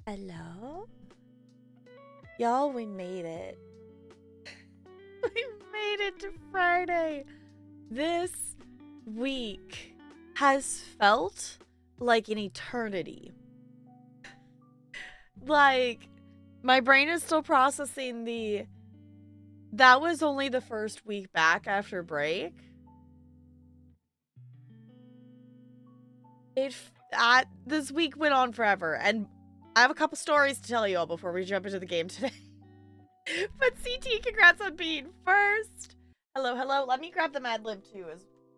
Hello? Y'all, we made it. We made it to Friday. This week has felt like an eternity. Like, my brain is still processing that was only the first week back after break. This week went on forever, and I have a couple stories to tell you all before we jump into the game today. But CT, congrats on being first. Hello, hello. Let me grab the Mad Lib too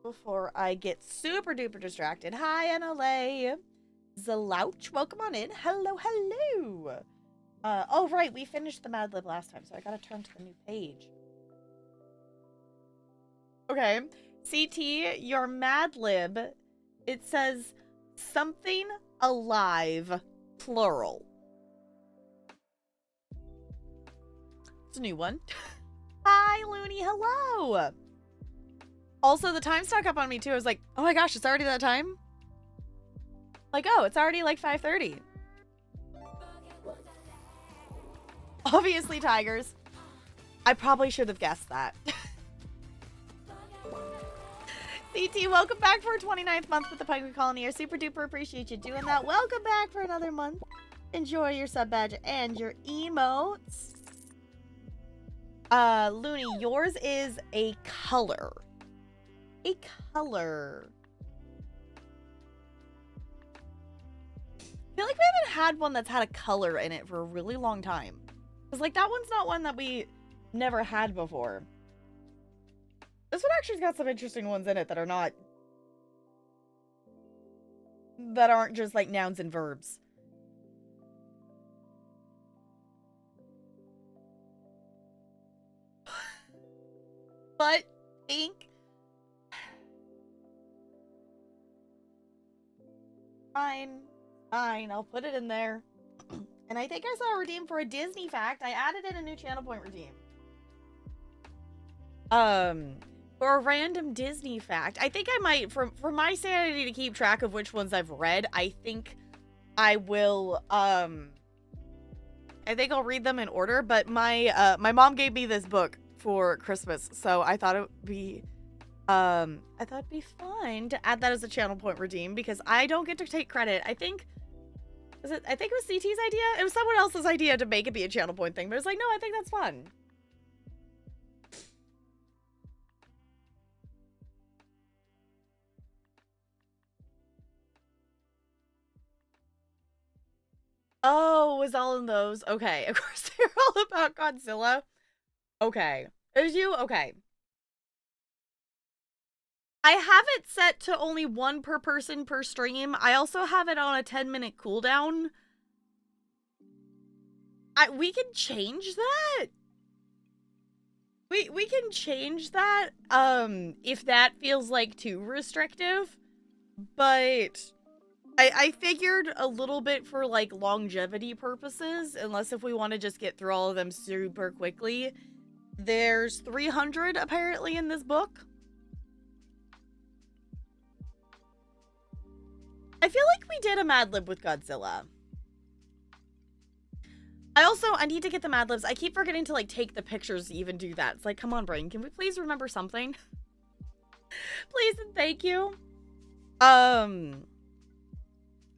before I get super duper distracted. Hi, NLA. Zalouch, welcome on in. Hello, hello. Oh, right. We finished the Mad Lib last time, so I gotta turn to the new page. Okay. CT, your Mad Lib, it says something alive, plural. It's a new one. Hi, Looney. Hello. Also, the time stuck up on me, too. I was like, oh my gosh, it's already that time? Like, oh, it's already like 5:30. Obviously, tigers. I probably should have guessed that. CT, welcome back for our 29th month with the Penguin Colony. I super duper appreciate you doing that. Welcome back for another month. Enjoy your sub badge and your emotes. Looney, yours is a color. A color. I feel like we haven't had one that's had a color in it for a really long time. Because, like, that one's not one that we never had before. This one actually's got some interesting ones in it that are not... that aren't just, like, nouns and verbs. But, pink. Fine. Fine, I'll put it in there. And I think I saw a redeem for a Disney fact. I added in a new channel point redeem. For a random Disney fact. I think I might, for my sanity to keep track of which ones I've read, I think I will, I think I'll read them in order, but my mom gave me this book for Christmas, so I thought it would be, it'd be fun to add that as a channel point redeem, because I don't get to take credit. I think it was CT's idea? It was someone else's idea to make it be a channel point thing, but it's like, no, I think that's fun. Oh, it was all in those. Okay, of course they're all about Godzilla. Okay. Is you? Okay. I have it set to only one per person per stream. I also have it on a 10-minute cooldown. We can change that. We can change that, if that feels like too restrictive. But I figured a little bit for, like, longevity purposes, unless if we want to just get through all of them super quickly. There's 300 apparently in this book. I feel like we did a Mad Lib with Godzilla. I need to get the Mad Libs. I keep forgetting to, like, take the pictures to even do that. It's like, come on, brain, can we please remember something? Please and thank you.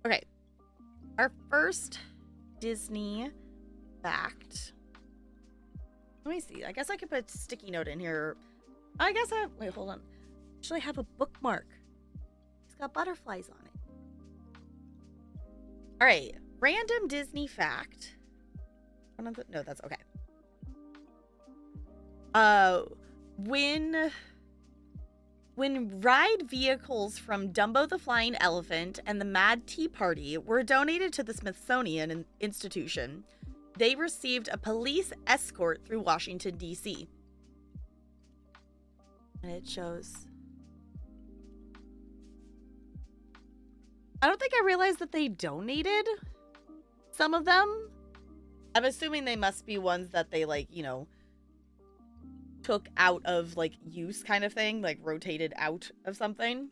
Okay. Our first Disney fact. Let me see. I guess I could put a sticky note in here. Wait, hold on. Actually, I have a bookmark. It's got butterflies on it. All right. Random Disney fact. No, that's okay. When ride vehicles from Dumbo the Flying Elephant and the Mad Tea Party were donated to the Smithsonian Institution, they received a police escort through Washington, D.C. And it shows... I don't think I realized that they donated some of them. I'm assuming they must be ones that they, like, you know, took out of, like, use kind of thing, like rotated out of something.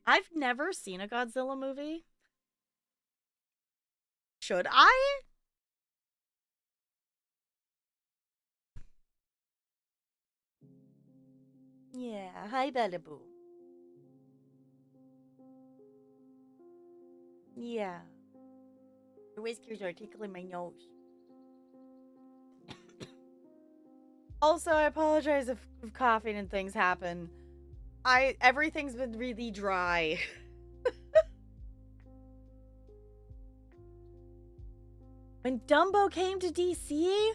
I've never seen a Godzilla movie. Should I? Yeah. Hi, Bellaboo. Yeah. Your whiskers are tickling my nose. Also, I apologize if coughing and things happen. Everything's been really dry. When Dumbo came to DC?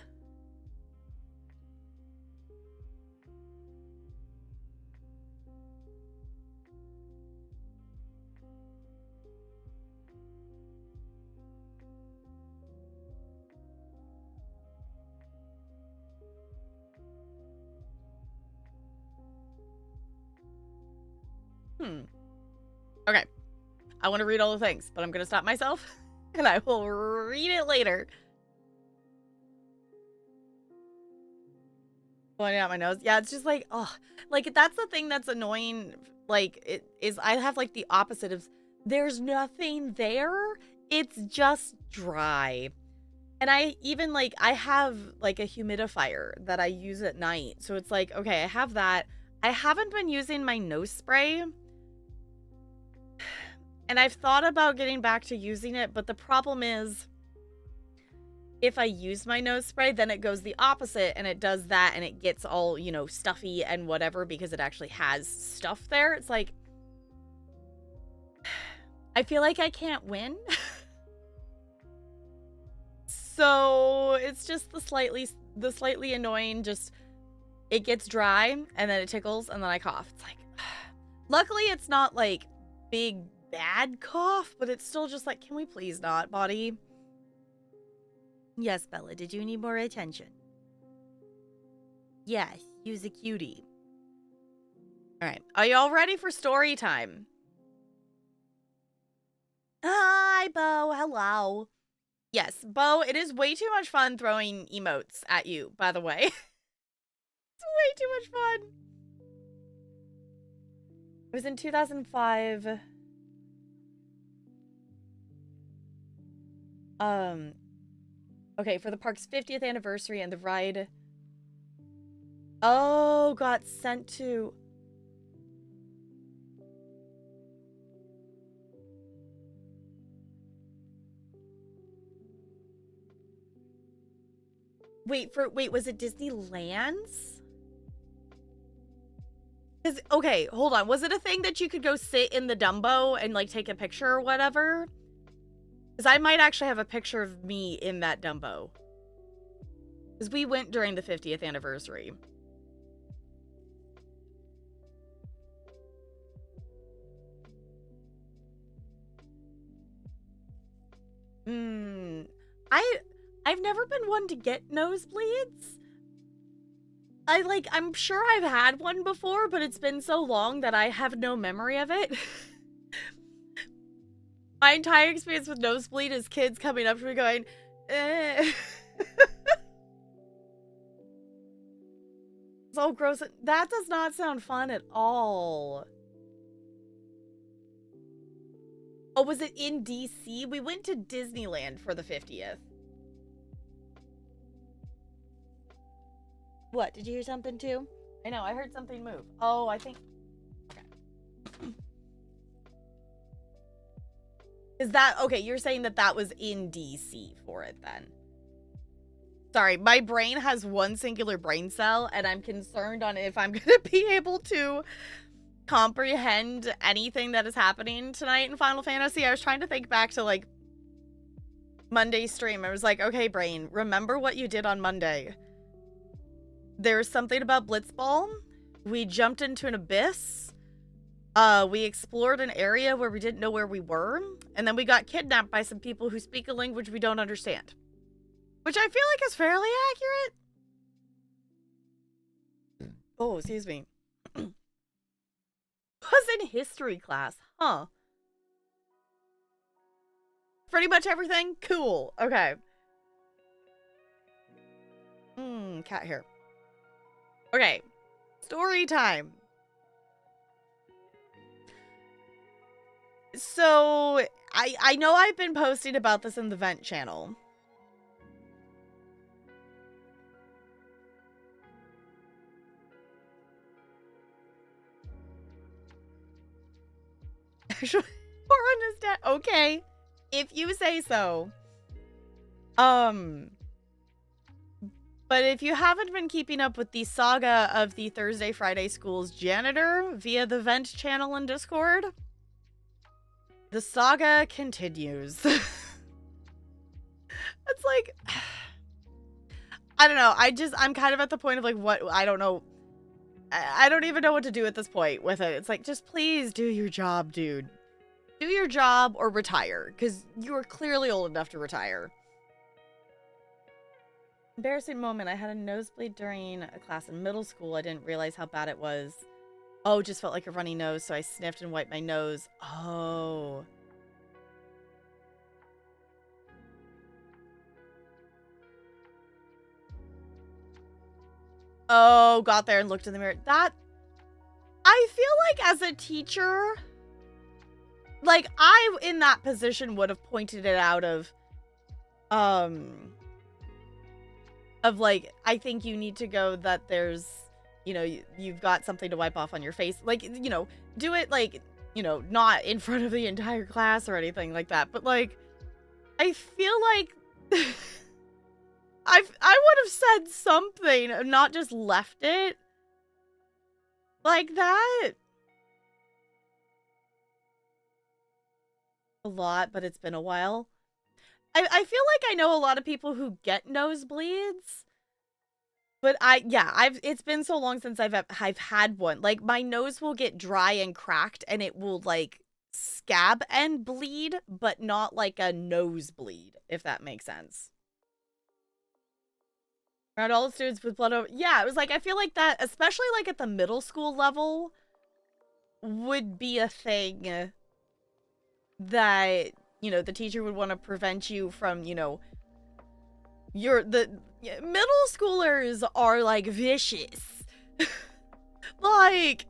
Okay. I want to read all the things, but I'm going to stop myself and I will read it later. Pointing out my nose. Yeah, it's just like, oh, like that's the thing that's annoying. Like, it is, I have like the opposite of there's nothing there. It's just dry. And I even like, I have like a humidifier that I use at night. So it's like, okay, I have that. I haven't been using my nose spray. And I've thought about getting back to using it, but the problem is if I use my nose spray, then it goes the opposite and it does that and it gets all, you know, stuffy and whatever because it actually has stuff there. It's like, I feel like I can't win. So it's just the slightly annoying, just, it gets dry and then it tickles and then I cough. It's like, luckily it's not like big bad cough, but it's still just like, can we please not, body? Yes, Bella, did you need more attention? Yes, use a cutie. Alright, are y'all ready for story time? Hi, Bo, hello. Yes, Bo, it is way too much fun throwing emotes at you, by the way. It's way too much fun. It was in 2005. Okay, for the park's 50th anniversary and the ride... Oh, got sent to... Wait, was it Disneyland's? Okay, hold on. Was it a thing that you could go sit in the Dumbo and, like, take a picture or whatever? Because I might actually have a picture of me in that Dumbo. Because we went during the 50th anniversary. I've never been one to get nosebleeds. I'm sure I've had one before, but it's been so long that I have no memory of it. My entire experience with nosebleed is kids coming up to me going, eh. So gross. That does not sound fun at all. Oh, was it in DC? We went to Disneyland for the 50th. What? Did you hear something too? I know, I heard something move. Oh, I think... Okay. Is that... Okay, you're saying that that was in DC for it then. Sorry, my brain has one singular brain cell, and I'm concerned on if I'm going to be able to comprehend anything that is happening tonight in Final Fantasy. I was trying to think back to, like, Monday's stream. I was like, okay, brain, remember what you did on Monday. There's something about Blitzball. We jumped into an abyss. We explored an area where we didn't know where we were. And then we got kidnapped by some people who speak a language we don't understand. Which I feel like is fairly accurate. Oh, excuse me. Was in history class. Huh. Pretty much everything? Cool. Okay. Cat hair. Okay. Story time. So, I know I've been posting about this in the vent channel. Actually, or understand. Okay, if you say so. But if you haven't been keeping up with the saga of the Thursday Friday School's janitor via the vent channel in Discord, the saga continues. It's like, I don't know. I'm kind of at the point of like, what, I don't know. I don't even know what to do at this point with it. It's like, just please do your job, dude. Do your job or retire, because you are clearly old enough to retire. Embarrassing moment. I had a nosebleed during a class in middle school. I didn't realize how bad it was. Oh, just felt like a runny nose, so I sniffed and wiped my nose. Oh. Oh, got there and looked in the mirror. That, I feel like as a teacher, like, I, in that position, would have pointed it out of like, I think you need to go that there's, you know, you've got something to wipe off on your face. Like, you know, do it, like, you know, not in front of the entire class or anything like that. But, like, I feel like I would have said something and not just left it like that. A lot, but it's been a while. I feel like I know a lot of people who get nosebleeds. But it's been so long since I've had one. Like, my nose will get dry and cracked and it will, like, scab and bleed, but not like a nosebleed, if that makes sense. Around all the students with blood over. Yeah, it was like, I feel like that, especially like at the middle school level, would be a thing that, you know, the teacher would want to prevent you from, you know, middle schoolers are like vicious. Like,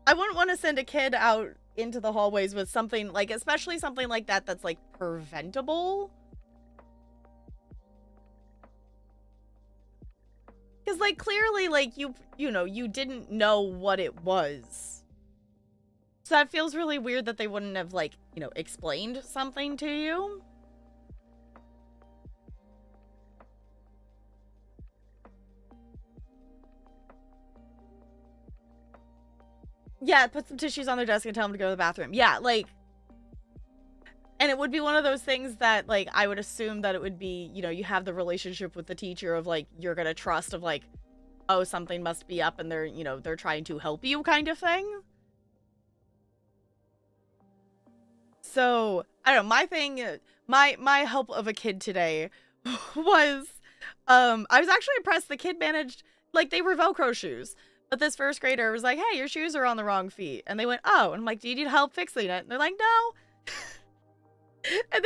I wouldn't want to send a kid out into the hallways with something like, especially something like that that's like preventable. Because, like, clearly, like, you know, you didn't know what it was. So that feels really weird that they wouldn't have, like, you know, explained something to you. Yeah, put some tissues on their desk and tell them to go to the bathroom. Yeah, like, and it would be one of those things that, like, I would assume that it would be, you know, you have the relationship with the teacher of, like, you're gonna trust of, like, oh, something must be up and they're, you know, they're trying to help you kind of thing. So, I don't know, my thing, my help of a kid today was, I was actually impressed the kid managed, like, they were Velcro shoes. But this first grader was like, hey, your shoes are on the wrong feet. And they went, oh. And I'm like, do you need help fixing it? And they're like, no. And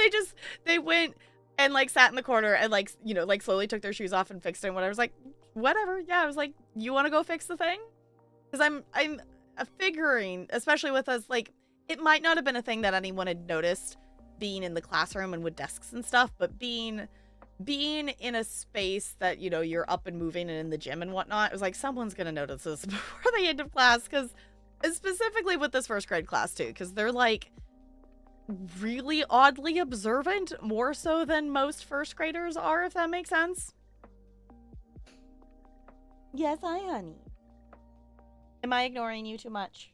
they went and, like, sat in the corner and, like, you know, like, slowly took their shoes off and fixed it. And whatever. I was like, whatever. Yeah, I was like, you want to go fix the thing? Because I'm figuring, especially with us, like, it might not have been a thing that anyone had noticed being in the classroom and with desks and stuff, but being in a space that, you know, you're up and moving and in the gym and whatnot, it was like, someone's gonna notice this before the end of class, because specifically with this first grade class too, because they're like really oddly observant, more so than most first graders are, if that makes sense. Yes, honey. Am I ignoring you too much?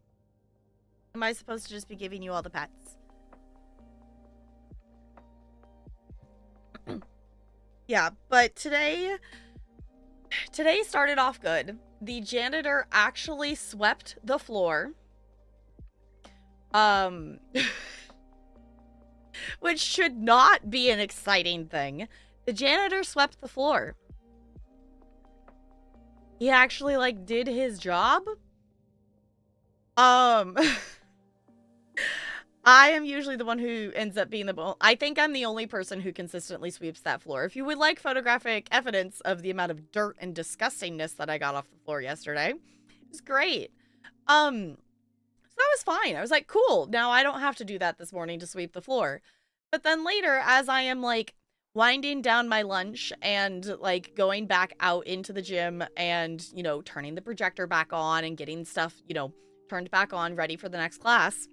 Am I supposed to just be giving you all the pets? Yeah, but today started off good. The janitor actually swept the floor. Which should not be an exciting thing. The janitor swept the floor. He actually, like, did his job. I am usually the one who ends up being I think I'm the only person who consistently sweeps that floor. If you would like photographic evidence of the amount of dirt and disgustingness that I got off the floor yesterday, it was great. So that that was fine. I was like, cool. Now I don't have to do that this morning to sweep the floor. But then later, as I am like winding down my lunch and like going back out into the gym and, you know, turning the projector back on and getting stuff, you know, turned back on, ready for the next class,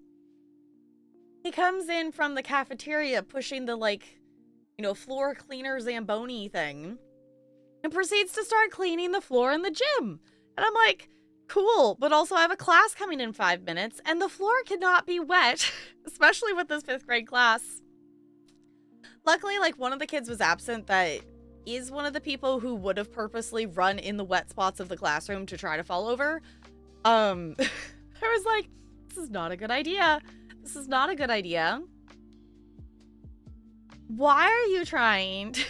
he comes in from the cafeteria pushing the like, you know, floor cleaner Zamboni thing and proceeds to start cleaning the floor in the gym. And I'm like, cool, but also I have a class coming in 5 minutes and the floor cannot be wet, especially with this 5th grade class. Luckily, like, one of the kids was absent that is one of the people who would have purposely run in the wet spots of the classroom to try to fall over. I was like, this is not a good idea. This is not a good idea. Why are you trying to...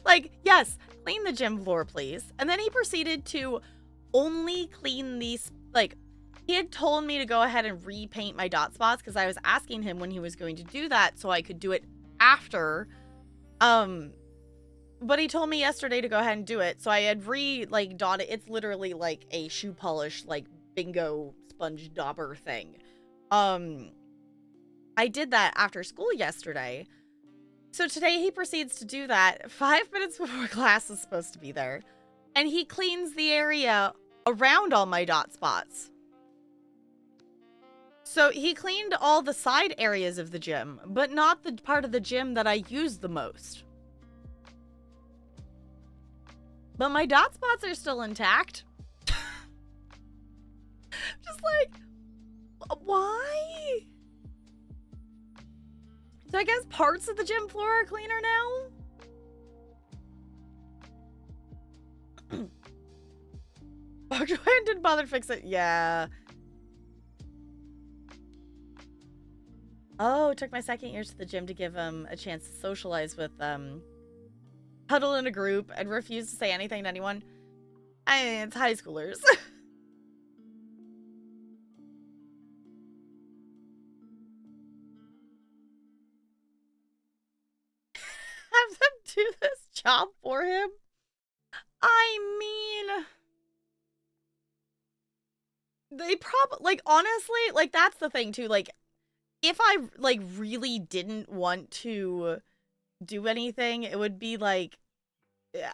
like, yes, clean the gym floor, please. And then he proceeded to only clean these, like, he had told me to go ahead and repaint my dot spots because I was asking him when he was going to do that so I could do it after. But he told me yesterday to go ahead and do it. So I had dotted. It's literally like a shoe polish, like bingo sponge dauber thing. I did that after school yesterday. So today he proceeds to do that 5 minutes before class is supposed to be there. And he cleans the area around all my dot spots. So he cleaned all the side areas of the gym, but not the part of the gym that I use the most. But my dot spots are still intact. Just like, why? So I guess parts of the gym floor are cleaner now? Dr. Wayne didn't bother to fix it. Yeah. Oh, it took my second year to the gym to give him a chance to socialize with huddle in a group and refuse to say anything to anyone. I mean, it's high schoolers. Have them do this job for him? I mean, they probably, like, honestly, like, that's the thing too, like, if I, like, really didn't want to do anything, it would be like,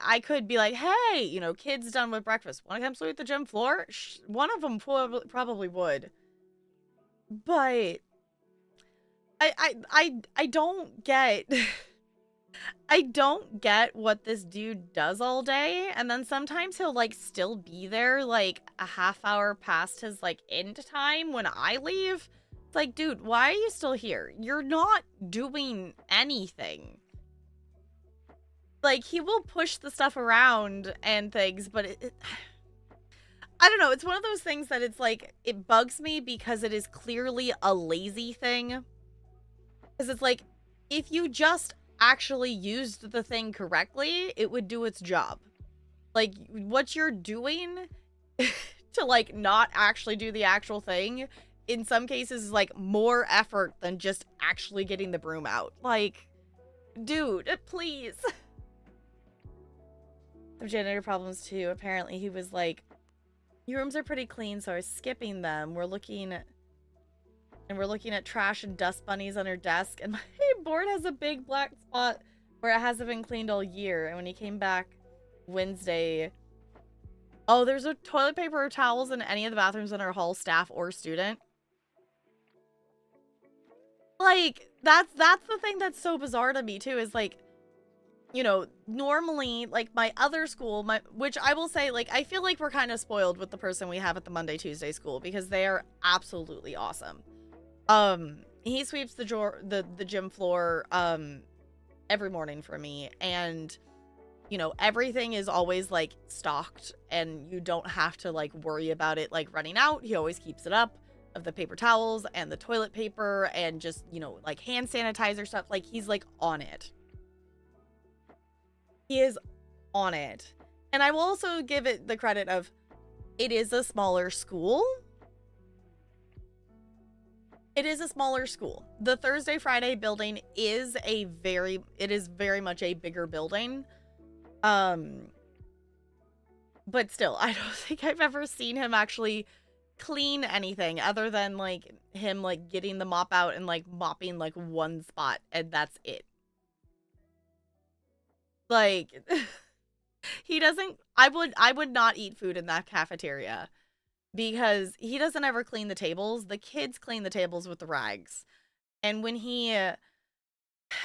I could be like, hey, you know, kids done with breakfast. Want to come sweep the gym floor? One of them probably would. But I don't get... I don't get what this dude does all day. And then sometimes he'll, like, still be there, like, a half hour past his, like, end time when I leave. It's like, dude, why are you still here? You're not doing anything. Like, he will push the stuff around and things, but I don't know. It's one of those things that it's like, it bugs me because it is clearly a lazy thing. Because it's like, if you just actually used the thing correctly, it would do its job. Like, what you're doing to, like, not actually do the actual thing, in some cases, is, like, more effort than just actually getting the broom out. Like, dude, please. The janitor problems, too. Apparently, he was like, your rooms are pretty clean, so I was skipping them. We're looking at trash and dust bunnies on her desk, and my board has a big black spot where it hasn't been cleaned all year. And when he came back Wednesday, oh, there's a toilet paper or towels in any of the bathrooms in our hall, staff or student. Like, that's the thing that's so bizarre to me too, is like, you know, normally, like, my other school, which I will say, like, I feel like we're kind of spoiled with the person we have at the Monday, Tuesday school, because they are absolutely awesome. He sweeps the gym floor, every morning for me, and, you know, everything is always, like, stocked, and you don't have to, like, worry about it, like, running out. He always keeps it up, of the paper towels, and the toilet paper, and just, you know, like, hand sanitizer stuff. Like, he's, like, on it. He is on it. And I will also give it the credit of, it is a smaller school. It is a smaller school. The Thursday Friday building is very much a bigger building. But still, I don't think I've ever seen him actually clean anything other than like him like getting the mop out and like mopping like one spot, and that's it. Like he doesn't I would not eat food in that cafeteria because he doesn't ever clean the tables. The kids clean the tables with the rags. And when he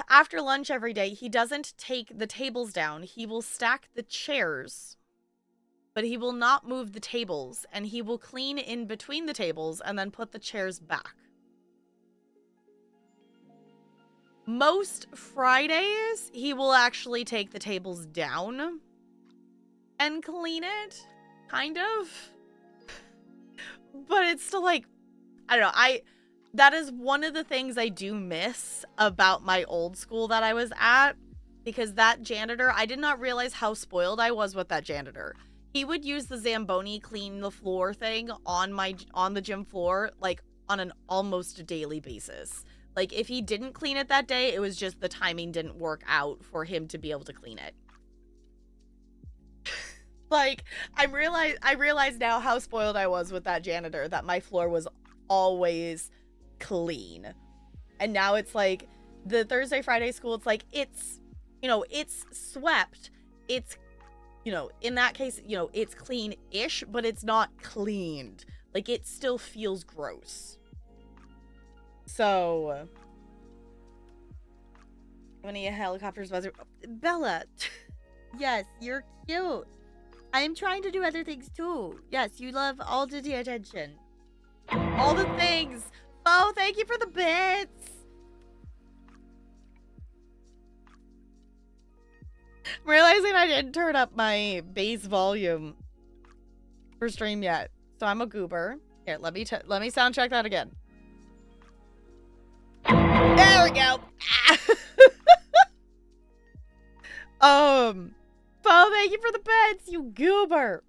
after lunch every day, he doesn't take the tables down. He will stack the chairs, but he will not move the tables, and he will clean in between the tables and then put the chairs back. Most Fridays, he will actually take the tables down and clean it, kind of. But it's still like, I don't know, that is one of the things I do miss about my old school that I was at, because that janitor, I did not realize how spoiled I was with that janitor. He would use the Zamboni clean the floor thing on the gym floor, like on an almost daily basis. Like if he didn't clean it that day, it was just the timing didn't work out for him to be able to clean it. Like I realize now how spoiled I was with that janitor, that my floor was always clean. And now it's like the Thursday, Friday school, it's like it's, you know, it's swept. It's, you know, in that case, you know, it's clean-ish, but it's not cleaned. Like it still feels gross. So when a helicopter's buzzer, Bella, yes, you're cute. I'm trying to do other things too. Yes, you love all the attention. All the things. Oh, thank you for the bits. I'm realizing I didn't turn up my bass volume for stream yet, so I'm a goober. Here, let me sound check that again. There we go. Oh, thank you for the beds, you goober.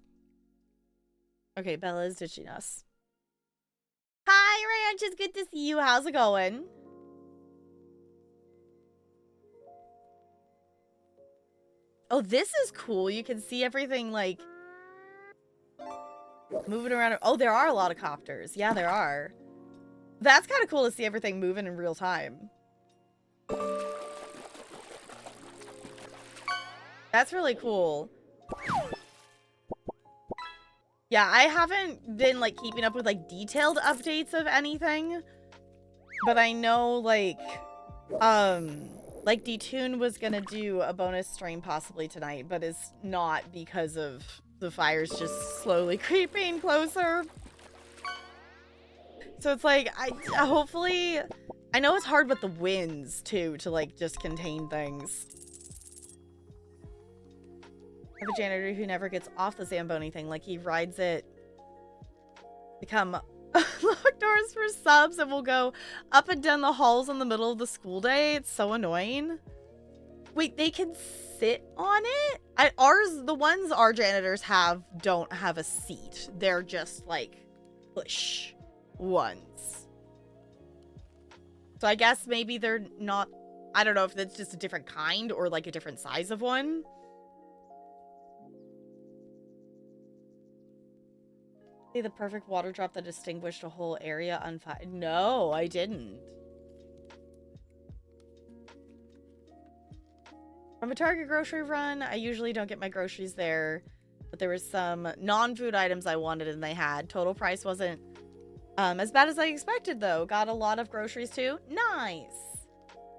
Okay, Bella is ditching us. Hi, Ranch. It's good to see you. How's it going? Oh, this is cool. You can see everything, like, moving around. Oh, there are a lot of copters. Yeah, there are. That's kind of cool to see everything moving in real time. That's really cool. Yeah, I haven't been, like, keeping up with, like, detailed updates of anything. But I know, like, D-Tune was gonna do a bonus stream possibly tonight, but is not because of the fires just slowly creeping closer. So it's like, hopefully, I know it's hard with the winds, too, to, like, just contain things. I have a janitor who never gets off the Zamboni thing. Like, he rides it to come lock doors for subs and will go up and down the halls in the middle of the school day. It's so annoying. Wait, they can sit on it? The ones our janitors have don't have a seat. They're just, like, push ones. So I guess maybe they're not, I don't know if that's just a different kind or, like, a different size of one. See the perfect water drop that distinguished a whole area on fire? No, I didn't. From a Target grocery run, I usually don't get my groceries there, but there was some non-food items I wanted and they had. Total price wasn't as bad as I expected, though. Got a lot of groceries, too. Nice.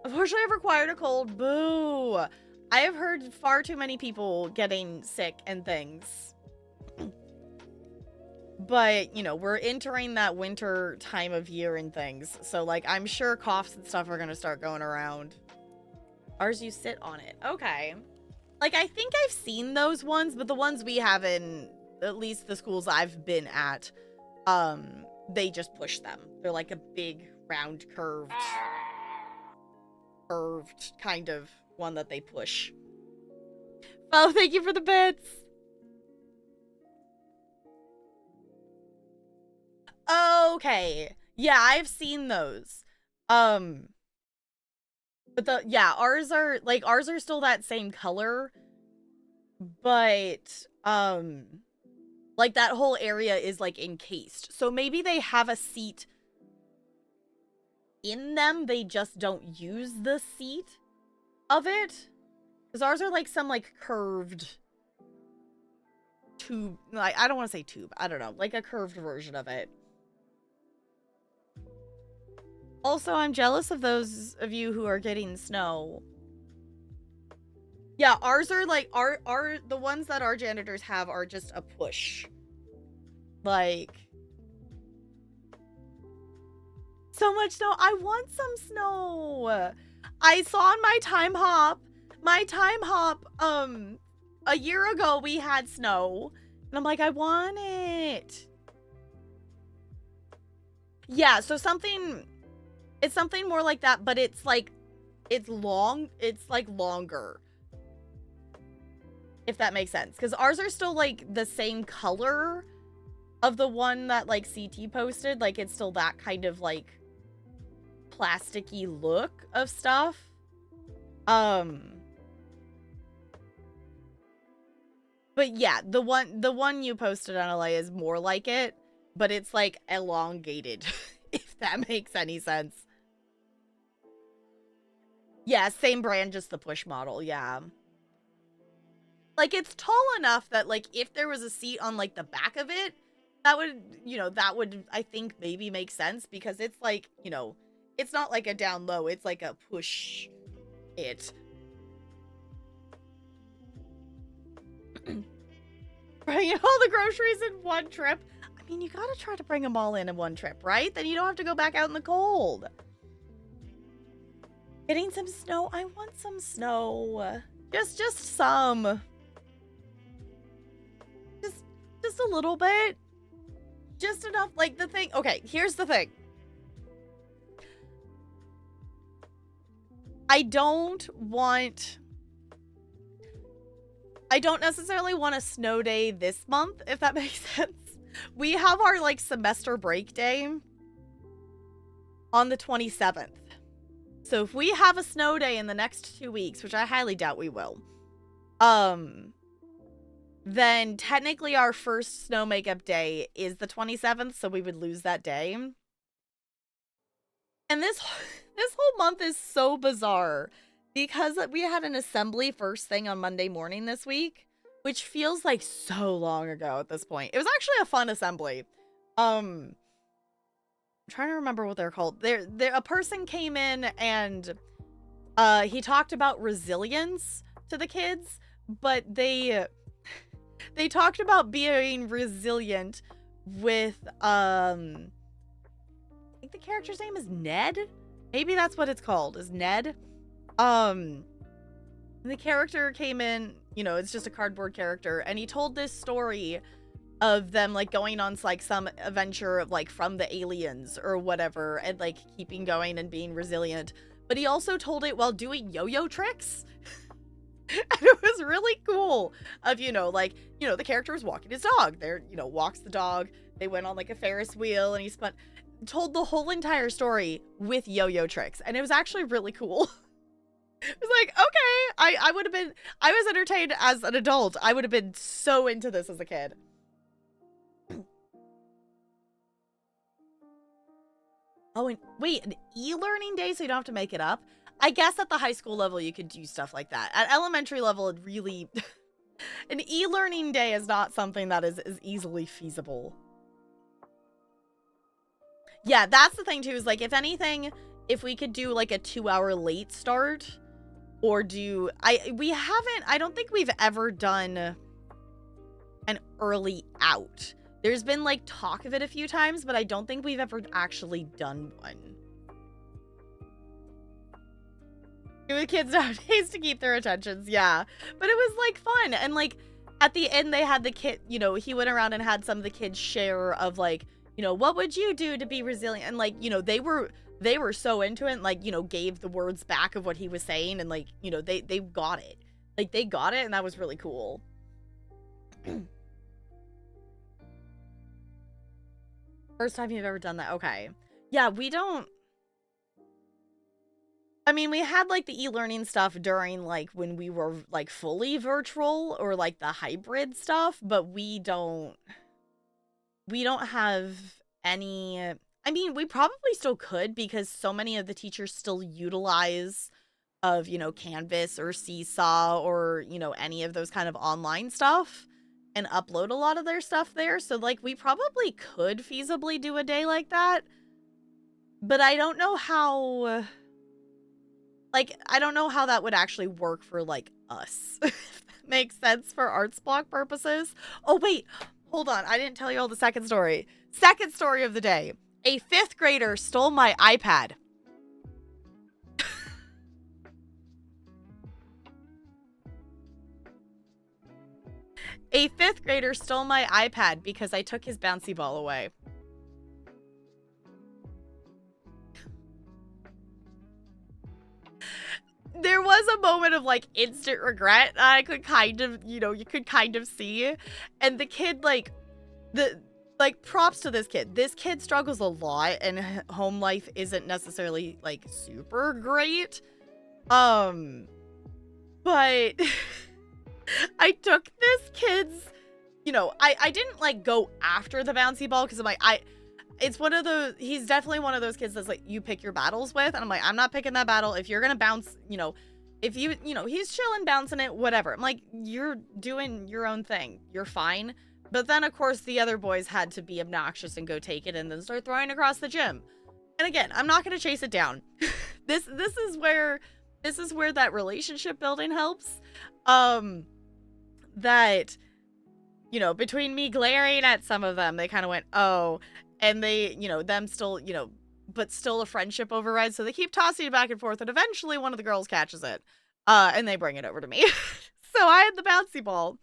Unfortunately, I've acquired a cold. Boo. I have heard far too many people getting sick and things. But, you know, we're entering that winter time of year and things. So, like, I'm sure coughs and stuff are going to start going around. Ours, you sit on it. Okay. Like, I think I've seen those ones, but the ones we have in, at least the schools I've been at, they just push them. They're like a big, round, curved kind of one that they push. Oh, thank you for the bits. Okay. Yeah, I've seen those. But ours are still that same color, but, Like, that whole area is, like, encased. So maybe they have a seat in them. They just don't use the seat of it. Because ours are, like, some, like, curved tube. Like, I don't want to say tube. I don't know. Like, a curved version of it. Also, I'm jealous of those of you who are getting snow. Yeah, ours are like the ones that our janitors have are just a push. Like, so much snow. I want some snow. I saw on my time hop, a year ago we had snow. And I'm like, I want it. Yeah, so it's something more like that, but it's like, it's like longer. If that makes sense. Because ours are still, like, the same color of the one that, like, CT posted. Like, it's still that kind of, like, plasticky look of stuff. But yeah, the one you posted on LA is more like it, but it's, like, elongated, if that makes any sense. Yeah, same brand, just the push model, yeah. Like, it's tall enough that, like, if there was a seat on, like, the back of it, that would, I think, maybe make sense, because it's, like, it's not, like, a down low, it's, like, a push it. Bringing all the groceries in one trip. I mean, you gotta try to bring them all in one trip, right? Then you don't have to go back out in the cold. Getting some snow. I want some snow. Just some. Just a little bit. Just enough. Like, the thing. Okay, here's the thing. I don't necessarily want a snow day this month, if that makes sense. We have our, like, semester break day on the 27th. So if we have a snow day in the next 2 weeks, which I highly doubt we will, then technically our first snow makeup day is the 27th, so we would lose that day. And this whole month is so bizarre because we had an assembly first thing on Monday morning this week, which feels like so long ago at this point. It was actually a fun assembly. I'm trying to remember what they're called. A person came in and he talked about resilience to the kids, but they talked about being resilient with I think the character's name is Ned. Maybe that's what it's called, is Ned. The character came in, it's just a cardboard character, and he told this story of them, like, going on, like, some adventure of, like, from the aliens or whatever, and, like, keeping going and being resilient. But he also told it while doing yo-yo tricks. And it was really cool of, the character was walking his dog. There, walks the dog. They went on, like, a Ferris wheel, and he told the whole entire story with yo-yo tricks. And it was actually really cool. It was like, okay, I was entertained as an adult. I would have been so into this as a kid. Oh, and wait, an e-learning day so you don't have to make it up? I guess at the high school level you could do stuff like that. At elementary level, it really... an e-learning day is not something that is easily feasible. Yeah, that's the thing too, is, like, if anything, if we could do, like, a 2-hour late start, or I don't think we've ever done an early out. There's been, like, talk of it a few times, but I don't think we've ever actually done one. With kids nowadays to keep their attentions, yeah. But it was, like, fun. And, like, at the end, they had the kid, he went around and had some of the kids share of, like, what would you do to be resilient? And, like, they were so into it and, like, gave the words back of what he was saying. And, like, they got it. Like, they got it, and that was really cool. First time you've ever done that. Okay. Yeah, we don't... I mean, we had, like, the e-learning stuff during, like, when we were, like, fully virtual or, like, the hybrid stuff, but we don't... we don't have any. I mean, we probably still could because so many of the teachers still utilize of, Canvas or Seesaw or, any of those kind of online stuff and upload a lot of their stuff there. So, like, we probably could feasibly do a day like that. But I don't know how, I don't know how that would actually work for, like, us. If that makes sense for arts block purposes. Oh, wait. Hold on. I didn't tell you all the second story. Second story of the day. A 5th grader stole my iPad. A 5th grader stole my iPad because I took his bouncy ball away. There was a moment of, like, instant regret I could kind of, you could kind of see. And the kid, props to this kid. This kid struggles a lot, and home life isn't necessarily, like, super great. But I took this kid's, I didn't, like, go after the bouncy ball because I'm like, it's one of those, he's definitely one of those kids that's like, you pick your battles with. And I'm like, I'm not picking that battle. If you're going to bounce, if he's chilling, bouncing it, whatever. I'm like, you're doing your own thing. You're fine. But then, of course, the other boys had to be obnoxious and go take it and then start throwing across the gym. And again, I'm not going to chase it down. This is where that relationship building helps. That, between me glaring at some of them, they kind of went, oh, and they, them still, but still a friendship overrides. So they keep tossing it back and forth. And eventually one of the girls catches it. And they bring it over to me. So I had the bouncy ball.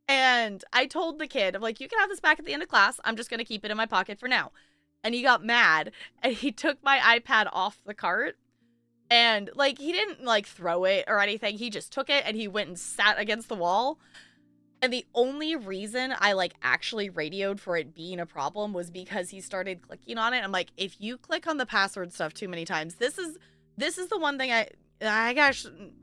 And I told the kid, I'm like, you can have this back at the end of class. I'm just going to keep it in my pocket for now. And he got mad. And he took my iPad off the cart. And, like, he didn't, like, throw it or anything. He just took it and he went and sat against the wall. And the only reason I, like, actually radioed for it being a problem was because he started clicking on it. I'm like, if you click on the password stuff too many times, this is the one thing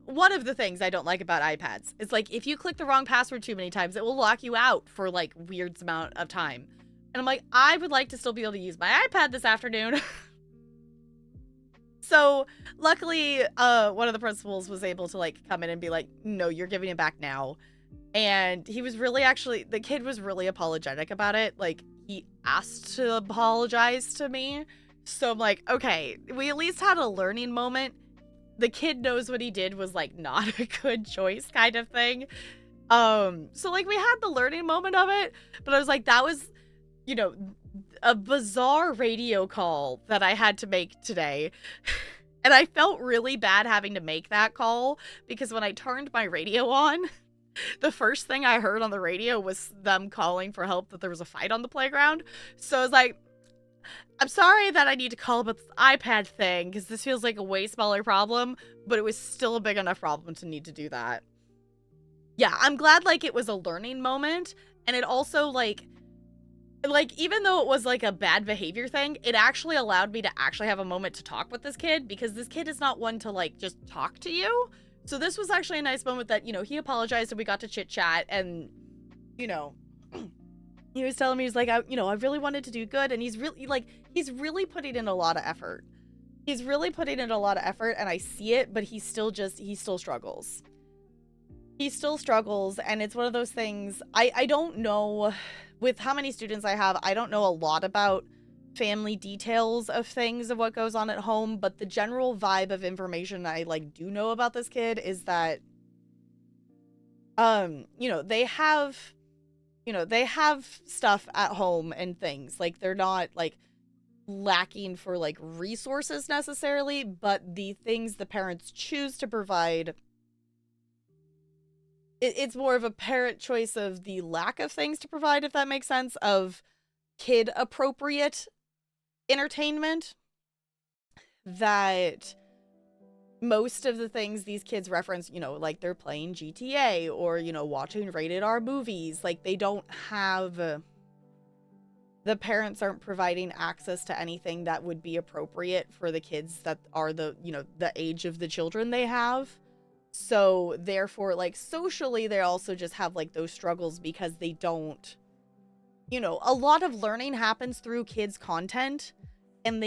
one of the things I don't like about iPads. It's like, if you click the wrong password too many times, it will lock you out for, like, weird amount of time. And I'm like, I would like to still be able to use my iPad this afternoon. So, luckily, one of the principals was able to, like, come in and be like, no, you're giving it back now. And he was really the kid was really apologetic about it. Like, he asked to apologize to me. So I'm like, okay, we at least had a learning moment. The kid knows what he did was, like, not a good choice kind of thing. So, like, we had the learning moment of it. But I was like, that was, a bizarre radio call that I had to make today. And I felt really bad having to make that call because when I turned my radio on, the first thing I heard on the radio was them calling for help that there was a fight on the playground. So I was like, I'm sorry that I need to call about this iPad thing because this feels like a way smaller problem, but it was still a big enough problem to need to do that. Yeah, I'm glad, like, it was a learning moment, and it also, like, even though it was, like, a bad behavior thing, it actually allowed me to actually have a moment to talk with this kid because this kid is not one to, like, just talk to you. So this was actually a nice moment that, he apologized and we got to chit chat and, he was telling me, he's like, I really wanted to do good. And he's really putting in a lot of effort. He's really putting in a lot of effort and I see it, but he still struggles. He still struggles. And it's one of those things, I don't know with how many students I have, I don't know a lot about family details of things of what goes on at home, but the general vibe of information I, like, do know about this kid is that they have stuff at home and things, like, they're not, like, lacking for, like, resources necessarily, but the things the parents choose to provide, it's more of a parent choice of the lack of things to provide, if that makes sense, of kid appropriate entertainment, that most of the things these kids reference, like, they're playing GTA or, watching rated R movies, like, they don't have, the parents aren't providing access to anything that would be appropriate for the kids that are the age of the children they have. So therefore, like, socially, they also just have, like, those struggles because they don't you know, a lot of learning happens through kids' content, and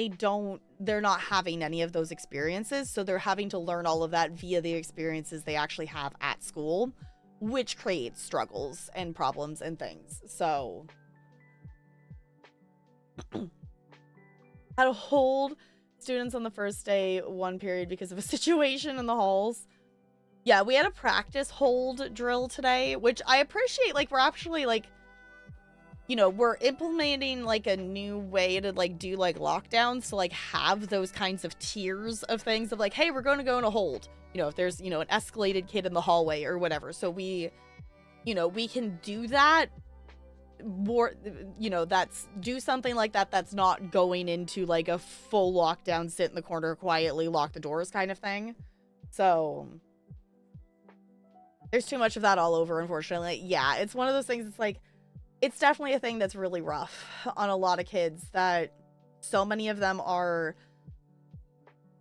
they're not having any of those experiences, so they're having to learn all of that via the experiences they actually have at school, which creates struggles and problems and things. So had to hold students on the first day one period because of a situation in the halls. Yeah, we had a practice hold drill today, which I appreciate. Like, we're actually, like, you know, we're implementing, like, a new way to, like, do, like, lockdowns to, like, have those kinds of tiers of things of, like, hey, we're going to go in a hold. You know, if there's, you know, an escalated kid in the hallway or whatever. So we, you know, we can do that more, you know, do something like that that's not going into, like, a full lockdown, sit in the corner quietly, lock the doors kind of thing. So there's too much of that all over, unfortunately. Yeah, it's one of those things. It's like, it's definitely a thing that's really rough on a lot of kids, that so many of them are,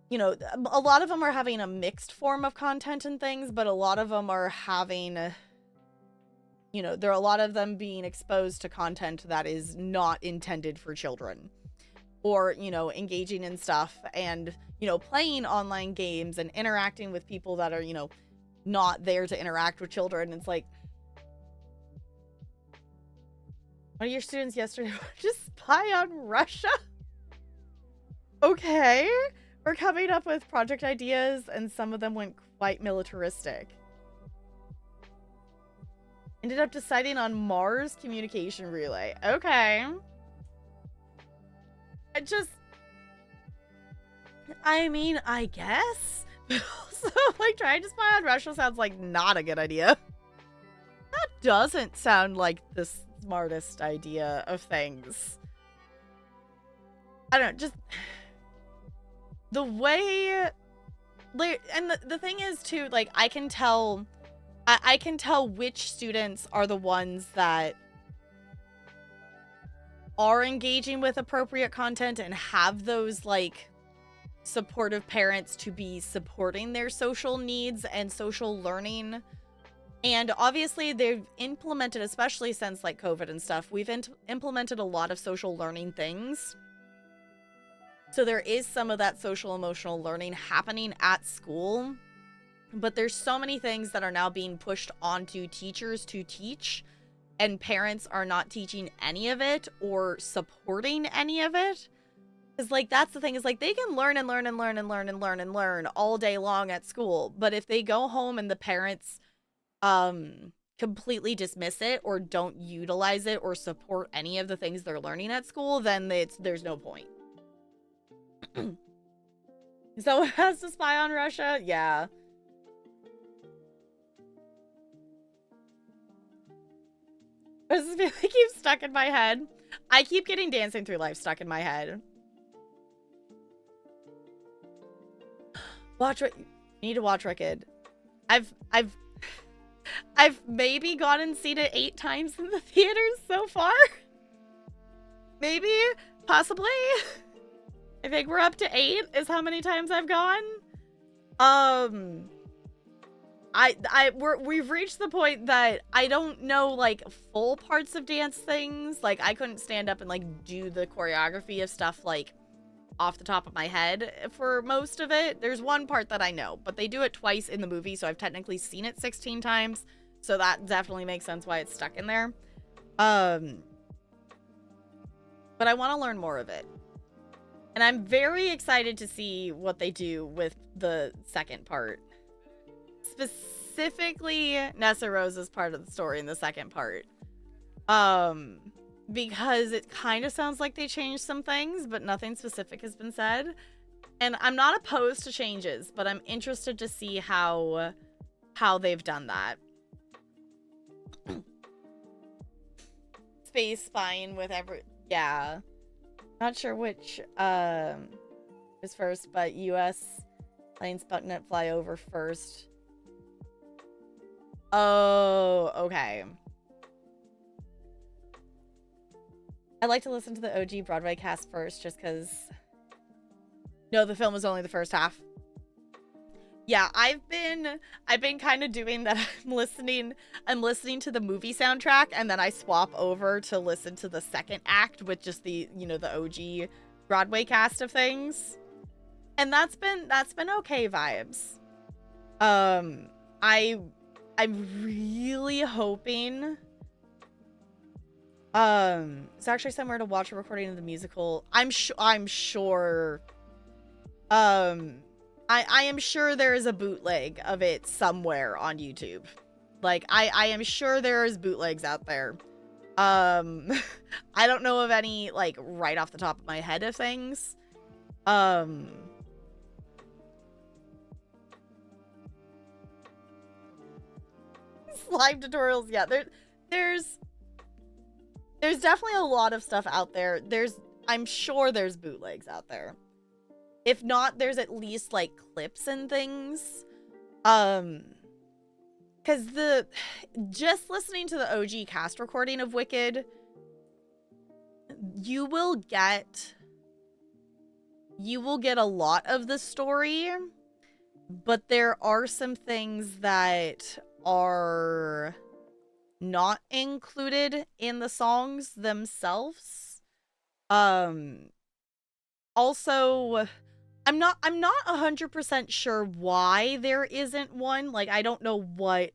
you know, a lot of them are having a mixed form of content and things, but a lot of them are having, you know, there are a lot of them being exposed to content that is not intended for children, or, you know, engaging in stuff and, you know, playing online games and interacting with people that are, you know, not there to interact with children. It's like, one of your students yesterday to spy on Russia? Okay. We're coming up with project ideas, and some of them went quite militaristic. Ended up deciding on Mars communication relay. Okay. I mean, I guess. But also, like, trying to spy on Russia sounds like not a good idea. That doesn't sound like the smartest idea of things. I don't know, just the way, like, and the thing is too, like, I can tell which students are the ones that are engaging with appropriate content and have those, like, supportive parents to be supporting their social needs and social learning. And obviously they've implemented, especially since, like, COVID and stuff, we've implemented a lot of social learning things. So there is some of that social emotional learning happening at school, but there's so many things that are now being pushed onto teachers to teach, and parents are not teaching any of it or supporting any of it. Because, like, that's the thing, is, like, they can learn and learn and learn and learn and learn and learn all day long at school, but if they go home and the parents completely dismiss it or don't utilize it or support any of the things they're learning at school, then there's no point. Someone has to spy on Russia? Yeah. This feeling keeps stuck in my head. I keep getting Dancing Through Life stuck in my head. Watch what you need to watch, Wicked. I've maybe gone and seen it 8 times in the theaters so far. Maybe, possibly. I think we're up to 8 is how many times I've gone. We've reached the point that I don't know, like, full parts of dance things. Like, I couldn't stand up and, like, do the choreography of stuff, like, off the top of my head for most of it. There's one part that I know, but they do it twice in the movie, so I've technically seen it 16 times. So that definitely makes sense why it's stuck in there. But I want to learn more of it. And I'm very excited to see what they do with the second part. Specifically, Nessa Rose's part of the story in the second part. Because it kind of sounds like they changed some things, but nothing specific has been said. And I'm not opposed to changes, but I'm interested to see how they've done that. Space spying with yeah. Not sure which is first, but US planes Sputnik fly over first. Oh, okay. I like to listen to the OG Broadway cast first, just because... No, the film was only the first half. Yeah, I've been kind of doing that. I'm listening to the movie soundtrack and then I swap over to listen to the second act with just the, the OG Broadway cast of things. And that's been okay vibes. Um I I'm really hoping it's actually somewhere to watch a recording of the musical. I'm sure um I am sure there is a bootleg of it somewhere on YouTube. Like I am sure there is bootlegs out there. Um I don't know of any like right off the top of my head of things. Um Slime tutorials, yeah. There's there's definitely a lot of stuff out there. I'm sure there's bootlegs out there. If not, there's at least like clips and things. Um Because just listening to the OG cast recording of Wicked, you will get a lot of the story, but there are some things that are not included in the songs themselves. Um Also, I'm not 100% sure why there isn't one. Like I don't know what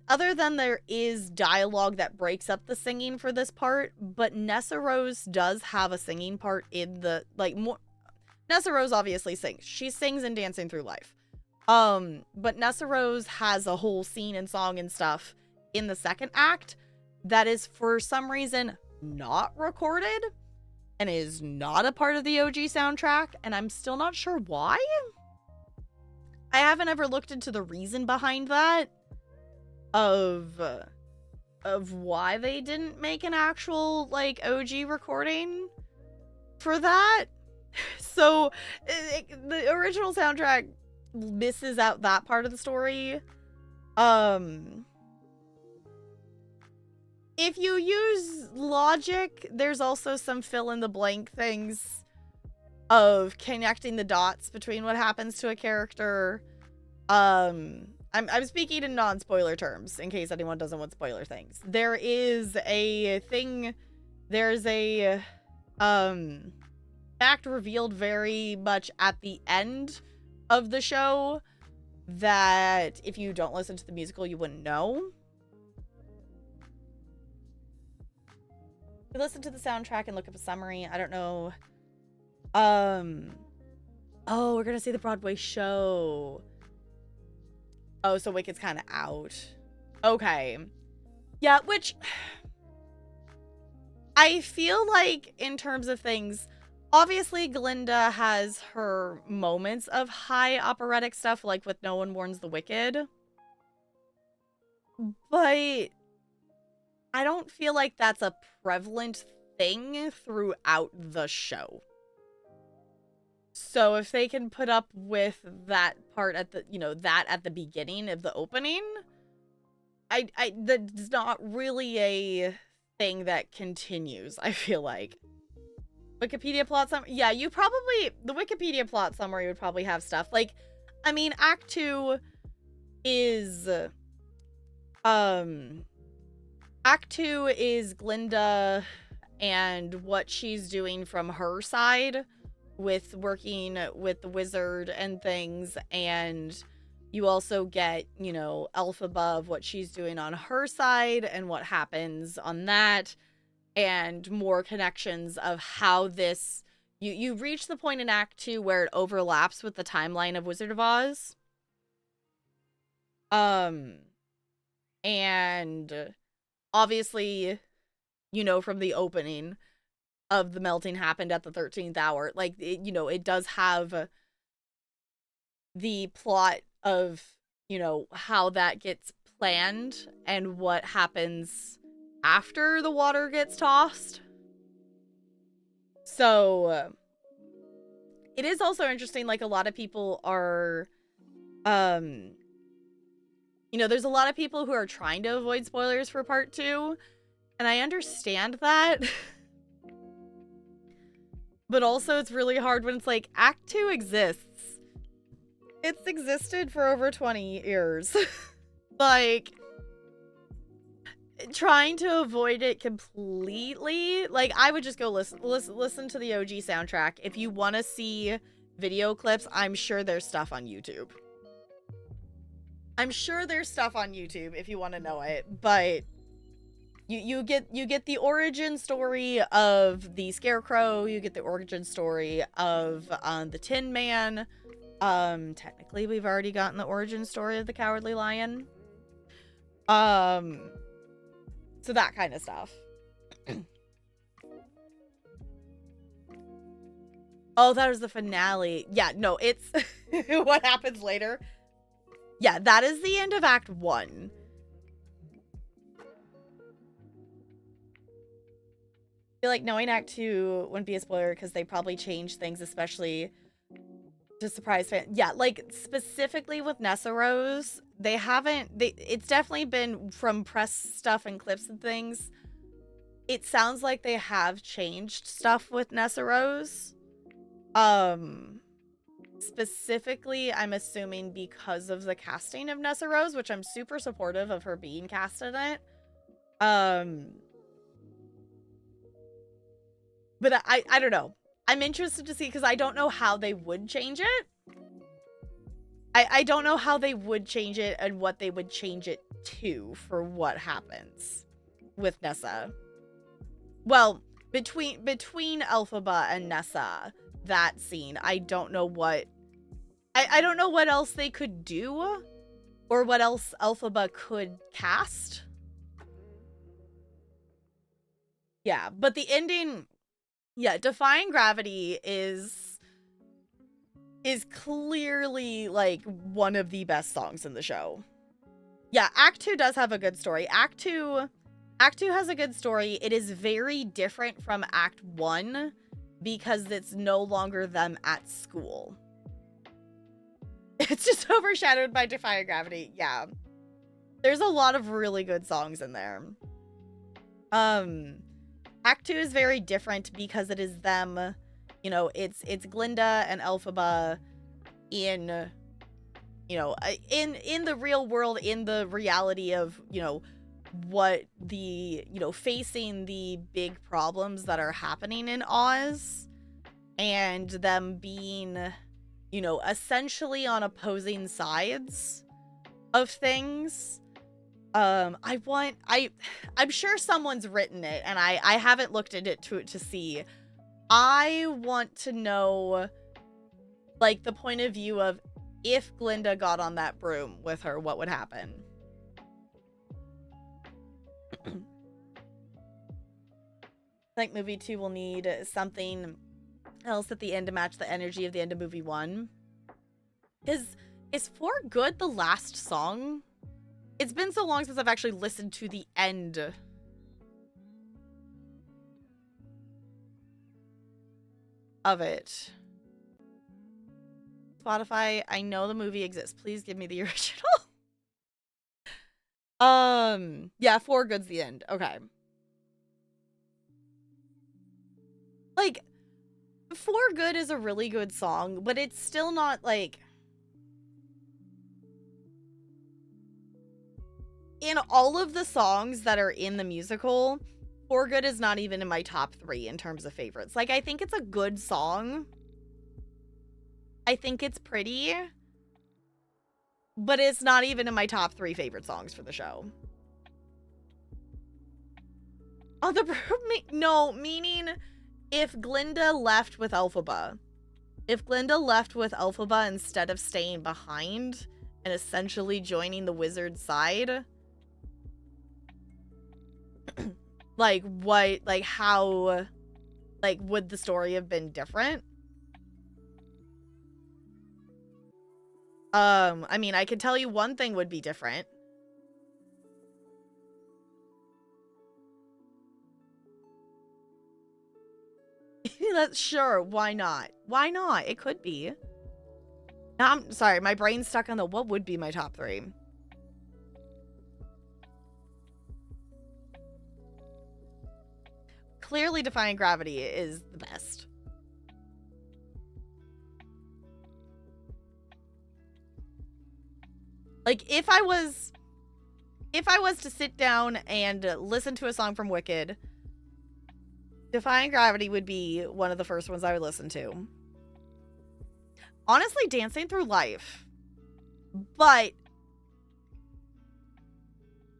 other than there is dialogue that breaks up the singing for this part, but Nessa Rose does have a singing part in the like more. Nessa Rose obviously sings. She sings in Dancing Through Life. But Nessa Rose has a whole scene and song and stuff in the second act that is for some reason not recorded and is not a part of the OG soundtrack, and I'm still not sure why. I haven't ever looked into the reason behind that of why they didn't make an actual like OG recording for that. So the original soundtrack misses out that part of the story. If you use logic, there's also some fill in the blank things of connecting the dots between what happens to a character. I'm speaking in non-spoiler terms in case anyone doesn't want spoiler things. There's a fact revealed very much at the end of the show that if you don't listen to the musical, you wouldn't know. You listen to the soundtrack and look up a summary. I don't know. Oh, we're gonna see the Broadway show. Oh, so Wicked's kind of out. Okay. Yeah, which I feel like in terms of things, obviously Glinda has her moments of high operatic stuff, like with No One Warns the Wicked. But I don't feel like that's a prevalent thing throughout the show. So if they can put up with that part at the, that at the beginning of the opening, that's not really a thing that continues, I feel like. Wikipedia plot summary. Yeah, the Wikipedia plot summary would probably have stuff. Like, I mean, Act 2 is, Act 2 is Glinda and what she's doing from her side with working with the wizard and things, and you also get, Elphaba, what she's doing on her side and what happens on that, and more connections of how this you reach the point in Act 2 where it overlaps with the timeline of Wizard of Oz. And obviously, from the opening of the melting happened at the 13th hour. Like, it does have the plot of, how that gets planned and what happens after the water gets tossed. So, it is also interesting, like, a lot of people are, there's a lot of people who are trying to avoid spoilers for part 2, and I understand that. But also it's really hard when it's like, Act 2 exists. It's existed for over 20 years. Like, trying to avoid it completely, like, I would just go listen to the OG soundtrack. If you want to see video clips, I'm sure there's stuff on YouTube. I'm sure there's stuff on YouTube if you want to know it, but you get the origin story of the Scarecrow, you get the origin story of the Tin Man. Technically we've already gotten the origin story of the Cowardly Lion. So that kind of stuff. Oh, that was the finale. Yeah, no, it's what happens later. Yeah, that is the end of Act 1. I feel like knowing Act 2 wouldn't be a spoiler because they probably changed things, especially to surprise fans. Yeah, like, specifically with Nessa Rose, it's definitely been from press stuff and clips and things. It sounds like they have changed stuff with Nessa Rose. Specifically, I'm assuming because of the casting of Nessa Rose, which I'm super supportive of her being cast in it. But I don't know. I'm interested to see, because I don't know how they would change it. I don't know how they would change it and what they would change it to for what happens with Nessa. Well, between Elphaba and Nessa, that scene, I don't know what I don't know what else they could do or what else Elphaba could cast. Yeah, but the ending, yeah, Defying Gravity is clearly like one of the best songs in the show. Yeah, Act 2 does have a good story. Act 2 has a good story. It is very different from Act 1 because it's no longer them at school. It's just overshadowed by Defying Gravity. Yeah. There's a lot of really good songs in there. Act 2 is very different because it is them, you know, it's Glinda and Elphaba in, you know, in the real world, in the reality of, you know, what the, you know, facing the big problems that are happening in Oz, and them being, you know, essentially on opposing sides of things. I'm sure someone's written it, and I haven't looked at it to see. I want to know, like, the point of view of if Glinda got on that broom with her, what would happen? I think movie 2 will need something else at the end to match the energy of the end of movie 1. Is For Good the last song? It's been so long since I've actually listened to the end of it. Spotify, I know the movie exists. Please give me the original. Yeah, For Good's the end. Okay. Like, For Good is a really good song, but it's still not, like, in all of the songs that are in the musical, For Good is not even in my top 3 in terms of favorites. Like, I think it's a good song. I think it's pretty, but it's not even in my top 3 favorite songs for the show. Oh, no, meaning if Glinda left with Elphaba. If Glinda left with Elphaba instead of staying behind and essentially joining the wizard's side, like, what, like, how, like, would the story have been different? I mean, I can tell you one thing would be different. That's sure, why not? Why not? It could be. Now, I'm sorry, my brain's stuck on the what would be my top 3. Clearly, Defying Gravity is the best. Like, if I was to sit down and listen to a song from Wicked, Defying Gravity would be one of the first ones I would listen to. Honestly, Dancing Through Life. But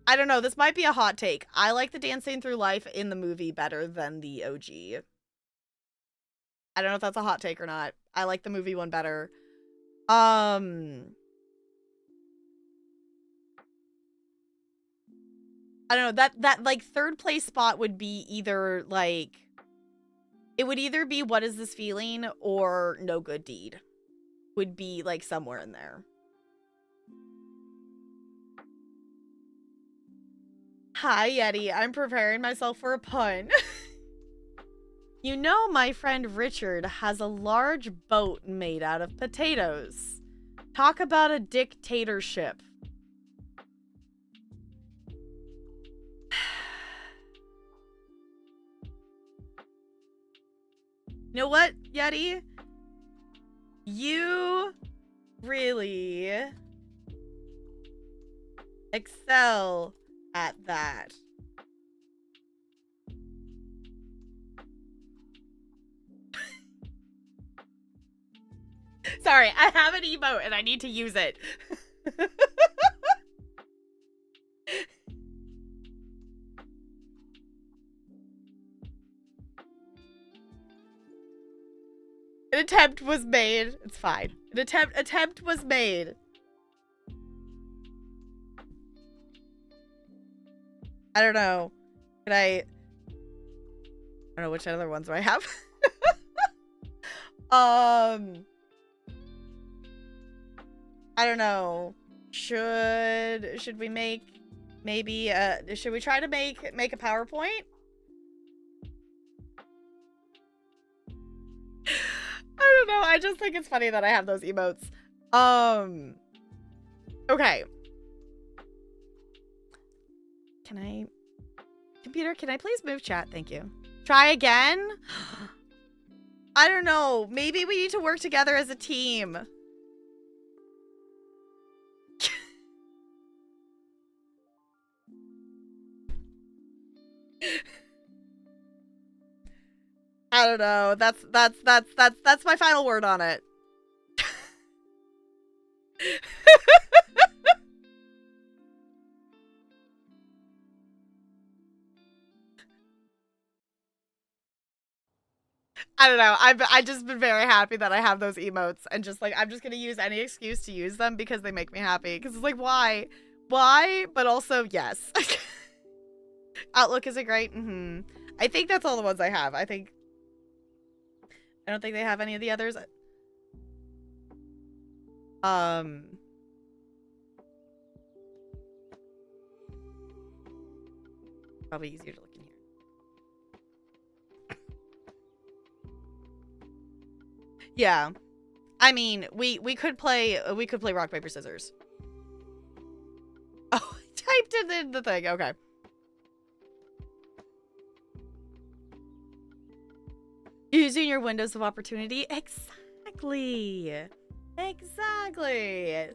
I don't know, this might be a hot take. I like the Dancing Through Life in the movie better than the OG. I don't know if that's a hot take or not. I like the movie one better. I don't know, that like third place spot would be either like, it would either be What Is This Feeling or No Good Deed. Would be like somewhere in there. Hi, Yeti. I'm preparing myself for a pun. You know, my friend Richard has a large boat made out of potatoes. Talk about a dictatorship. You know what, Yeti? You really excel at that. Sorry, I have an emote and I need to use it. An attempt was made. It's fine. An attempt was made. I don't know. I don't know which other ones do I have. I don't know. Should we make maybe should we try to make a PowerPoint? I don't know. I just think it's funny that I have those emotes. Okay. Computer, can I please move chat? Thank you. Try again? I don't know. Maybe we need to work together as a team. I don't know. That's my final word on it. I don't know. I've just been very happy that I have those emotes and just like I'm just gonna use any excuse to use them because they make me happy. Because it's like why, but also yes. Outlook isn't great. I think that's all the ones I have. I don't think they have any of the others. Probably easier to look in here. Yeah. I mean, we could play rock, paper, scissors. Oh, I typed it in the thing. Okay. Using your windows of opportunity. Exactly. Exactly.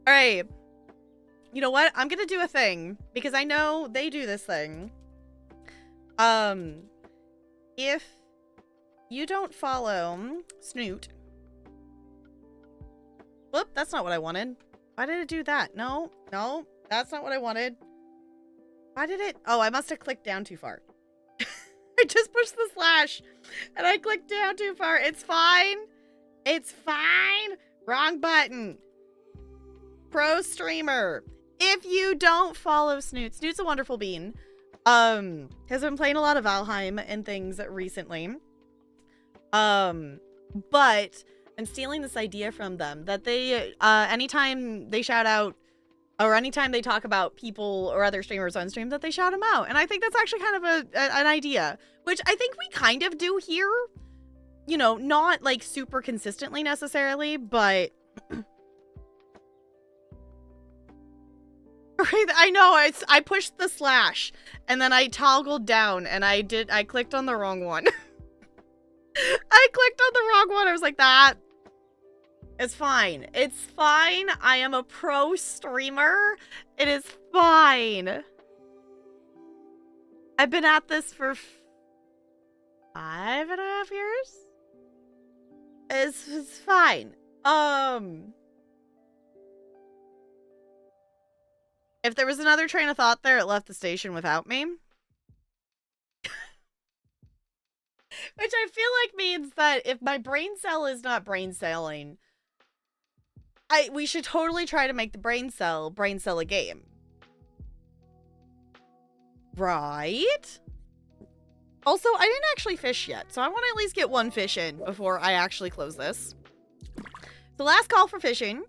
All right. You know what? I'm going to do a thing because I know they do this thing. If you don't follow Snoot. Whoop, that's not what I wanted. Why did it do that? No, that's not what I wanted. Why did it? Oh, I must have clicked down too far. I just pushed the slash and I clicked down too far. It's fine. It's fine. Wrong button. Pro streamer. If you don't follow Snoot, Snoot's a wonderful bean. Has been playing a lot of Valheim and things recently. But I'm stealing this idea from them that they, anytime they shout out or anytime they talk about people or other streamers on stream, that they shout them out. And I think that's actually kind of an idea, which I think we kind of do here. You know, not like super consistently necessarily, but I know, I pushed the slash and then I toggled down and I clicked on the wrong one. I clicked on the wrong one. I was like, that. It's fine. It's fine. I am a pro streamer. It is fine. I've been at this for 5.5 years. It's fine. If there was another train of thought there, it left the station without me. Which I feel like means that if my brain cell is not brain celling, we should totally try to make the brain cell a game. Right? Also, I didn't actually fish yet, so I want to at least get one fish in before I actually close this. The last call for fishing.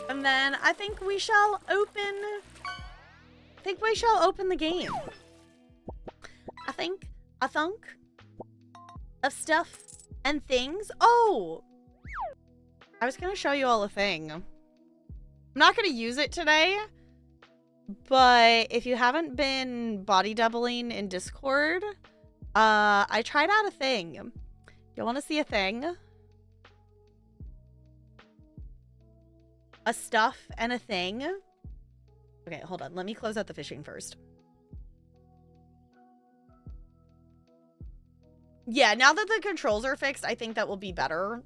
And then I think we shall open the game. I think of stuff and things. Oh! I was going to show you all a thing. I'm not going to use it today, but if you haven't been body doubling in Discord, I tried out a thing. You want to see a thing? A stuff and a thing? Okay, hold on. Let me close out the fishing first. Yeah, now that the controls are fixed, I think that will be better.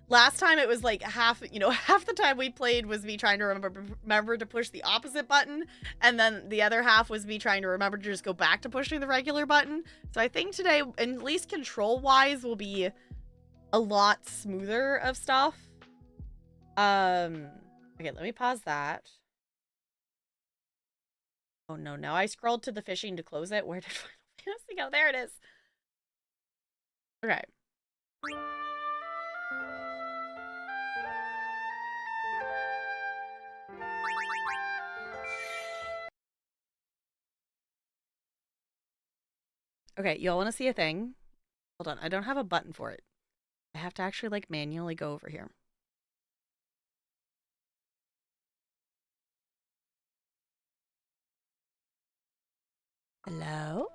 Last time it was like half the time we played was me trying to remember to push the opposite button, and then the other half was me trying to remember to just go back to pushing the regular button. So I think today, at least control-wise, will be a lot smoother of stuff. Okay, let me pause that. Oh no, now I scrolled to the fishing to close it. Where did Final Fantasy go? There it is. Okay. Okay, y'all want to see a thing? Hold on, I don't have a button for it. I have to actually, like, manually go over here. Hello?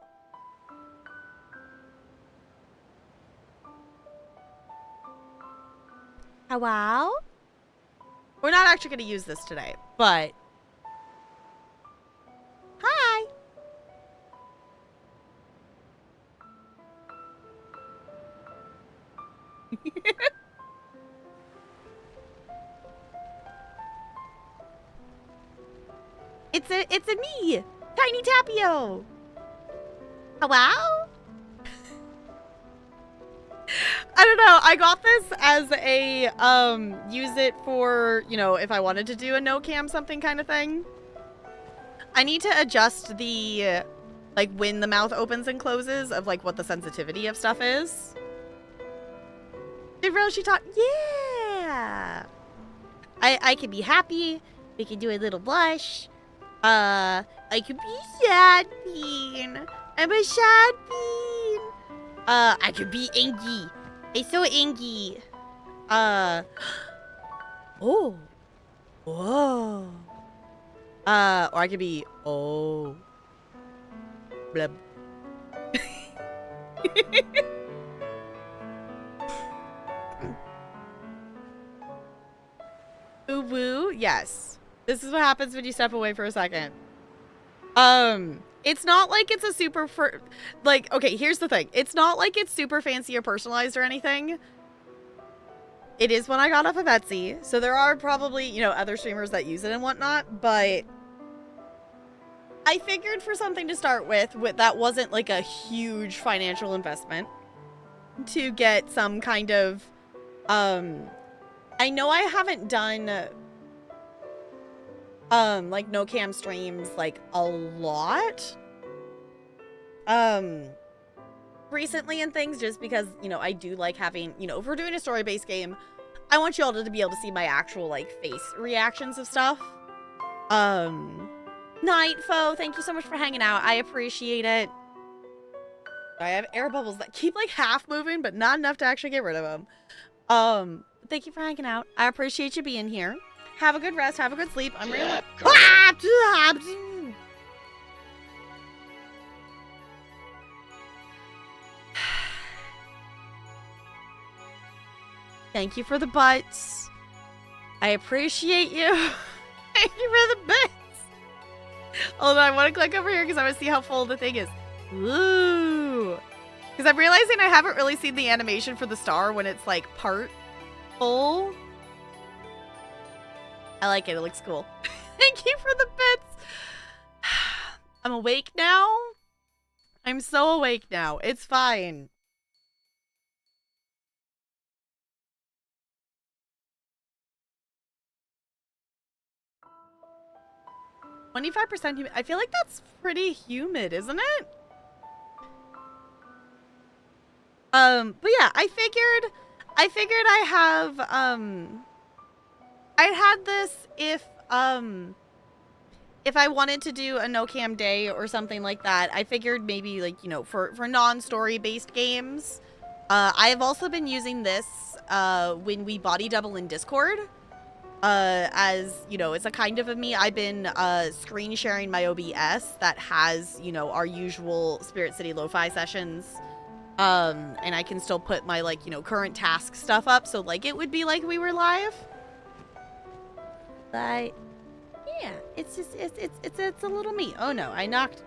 Hello? We're not actually going to use this today, but... Hi! It's a me! Tiny Tapio! Hello? I don't know. I got this as a, use it for, if I wanted to do a no cam something kind of thing. I need to adjust the, like, when the mouth opens and closes of, like, what the sensitivity of stuff is. Did Roshi talk? Yeah! I could be happy. We can do a little blush. I could be sad bean. I'm a sad bean. I could be angry. I'm so angry. Oh. Whoa. Or I could be, oh. Blub. Ooh woo, yes. This is what happens when you step away for a second. It's not like it's a super okay, here's the thing. It's not like it's super fancy or personalized or anything. It is when I got off of Etsy, so there are probably, other streamers that use it and whatnot, but I figured for something to start with that wasn't like a huge financial investment to get some kind of, I know I haven't done, like, no cam streams, like, a lot, recently and things, just because, I do like having, if we're doing a story-based game, I want you all to be able to see my actual, like, face reactions of stuff. Nightfo, thank you so much for hanging out. I appreciate it. I have air bubbles that keep, like, half moving, but not enough to actually get rid of them. Thank you for hanging out. I appreciate you being here. Have a good rest. Have a good sleep. I'm really... Thank you for the butts. I appreciate you. Thank you for the bits. Hold on, I want to click over here because I want to see how full the thing is. Ooh. Because I'm realizing I haven't really seen the animation for the star when it's like part full. I like it. It looks cool. Thank you for the bits. I'm awake now. I'm so awake now. It's fine. "25% humid." I feel like that's pretty humid, isn't it? But yeah, I figured I have, I had this if I wanted to do a no cam day or something like that. I figured maybe, like, you know, for non-story based games. I have also been using this, when we body double in Discord. As, you know, it's a kind of me. I've been, screen sharing my OBS that has, you know, our usual Spirit City Lo-Fi sessions. And I can still put my, like, you know, current task stuff up, so, like, it would be like we were live. But, yeah, it's just, it's a little me. Oh, no, I knocked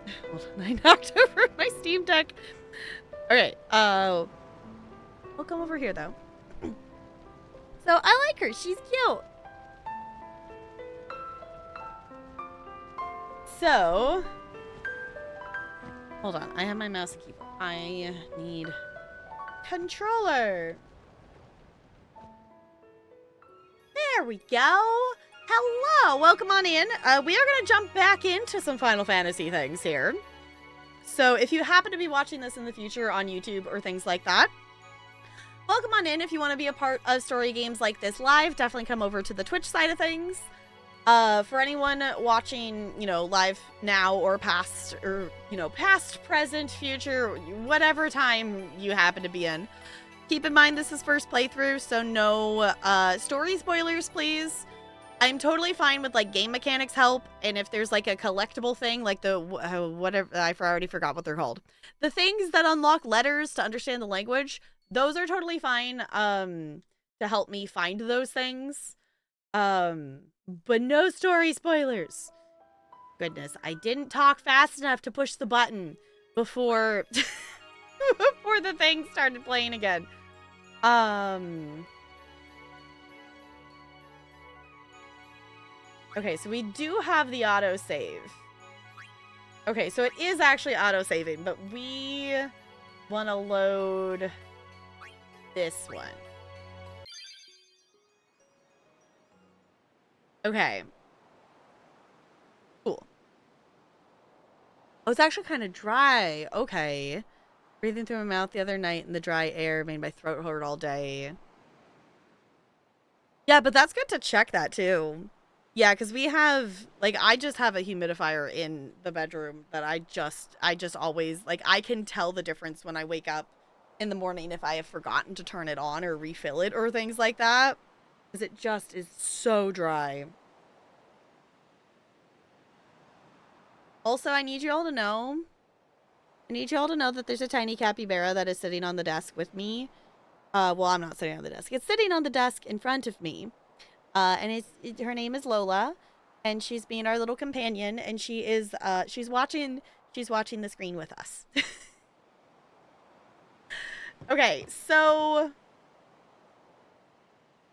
over my Steam Deck. Okay, we'll come over here, though. So, I like her. She's cute. So, hold on. I have my mouse and keyboard. I need controller. There we go. Hello. Welcome on in. We are going to jump back into some Final Fantasy things here. So if you happen to be watching this in the future on YouTube or things like that, welcome on in. If you want to be a part of story games like this live, definitely come over to the Twitch side of things. For anyone watching, you know, live now or past, or, you know, past, present, future, whatever time you happen to be in, keep in mind this is first playthrough, so no story spoilers, please. I'm totally fine with, like, game mechanics help, and if there's, like, a collectible thing, like the, whatever, I already forgot what they're called. The things that unlock letters to understand the language, those are totally fine, to help me find those things. But no story spoilers. Goodness, I didn't talk fast enough to push the button before before the thing started playing again. Okay, so we do have the autosave. Okay, so it is actually autosaving, but we want to load this one. Okay. Cool. Oh, it's actually kind of dry. Okay. Breathing through my mouth the other night in the dry air made my throat hurt all day. Yeah, but that's good to check that too. Yeah, because we have, like, I just have a humidifier in the bedroom that I just always, like, I can tell the difference when I wake up in the morning if I have forgotten to turn it on or refill it or things like that. Because it just is so dry. Also, I need you all to know that there's a tiny capybara that is sitting on the desk with me. Well, I'm not sitting on the desk. It's sitting on the desk in front of me. And her name is Lola, and she's being our little companion, and she is, she's watching the screen with us. Okay, so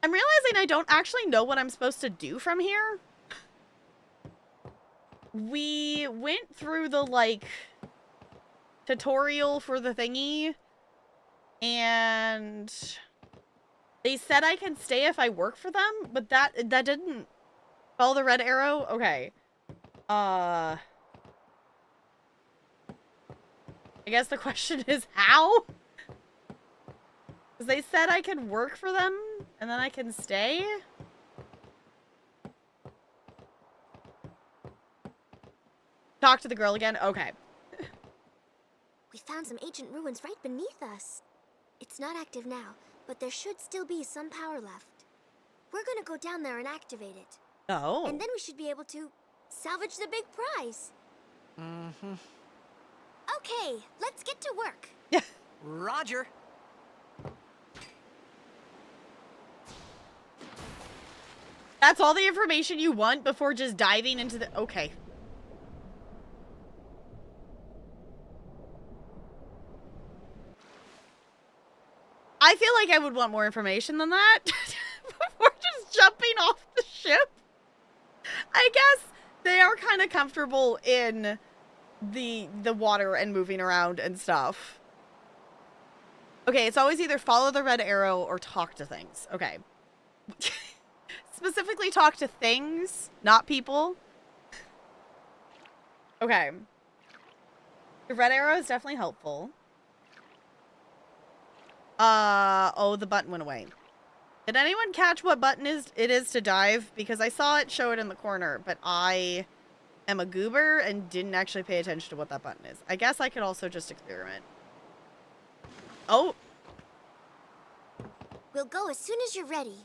I'm realizing I don't actually know what I'm supposed to do from here. We went through the, like, tutorial for the thingy, and they said I can stay if I work for them, but that didn't follow the red arrow. Okay. I guess the question is how? Because they said I can work for them, and then I can stay? Talk to the girl again? Okay. We found some ancient ruins right beneath us. It's not active now, but there should still be some power left. We're gonna go down there and activate it. Oh. And then we should be able to salvage the big prize. Mm-hmm. Okay, let's get to work. Yeah. Roger. That's all the information you want before just diving into the... Okay. I feel like I would want more information than that before just jumping off the ship. I guess they are kind of comfortable in the water and moving around and stuff. Okay, it's always either follow the red arrow or talk to things. Okay. Specifically talk to things, not people. Okay. The red arrow is definitely helpful. Oh, the button went away. Did anyone catch what button it is to dive? Because I saw it show it in the corner, but I am a goober and didn't actually pay attention to what that button is. I guess I could also just experiment. Oh. We'll go as soon as you're ready.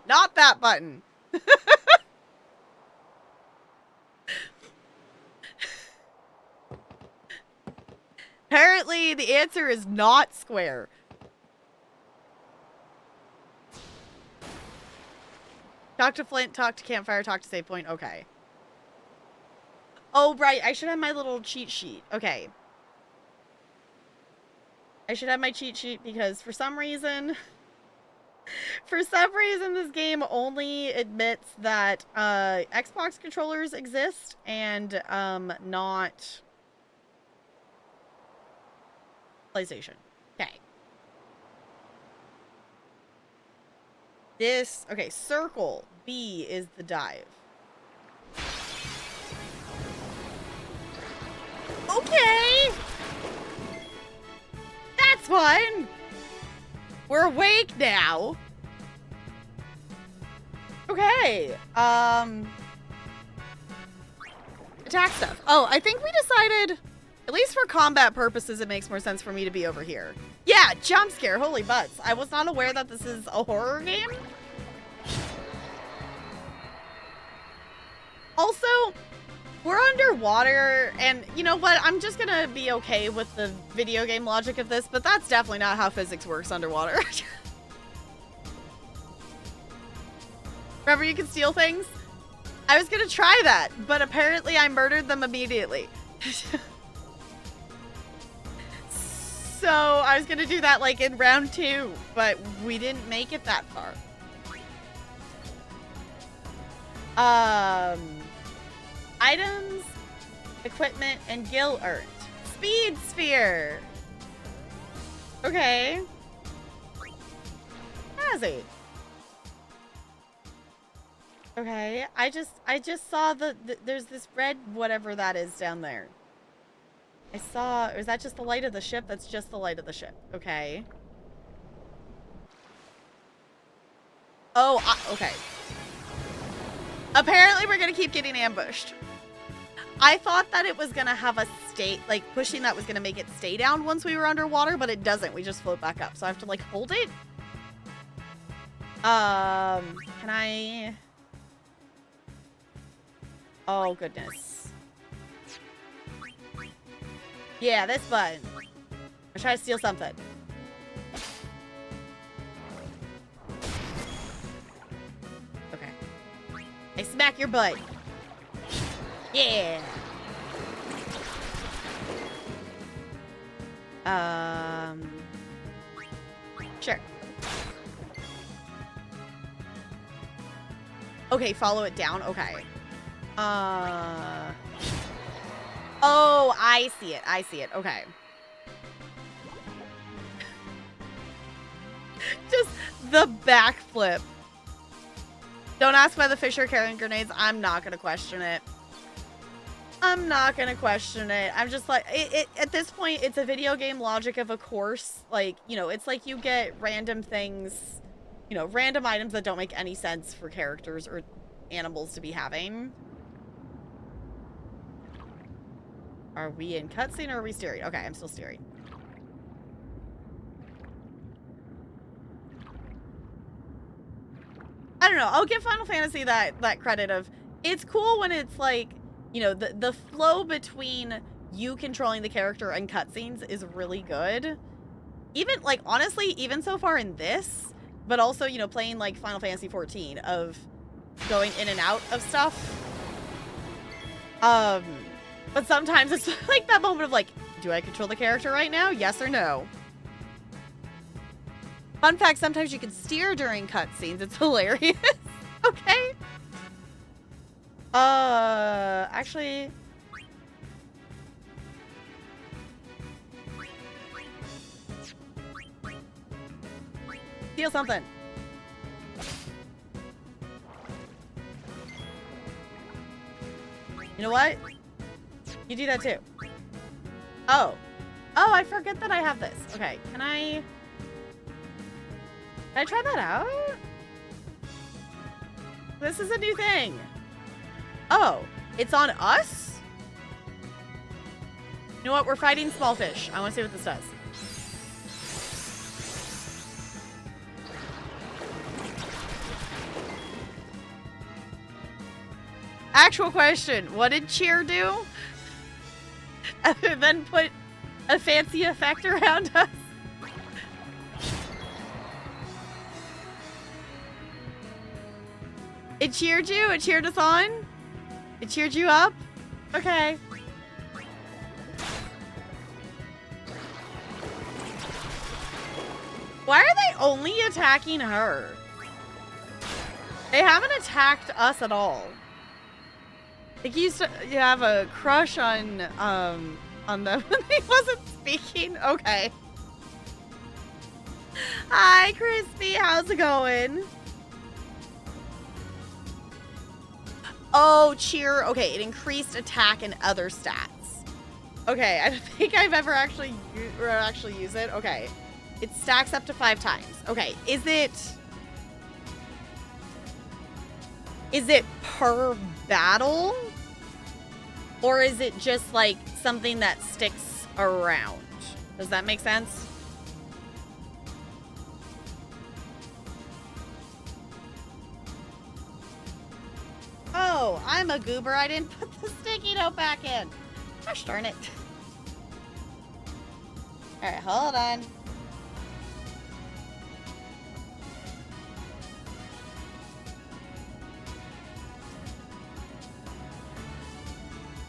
Not that button. Apparently, the answer is not square. Talk to Flint, talk to Campfire, talk to Save Point. Okay. Oh, right. I should have my little cheat sheet. Okay. I should have my cheat sheet because for some reason... this game only admits that Xbox controllers exist and not PlayStation. Okay. Okay, circle. B is the dive. Okay! That's fun! We're awake now. Okay. Attack stuff. Oh, I think we decided, at least for combat purposes, it makes more sense for me to be over here. Yeah, jump scare. Holy butts. I was not aware that this is a horror game. Also, we're underwater, and you know what? I'm just gonna be okay with the video game logic of this, but that's definitely not how physics works underwater. Remember you can steal things? I was gonna try that, but apparently I murdered them immediately. So I was gonna do that like in round 2, but we didn't make it that far. Items, equipment, and gil earned. Speed sphere. Okay. Hazzy. Okay, I just saw there's this red whatever that is down there. I saw, is that just the light of the ship? That's just the light of the ship. Okay. Oh, okay. Apparently we're gonna keep getting ambushed. I thought that it was gonna have a stay, like pushing that was gonna make it stay down once we were underwater, but it doesn't. We just float back up. So I have to like hold it. Can I? Oh goodness. Yeah, this button. I'm trying to steal something. Okay. I smack your butt. Yeah. Sure. Okay, follow it down. Okay. Oh, I see it. I see it. Okay. Just the backflip. Don't ask why the fish are carrying grenades. I'm not going to question it. I'm not going to question it. I'm just like, at this point, it's a video game logic of a course. Like, you know, it's like you get random things, you know, random items that don't make any sense for characters or animals to be having. Are we in cutscene or are we steering? Okay, I'm still steering. I don't know. I'll give Final Fantasy that credit of, it's cool when it's like, you know, the flow between you controlling the character and cutscenes is really good. Even, like, honestly, even so far in this, but also, you know, playing like Final Fantasy 14 of going in and out of stuff. But sometimes it's like that moment of like, do I control the character right now? Yes or no? Fun fact, sometimes you can steer during cutscenes. It's hilarious. Okay. Actually... steal something. You know what? You do that too. Oh. Oh, I forget that I have this. Okay, can I try that out? This is a new thing. Oh, it's on us? You know what? We're fighting small fish. I want to see what this does. Actual question. What did cheer do? Other than put a fancy effect around us? It cheered you? It cheered us on? It cheered you up? Okay. Why are they only attacking her? They haven't attacked us at all. Like you have a crush on them when he wasn't speaking. Okay. Hi, Crispy. How's it going? Oh, cheer. Okay, it increased attack and other stats. Okay, I don't think I've ever actually use it. Okay, it stacks up to 5 times. Okay, is it per battle? Or is it just like something that sticks around? Does that make sense? Oh, I'm a goober. I didn't put the sticky note back in. Gosh darn it. All right, hold on.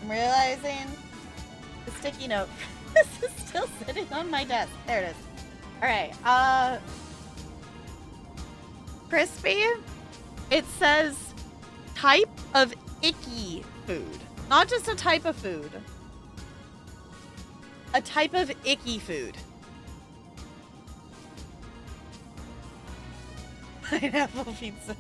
I'm realizing the sticky note is still sitting on my desk. There it is. All right. Crispy. It says type of icky food. Not just a type of food. A type of icky food. Pineapple pizza.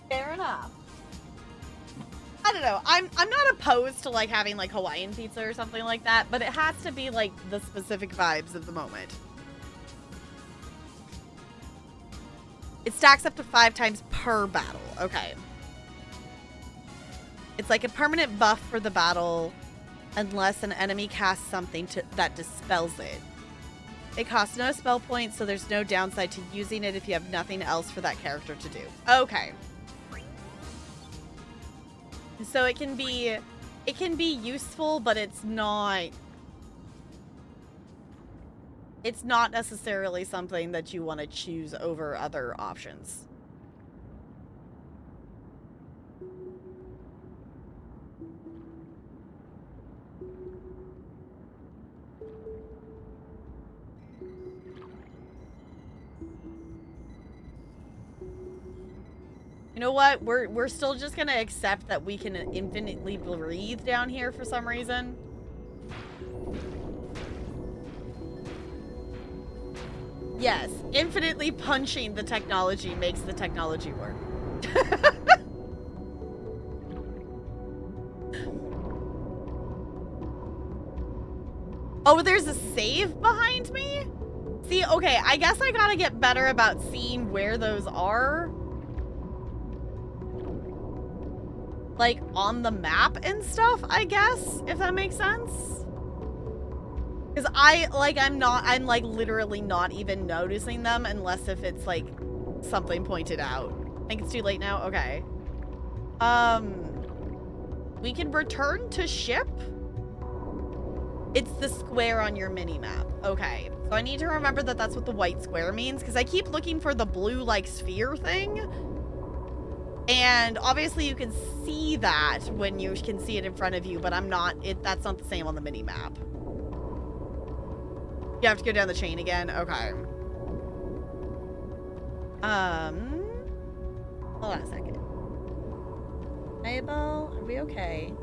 Fair enough. I don't know. I'm not opposed to like having like Hawaiian pizza or something like that, but it has to be like the specific vibes of the moment. It stacks up to 5 times per battle. Okay. It's like a permanent buff for the battle unless an enemy casts something that dispels it. It costs no spell points, so there's no downside to using it if you have nothing else for that character to do. Okay. So it can be useful, but it's not necessarily something that you want to choose over other options. You know what? We're still just gonna accept that we can infinitely breathe down here for some reason. Yes, infinitely punching the technology makes the technology work. Oh, there's a save behind me? See, okay, I guess I gotta get better about seeing where those are. Like, on the map and stuff, I guess, if that makes sense. Because I'm literally not even noticing them unless if it's, like, something pointed out. I think it's too late now? Okay. We can return to ship? It's the square on your mini-map. Okay. So I need to remember that that's what the white square means, because I keep looking for the blue, like, sphere thing. And obviously you can see that when you can see it in front of you, but that's not the same on the mini-map. You have to go down the chain again? Okay. Hold on a second. Mabel, are we okay?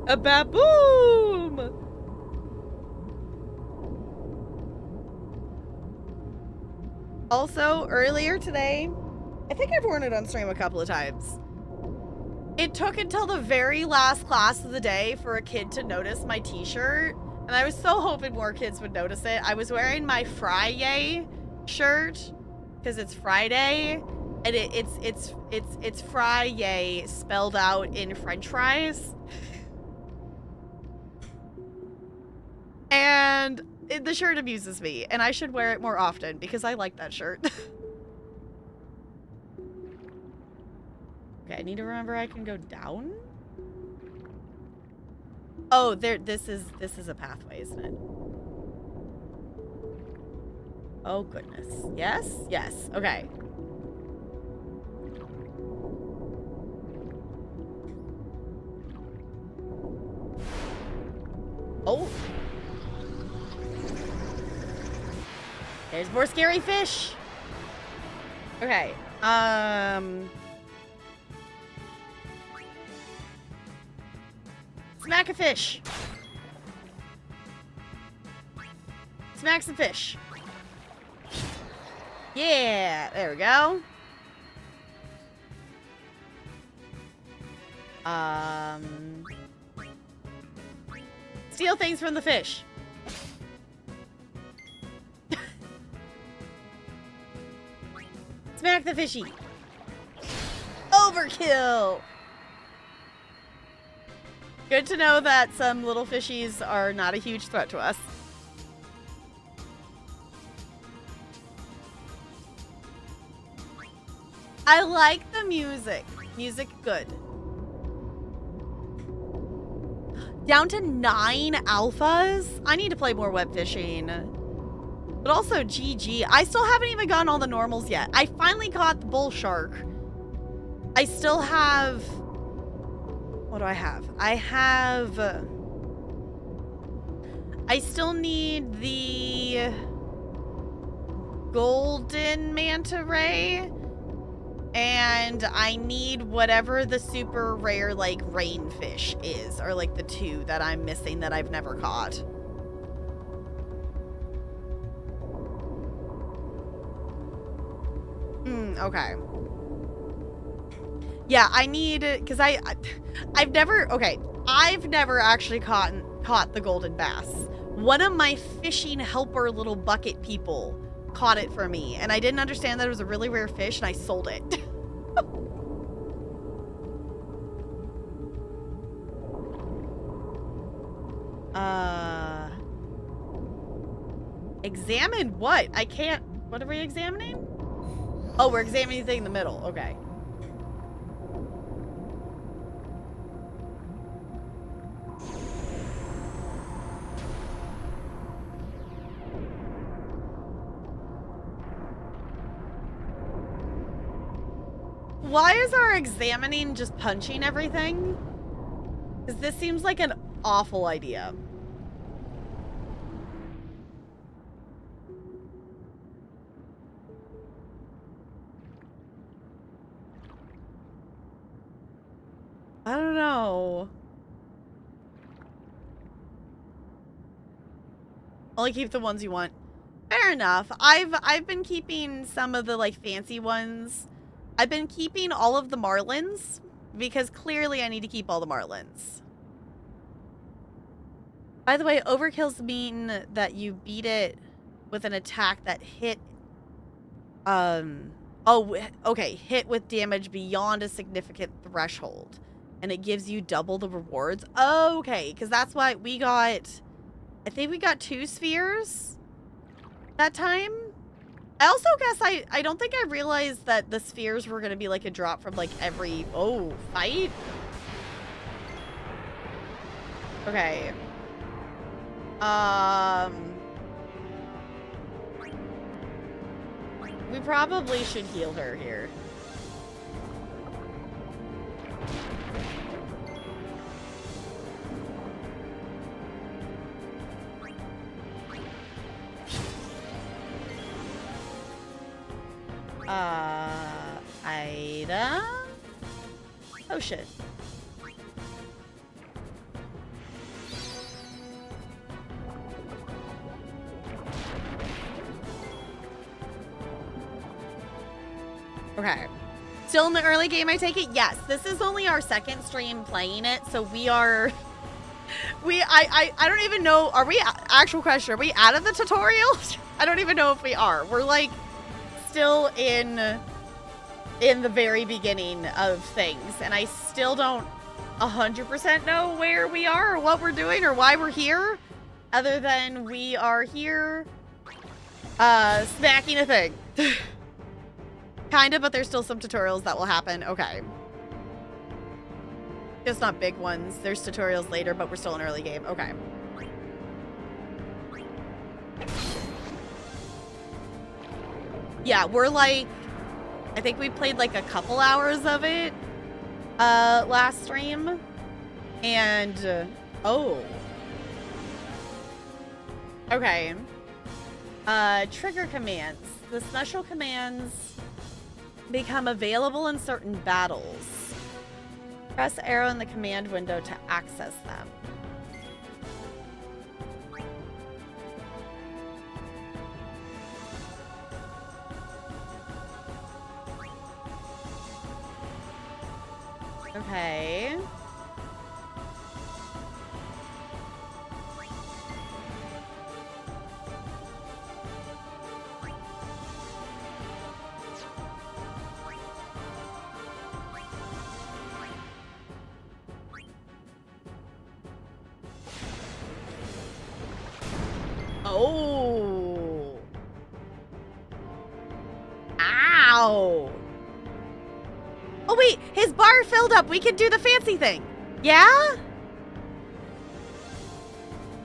A baboom! Also, earlier today, I think I've worn it on stream a couple of times. It took until the very last class of the day for a kid to notice my t-shirt, and I was so hoping more kids would notice it. I was wearing my Friday shirt because it's Friday, and it's Friday spelled out in French fries. And the shirt amuses me, and I should wear it more often because I like that shirt. Okay, I need to remember I can go down. Oh, this is a pathway, isn't it? Oh goodness. Yes? Yes. Okay. Oh. There's more scary fish. Okay. Smack a fish. Smack some fish. Yeah, there we go. Steal things from the fish. Smack the fishy. Overkill. Good to know that some little fishies are not a huge threat to us. I like the music. Music, good. Down to 9 alphas? I need to play more web fishing. But also, GG. I still haven't even gotten all the normals yet. I finally caught the bull shark. I still have... What do I have? I still need the golden manta ray. And I need whatever the super rare, like, rainfish is. Or, like, the 2 that I'm missing that I've never caught. Okay. Yeah, I need... Because I've never... Okay. I've never actually caught the golden bass. One of my fishing helper little bucket people caught it for me, and I didn't understand that it was a really rare fish, and I sold it. Examine what? I can't... What are we examining? Oh, we're examining the thing in the middle. Okay. Why is our examining just punching everything? Because this seems like an awful idea. I don't know. Only keep the ones you want. Fair enough. I've been keeping some of the like fancy ones. I've been keeping all of the marlins because clearly I need to keep all the marlins. By the way, overkills mean that you beat it with an attack that hit oh, okay, hit with damage beyond a significant threshold. And it gives you double the rewards. Okay, because that's why we got... I think we got 2 spheres. that time. I also guess I don't think I realized that the spheres were gonna be like a drop from like every fight. Okay. We probably should heal her here. Item? Oh shit. Okay. Still in the early game, I take it? Yes. This is only our second stream playing it, so we are... I don't even know... Are we... Actual question. Are we out of the tutorial? I don't even know if we are. We're, like, still in the very beginning of things, and I still don't 100% know where we are or what we're doing or why we're here, other than we are here smacking a thing. Kinda, but there's still some tutorials that will happen. Okay. Just not big ones. There's tutorials later, but we're still in early game. Okay. Yeah, we're like... I think we played like a couple hours of it last stream. And... Okay. Trigger commands. The special commands become available in certain battles. Press arrow in the command window to access them. Okay. Oh. Ow. Oh, wait. His bar filled up. We can do the fancy thing. Yeah?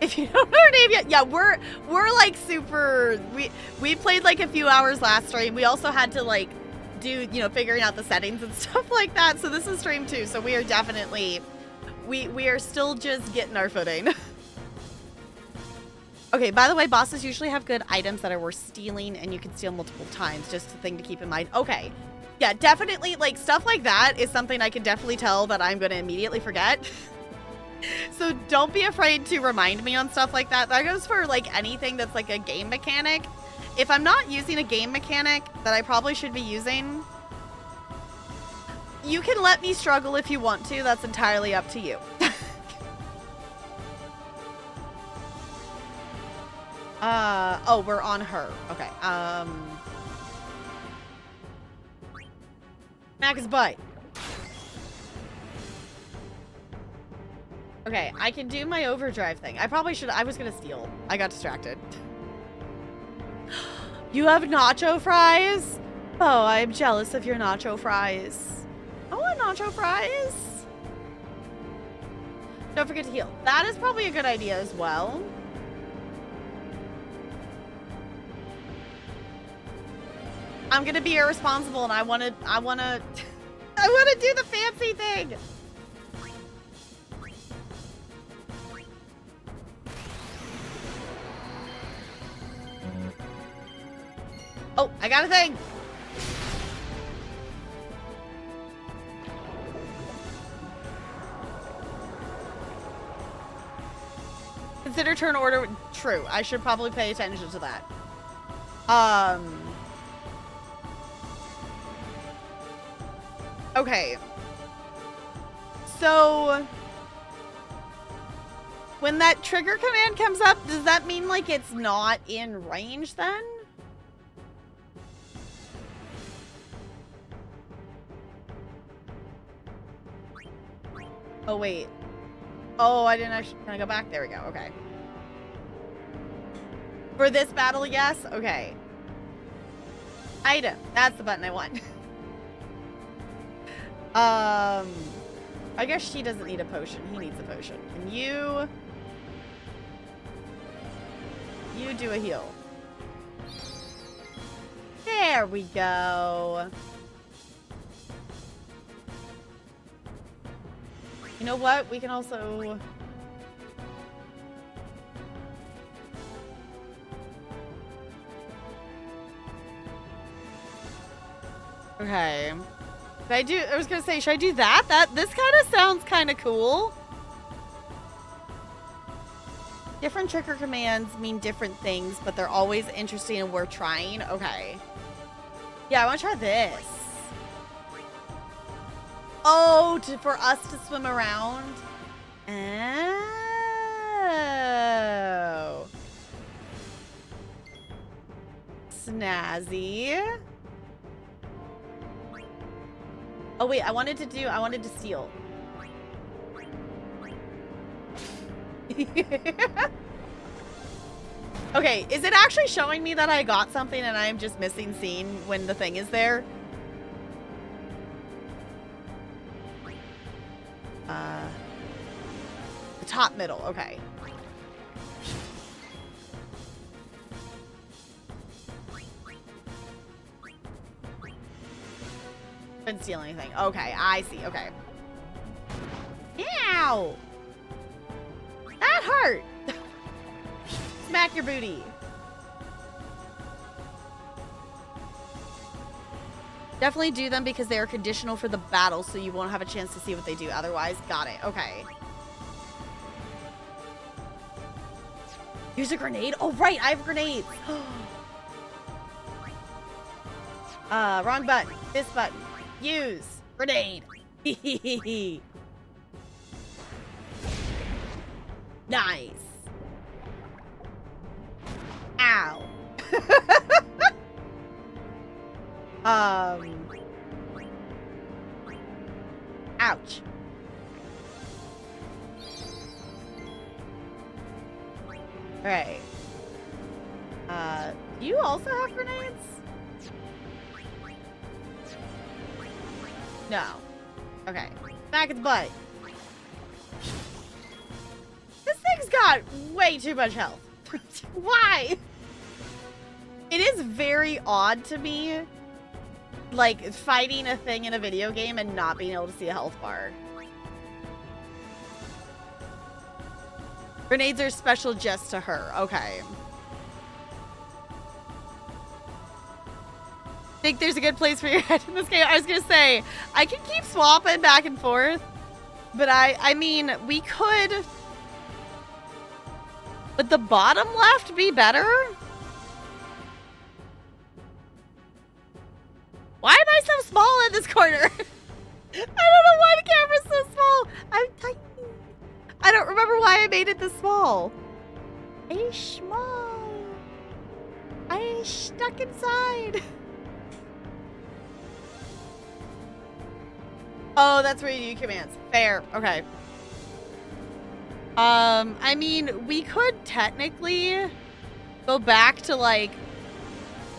If you don't know her name yet. Yeah, we're like super... We played like a few hours last stream. We also had to like do, you know, figuring out the settings and stuff like that. So this is stream 2. So we are definitely... We are still just getting our footing. Okay, by the way, bosses usually have good items that are worth stealing, and you can steal multiple times. Just a thing to keep in mind. Okay. Yeah, definitely, like, stuff like that is something I can definitely tell that I'm going to immediately forget. So don't be afraid to remind me on stuff like that. That goes for, like, anything that's, like, a game mechanic. If I'm not using a game mechanic that I probably should be using, you can let me struggle if you want to. That's entirely up to you. Oh, we're on her. Okay. Max bite. Okay, I can do my overdrive thing. I probably should. I was gonna steal. I got distracted. You have nacho fries? Oh, I'm jealous of your nacho fries. I want nacho fries. Don't forget to heal. That is probably a good idea as well. I'm gonna be irresponsible, and I wanna do the fancy thing. Oh, I got a thing. Consider turn order. True. I should probably pay attention to that. Okay. So when that trigger command comes up, does that mean like it's not in range then? Oh, wait. Oh, I didn't actually... Can I go back? There we go. Okay. For this battle, yes? Okay. Item. That's the button I want. I guess she doesn't need a potion. He needs a potion. Can you... You do a heal. There we go. You know what? We can also... Okay. I was gonna say, should I do that? This kind of sounds kind of cool. Different trigger commands mean different things, but they're always interesting and worth trying. Okay. Yeah, I want to try this. Oh, for us to swim around? Oh. Snazzy. Oh, wait, I wanted to steal. Okay, is it actually showing me that I got something and I'm just missing scene when the thing is there? The top middle, okay. Didn't steal anything. Okay, I see, okay. Ow! That hurt! Smack your booty. Definitely do them because they are conditional for the battle, so you won't have a chance to see what they do otherwise. Got it. Okay. Use a grenade? Oh, right. I have grenades. Wrong button. This button. Use. Grenade. Nice. Ow. Ouch. Alright. You also have grenades? No. Okay. Back at the butt. This thing's got way too much health. Why? It is very odd to me, like, fighting a thing in a video game and not being able to see a health bar. Grenades are special just to her. Okay. Think there's a good place for your head in this game? I was gonna say, I can keep swapping back and forth, but I mean, we could... Would the bottom left be better? Why am I so small in this corner? I don't know why the camera's so small. I'm tiny. I don't remember why I made it this small. It's small. I'm stuck inside. Oh, that's where you do commands. Fair. Okay. I mean, we could technically go back to, like,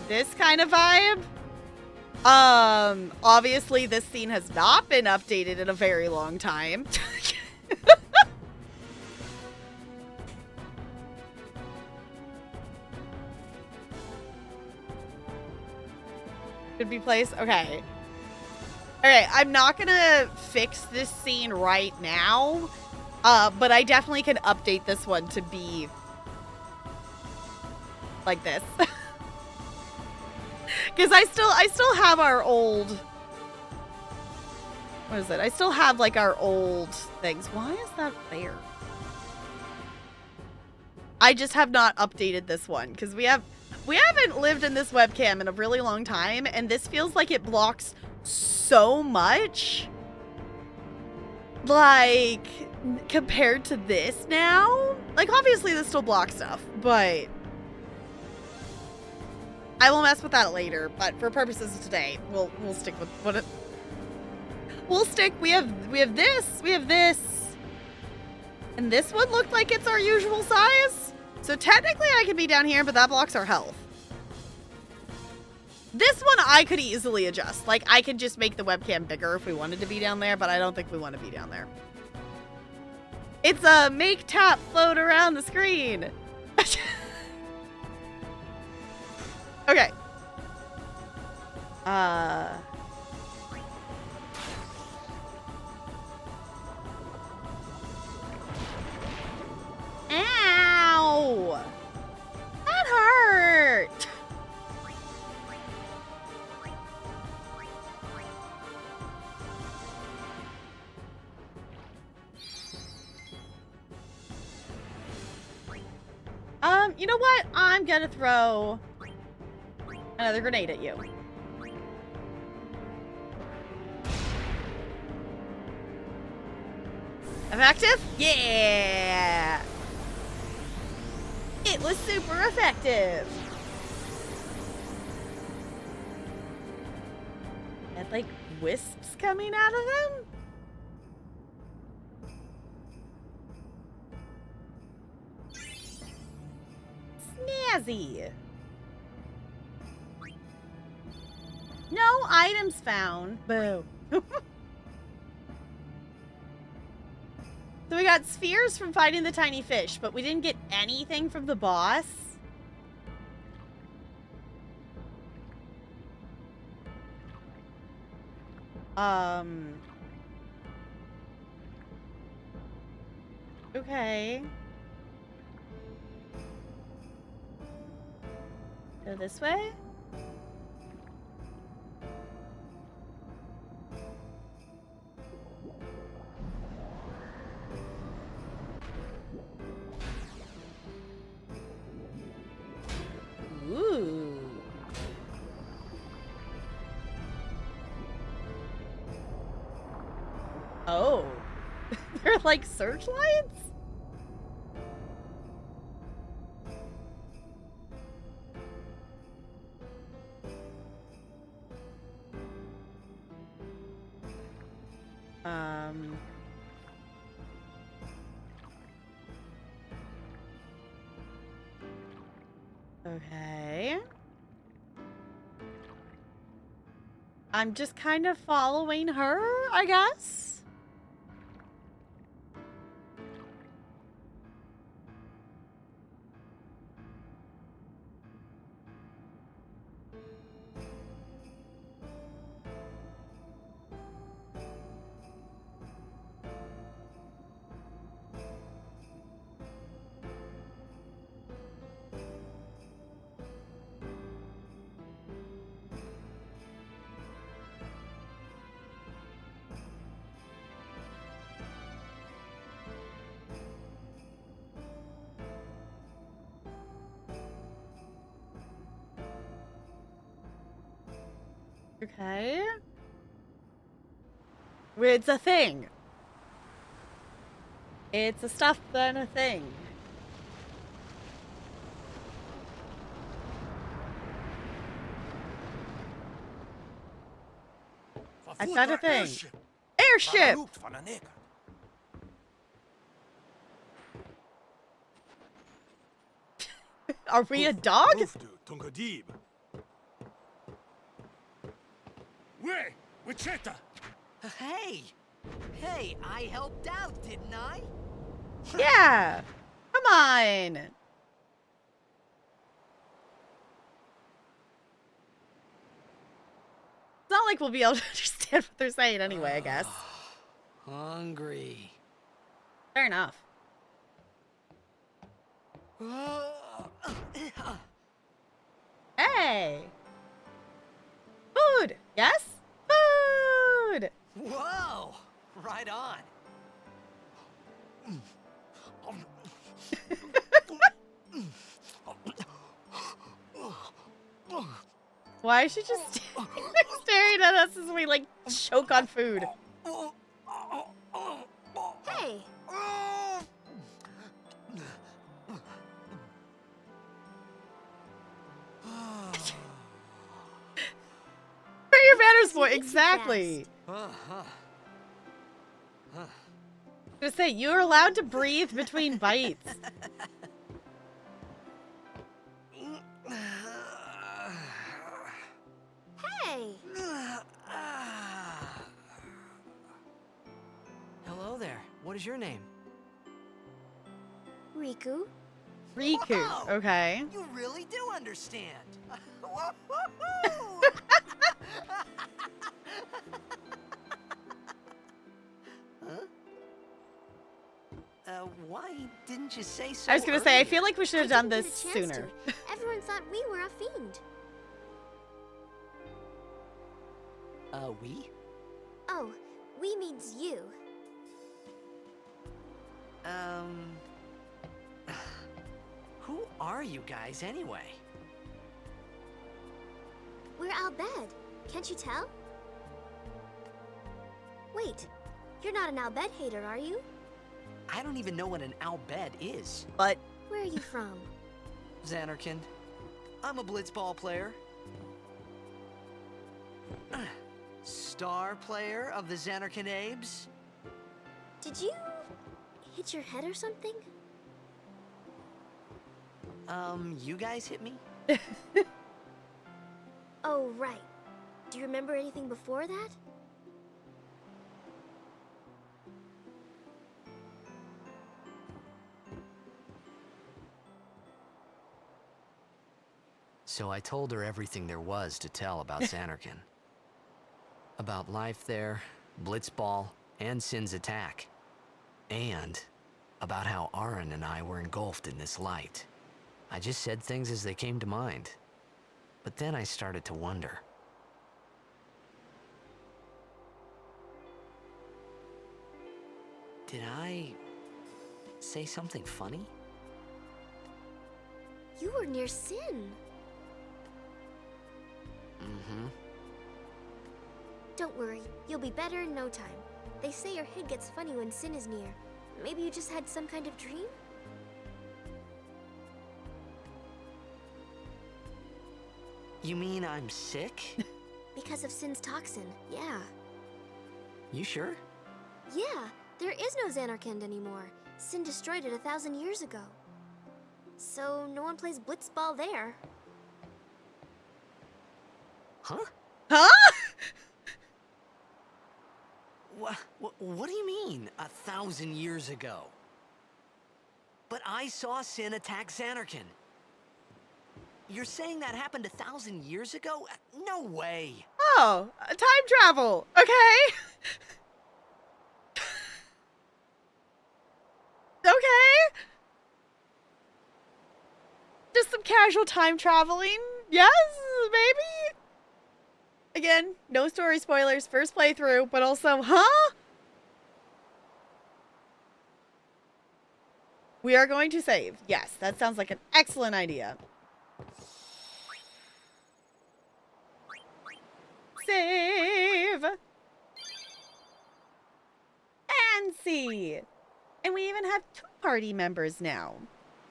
this kind of vibe. Obviously this scene has not been updated in a very long time. Could be placed. Okay. Alright, I'm not gonna fix this scene right now. But I definitely can update this one to be like this. Because I still have our old... What is it? I still have, like, our old things. Why is that there? I just have not updated this one. Because we haven't lived in this webcam in a really long time. And this feels like it blocks so much. Like, compared to this now. Like, obviously this still blocks stuff. But... I will mess with that later, but for purposes of today, we'll stick with what it... We'll stick, we have this, and this one looked like it's our usual size. So technically I could be down here, but that blocks our health. This one I could easily adjust. Like, I could just make the webcam bigger if we wanted to be down there, but I don't think we want to be down there. It's a make tap float around the screen. Okay. Ow! That hurt! You know what? I'm gonna throw another grenade at you. Effective? Yeah! It was super effective! Had like wisps coming out of them? Snazzy! No items found. Boo. So we got spheres from fighting the tiny fish, but we didn't get anything from the boss. Okay. Go this way? Ooh. Oh. They're like searchlights? Okay. I'm just kind of following her, I guess. Okay. It's a thing. It's a stuff and a thing. I found a thing. Airship! Are we a dog? Hey, I helped out, didn't I? Yeah. Come on. It's not like we'll be able to understand what they're saying anyway, I guess. Hungry. Fair enough. Hey. Food. Yes? Food. Whoa! Right on. Why is she just staring at us as we like choke on food? Hey! Where are your manners, boy? Exactly. Just say you're allowed to breathe between bites. Hey. Hello there. What is your name? Riku? Riku. Whoa! Okay. You really do understand. Huh? Why didn't you say so I was gonna say, I earlier? feel like we should have I done didn't this get a chance sooner. to. Everyone thought we were a fiend. We? Oh, we means you. Who are you guys anyway? We're Al Bhed. Can't you tell? Wait, you're not an Al Bhed hater, are you? I don't even know what an Al Bhed is. But Where are you from? Xanarkin. I'm a blitzball player. Star player of the Xanarkin Abes. Did you hit your head or something? You guys hit me? Oh, right. Do you remember anything before that? So I told her everything there was to tell about Xanarkin. About life there, Blitzball, and Sin's attack. And about how Aaron and I were engulfed in this light. I just said things as they came to mind. But then I started to wonder. Did I say something funny? You were near Sin. Mm-hmm. Don't worry, you'll be better in no time. They say your head gets funny when Sin is near. Maybe you just had some kind of dream? You mean I'm sick? Because of Sin's toxin, yeah. You sure? Yeah, there is no Xanarkand anymore. Sin destroyed it 1,000 years ago. So no one plays blitzball there. Huh? huh? What do you mean, 1,000 years ago? But I saw Sin attack Xanarkin. You're saying that happened 1,000 years ago? No way. Oh, time travel. Okay. Okay. Just some casual time traveling. Yes, maybe. Again, no story spoilers, first playthrough, but also, huh? We are going to save. Yes, that sounds like an excellent idea. Save. And see. And we even have 2 party members now.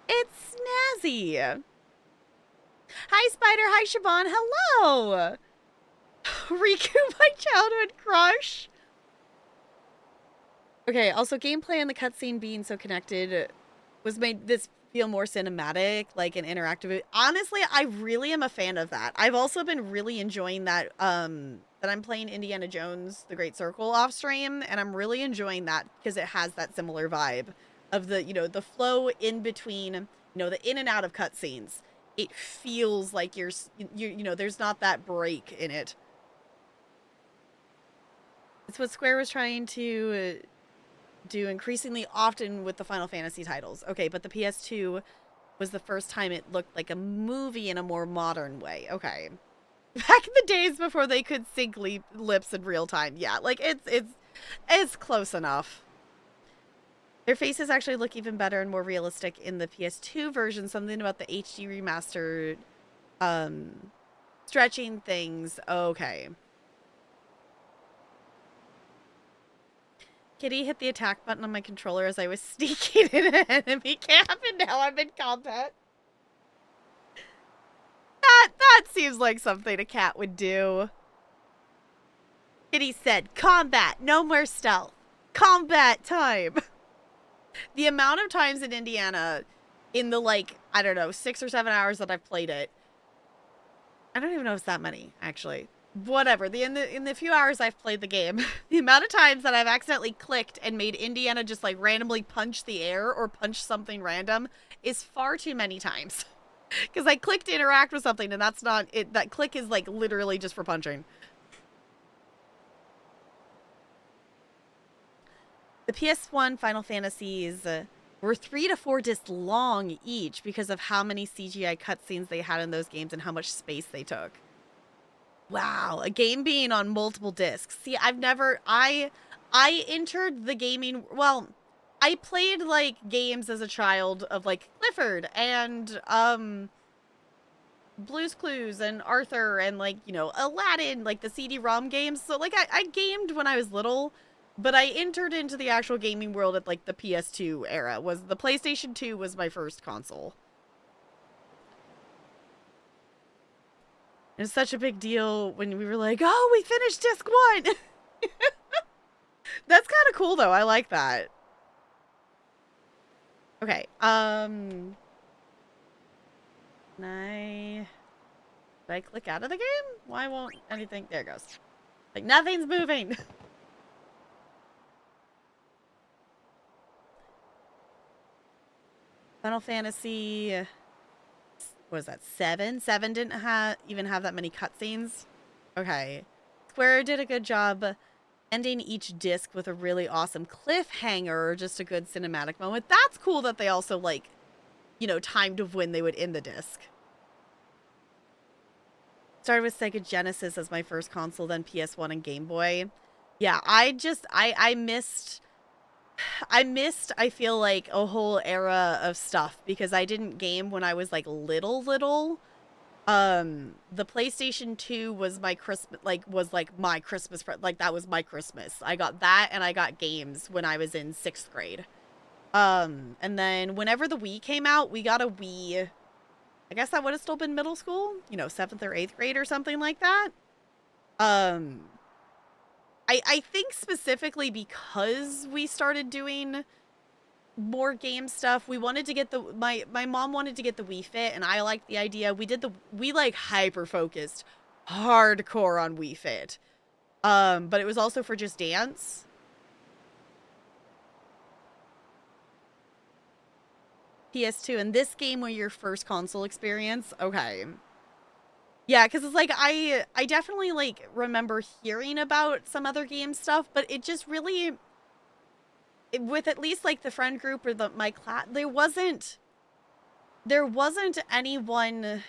It's Snazzy. Hi, Spider. Hi, Siobhan. Hello. Riku, my childhood crush. Okay, also gameplay and the cutscene being so connected was made this feel more cinematic, like an interactive. Honestly, I really am a fan of that. I've also been really enjoying that that I'm playing Indiana Jones The Great Circle off stream, and I'm really enjoying that because it has that similar vibe of the, you know, the flow in between, you know, the in and out of cutscenes. It feels like you know, there's not that break in it. It's what Square was trying to do increasingly often with the Final Fantasy titles. Okay, but the PS2 was the first time it looked like a movie in a more modern way. Okay. Back in the days before they could sync lips in real time. Yeah, like it's close enough. Their faces actually look even better and more realistic in the PS2 version. Something about the HD remastered stretching things. Okay. Kitty hit the attack button on my controller as I was sneaking in an enemy camp, and now I'm in combat. That seems like something a cat would do. Kitty said, combat, no more stealth. Combat time. The amount of times in Indiana, in the, like, I don't know, 6 or 7 hours that I've played it, I don't even know if it's that many, actually. whatever. In the few hours I've played the game, the amount of times that I've accidentally clicked and made Indiana just like randomly punch the air or punch something random is far too many times. Because I clicked to interact with something, and that's not it. That click is like literally just for punching. The PS1 Final Fantasies were 3 to 4 discs long each because of how many CGI cutscenes they had in those games and how much space they took. Wow, a game being on multiple discs. See, I entered the gaming, well, I played like games as a child of like Clifford and Blue's Clues and Arthur and like, you know, Aladdin, like the CD-ROM games. So like I gamed when I was little, but I entered into the actual gaming world at like the PS2 era. Was the PlayStation 2 was my first console. It's such a big deal when we were like, oh, we finished disc 1. That's kind of cool though. I like that. Okay. Did I click out of the game? Why won't anything? There it goes. Like nothing's moving. Final Fantasy, what was that, 7? 7 didn't even have that many cutscenes. Okay. Square did a good job ending each disc with a really awesome cliffhanger or just a good cinematic moment. That's cool that they also, like, you know, timed of when they would end the disc. Started with Sega Genesis as my first console, then PS1 and Game Boy. Yeah, I missed, I feel like, a whole era of stuff because I didn't game when I was, like, little. The PlayStation 2 was my Christmas, my Christmas, like, that was my Christmas. I got that and I got games when I was in 6th grade. And then whenever the Wii came out, we got a Wii. I guess that would have still been middle school, you know, 7th or 8th grade or something like that. I think specifically because we started doing more game stuff, we wanted to get my mom wanted to get the Wii Fit, and I liked the idea. We like hyper focused hardcore on Wii Fit. But it was also for Just Dance. PS2, and this game was your first console experience? Okay. Yeah, because it's like, I definitely, like, remember hearing about some other game stuff, but it just really, with at least, like, the friend group or my class, there wasn't anyone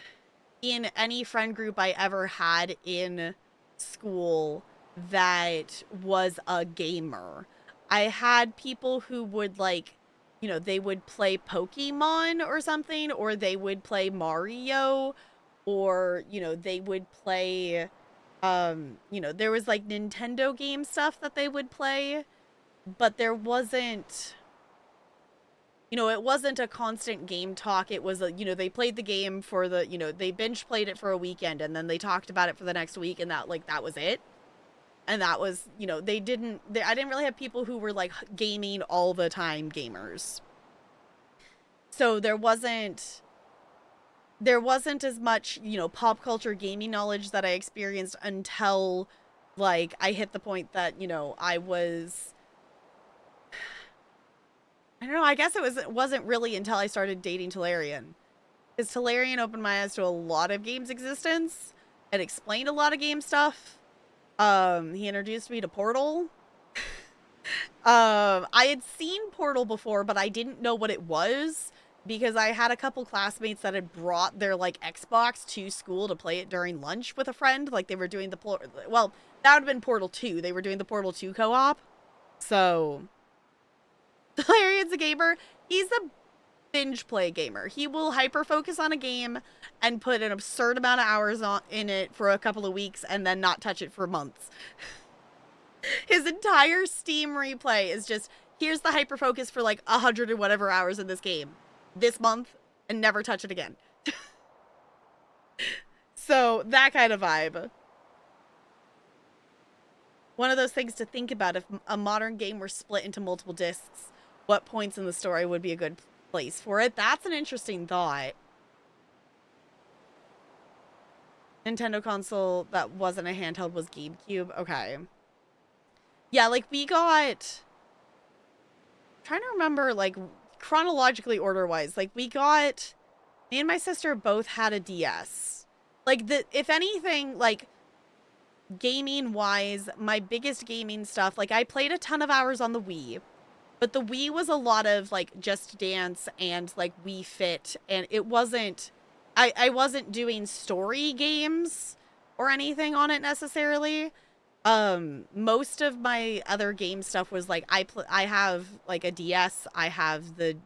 in any friend group I ever had in school that was a gamer. I had people who would, like, you know, they would play Pokemon or something, or they would play Mario, or, you know, they would play, you know, there was, like, Nintendo game stuff that they would play, but there wasn't, you know, it wasn't a constant game talk. It was, you know, they played the game for the, you know, they binge played it for a weekend, and then they talked about it for the next week, and that, like, that was it. And that was, you know, I didn't really have people who were, like, gaming all the time gamers. So there wasn't as much, you know, pop culture gaming knowledge that I experienced until, like, I hit the point that, you know, I don't know, I guess it wasn't really until I started dating Talarian. Because Talarian opened my eyes to a lot of games' existence and explained a lot of game stuff. He introduced me to Portal. I had seen Portal before, but I didn't know what it was because I had a couple classmates that had brought their, like, Xbox to school to play it during lunch with a friend. Like, they were doing well, that would have been Portal 2. They were doing the Portal 2 co-op. So, Talarian's a gamer. He's a binge play gamer. He will hyper focus on a game and put an absurd amount of hours in it for a couple of weeks and then not touch it for months. His entire Steam replay is just, here's the hyper focus for like 100 and whatever hours in this game this month and never touch it again. So that kind of vibe. One of those things to think about, if a modern game were split into multiple discs, what points in the story would be a good place for it? That's an interesting thought. Nintendo console that wasn't a handheld was GameCube. Okay. Yeah, like we got... I'm trying to remember, like, chronologically order-wise. Like, we got... Me and my sister both had a DS. Like, if anything, like, gaming-wise, my biggest gaming stuff... Like, I played a ton of hours on the Wii. But the Wii was a lot of, like, Just Dance and, like, Wii Fit. And it wasn't... I wasn't doing story games or anything on it necessarily. Most of my other game stuff was, like, I have, like, a DS. I have the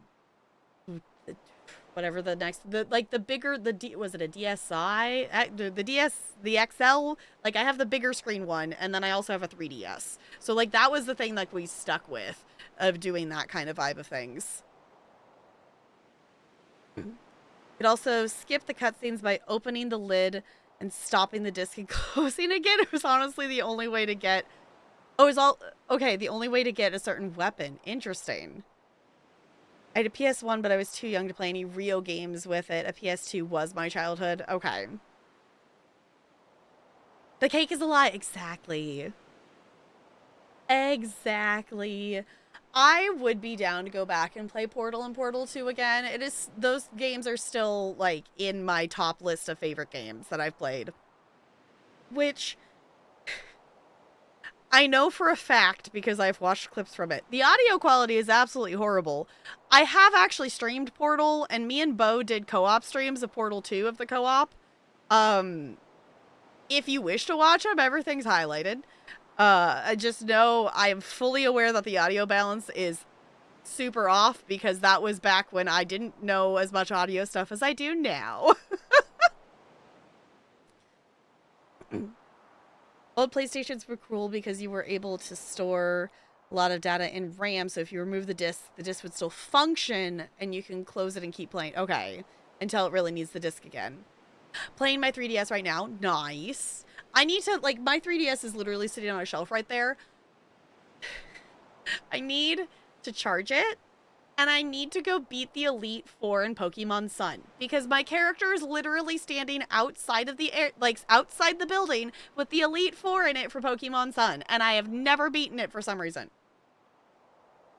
whatever the next... like, the bigger... was it a DSi? The DS... The XL? Like, I have the bigger screen one. And then I also have a 3DS. So, like, that was the thing, like, we stuck with. Of doing that kind of vibe of things. It also skipped the cutscenes by opening the lid and stopping the disc and closing again. It was honestly the only way to get... Oh, it was all... Okay, the only way to get a certain weapon. Interesting. I had a PS1, but I was too young to play any Rio games with it. A PS2 was my childhood. Okay. The cake is a lie. Exactly. Exactly. I would be down to go back and play Portal and Portal 2 again. It is... Those games are still, like, in my top list of favorite games that I've played. Which... I know for a fact, because I've watched clips from it, the audio quality is absolutely horrible. I have actually streamed Portal, and me and Bo did co-op streams of Portal 2 of the co-op. If you wish to watch them, everything's highlighted. I just know I am fully aware that the audio balance is super off because that was back when I didn't know as much audio stuff as I do now. Old PlayStations were cool because you were able to store a lot of data in RAM, so if you remove the disc would still function and you can close it and keep playing. Okay, until it really needs the disc again. Playing my 3DS right now. Nice. I need to, like, my 3DS is literally sitting on a shelf right there. I need to charge it, and I need to go beat the Elite Four in Pokemon Sun, because my character is literally standing outside of the air, like, outside the building with the Elite Four in it for Pokemon Sun, and I have never beaten it for some reason.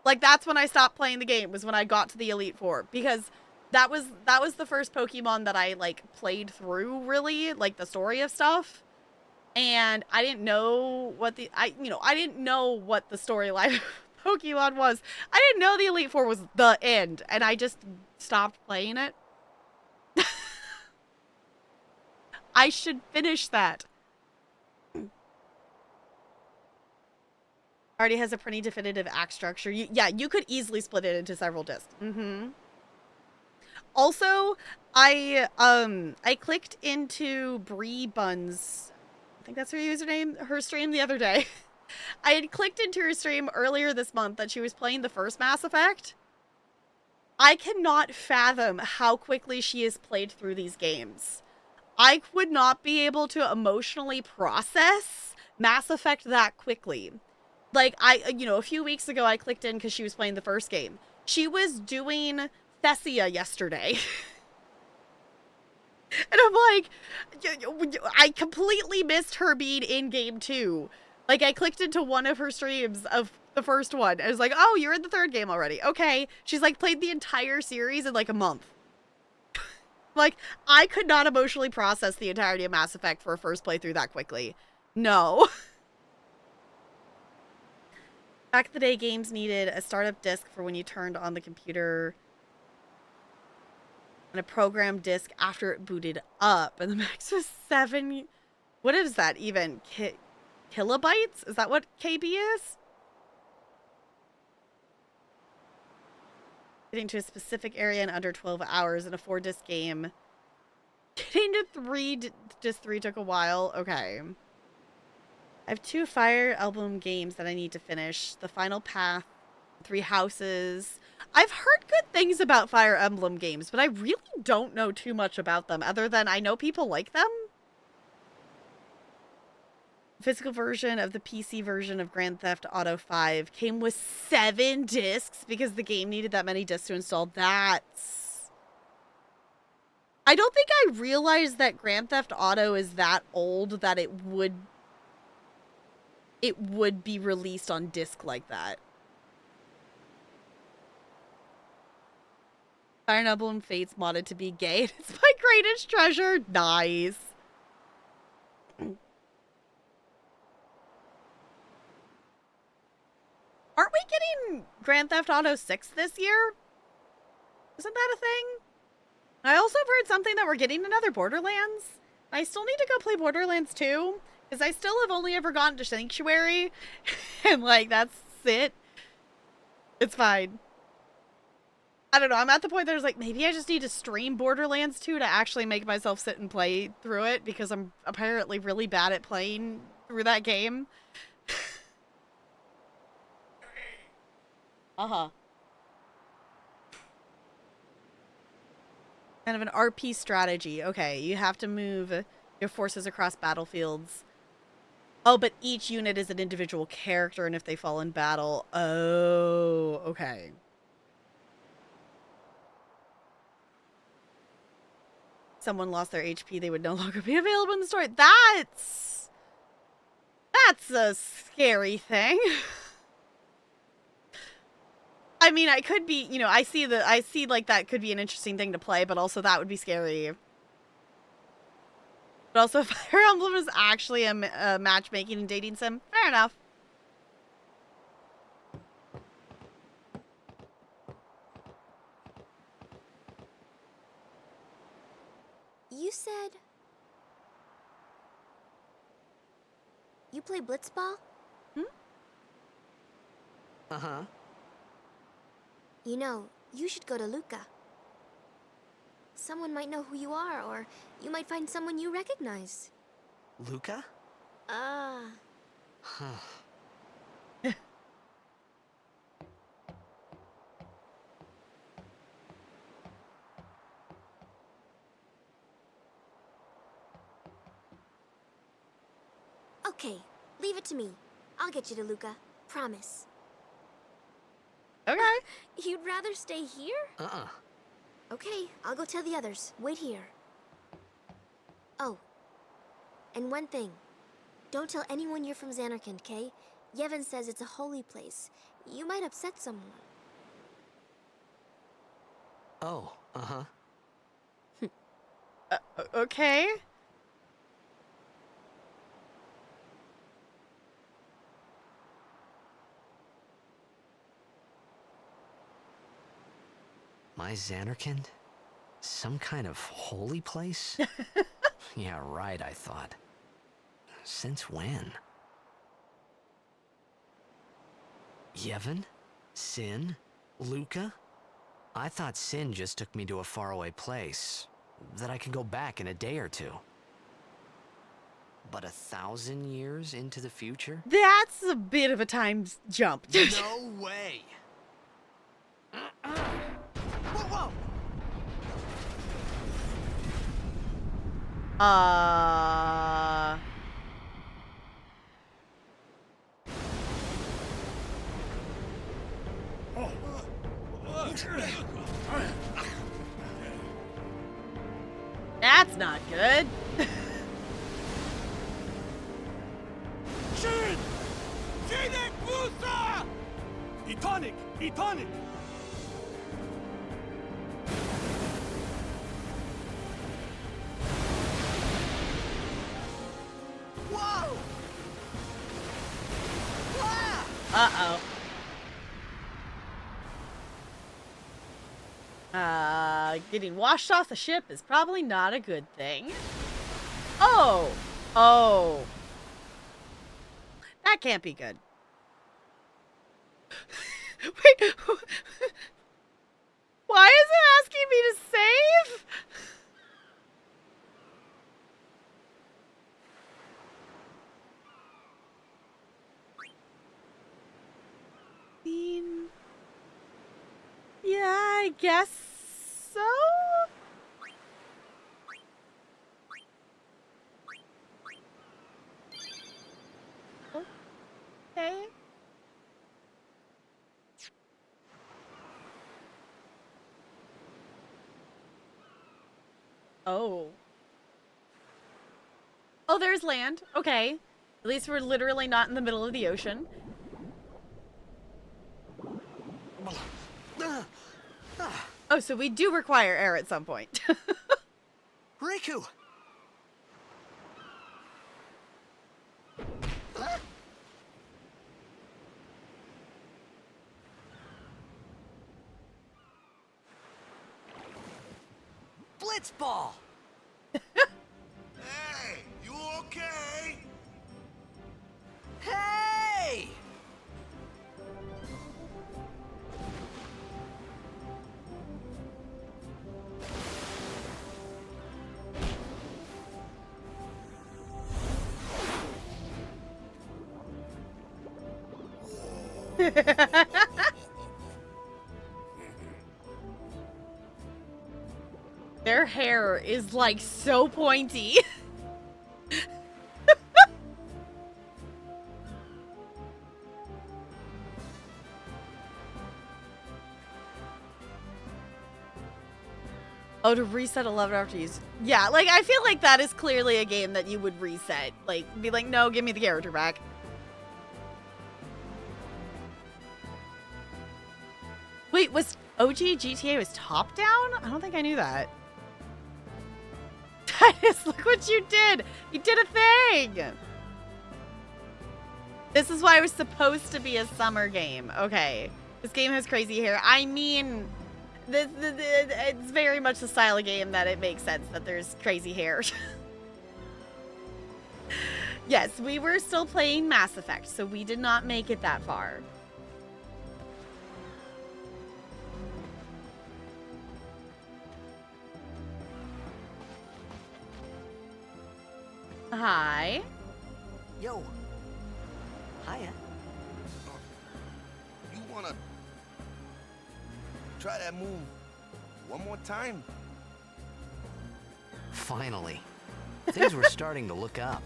Like, that's when I stopped playing the game, was when I got to the Elite Four, because that was the first Pokemon that I, like, played through, really, like, the story of stuff. And I didn't know what I didn't know what the storyline of Pokemon was. I didn't know the Elite Four was the end, and I just stopped playing it. I should finish that. Already has a pretty definitive act structure. Yeah, you could easily split it into several discs. Also, I clicked into Bree Buns, I think that's her username, her stream the other day. I had clicked into her stream earlier this month that she was playing the first Mass Effect. I cannot fathom how quickly she has played through these games. I would not be able to emotionally process Mass Effect that quickly. Like, a few weeks ago I clicked in because she was playing the first game. She was doing Thessia yesterday. And I'm like, I completely missed her being in game 2. Like, I clicked into one of her streams of the first one. I was like, oh, you're in the third game already. Okay. She's, like, played the entire series in, like, a month. Like, I could not emotionally process the entirety of Mass Effect for a first playthrough that quickly. No. Back in the day, games needed a startup disk for when you turned on the computer and a program disk after it booted up. And the max was 7... What is that even? Kilobytes? Is that what KB is? Getting to a specific area in under 12 hours in a 4-disc game. Getting to disc 3 took a while. Okay. I have 2 Fire Emblem games that I need to finish. The Final Path, 3 Houses. I've heard good things about Fire Emblem games, but I really don't know too much about them, other than I know people like them. The physical version of the PC version of Grand Theft Auto 5 came with 7 discs because the game needed that many discs to install. That's I don't think I realized that Grand Theft Auto is that old that it would be released on disc like that. Fire Emblem Fates modded to be gay. It's my greatest treasure. Nice. Aren't we getting Grand Theft Auto 6 this year? Isn't that a thing? I also have heard something that we're getting another Borderlands. I still need to go play Borderlands 2, because I still have only ever gotten to Sanctuary, and, like, that's it. It's fine. I don't know, I'm at the point that I was like, maybe I just need to stream Borderlands 2 to actually make myself sit and play through it, because I'm apparently really bad at playing through that game. Uh-huh. Kind of an RP strategy. Okay, you have to move your forces across battlefields. Oh, but each unit is an individual character, and if they fall in battle... Oh, okay. Someone lost their HP, they would no longer be available in the story. That's a scary thing. I mean, I could be, you know, I see like that could be an interesting thing to play, but also that would be scary. But also, Fire Emblem is actually a matchmaking and dating sim. Fair enough. You said... You play blitzball? Hmm? Uh-huh. You know, you should go to Luca. Someone might know who you are, or you might find someone you recognize. Luca? Huh. Okay, leave it to me. I'll get you to Luca. Promise. Okay. You'd rather stay here? Uh-uh. Okay, I'll go tell the others. Wait here. Oh, and one thing. Don't tell anyone you're from Xanarkand, okay? Yevon says it's a holy place. You might upset someone. Oh, uh-huh. Okay. My Xanarkand? Some kind of holy place? Yeah, right, I thought. Since when? Yevon? Sin? Luca? I thought Sin just took me to a faraway place, that I could go back in a day or two. But 1,000 years into the future? That's a bit of a time jump. No way! Whoa, whoa! That's not good. Shin! Shinek Musa! Etonic! Etonic! Whoa! Uh-oh. Getting washed off the ship is probably not a good thing. Oh! Oh. That can't be good. Wait. Why is it asking me to save? Yeah, I guess so. Okay. Oh. Oh, there's land. Okay. At least we're literally not in the middle of the ocean. Oh, so we do require air at some point. Riku! Blitzball! Hey, you okay? Hey! Their hair is like so pointy. Oh, to reset 11 after use. Yeah, like, I feel like that is clearly a game that you would reset. Like, be like, no, give me the character back. Wait, was OG GTA was top down? I don't think I knew that. Titus, look what you did! You did a thing! This is why it was supposed to be a summer game. Okay. This game has crazy hair. I mean... it's very much the style of game that it makes sense that there's crazy hair. Yes, we were still playing Mass Effect, so we did not make it that far. Hi. Yo. Hiya. You wanna try that move one more time? Finally. Things were starting to look up.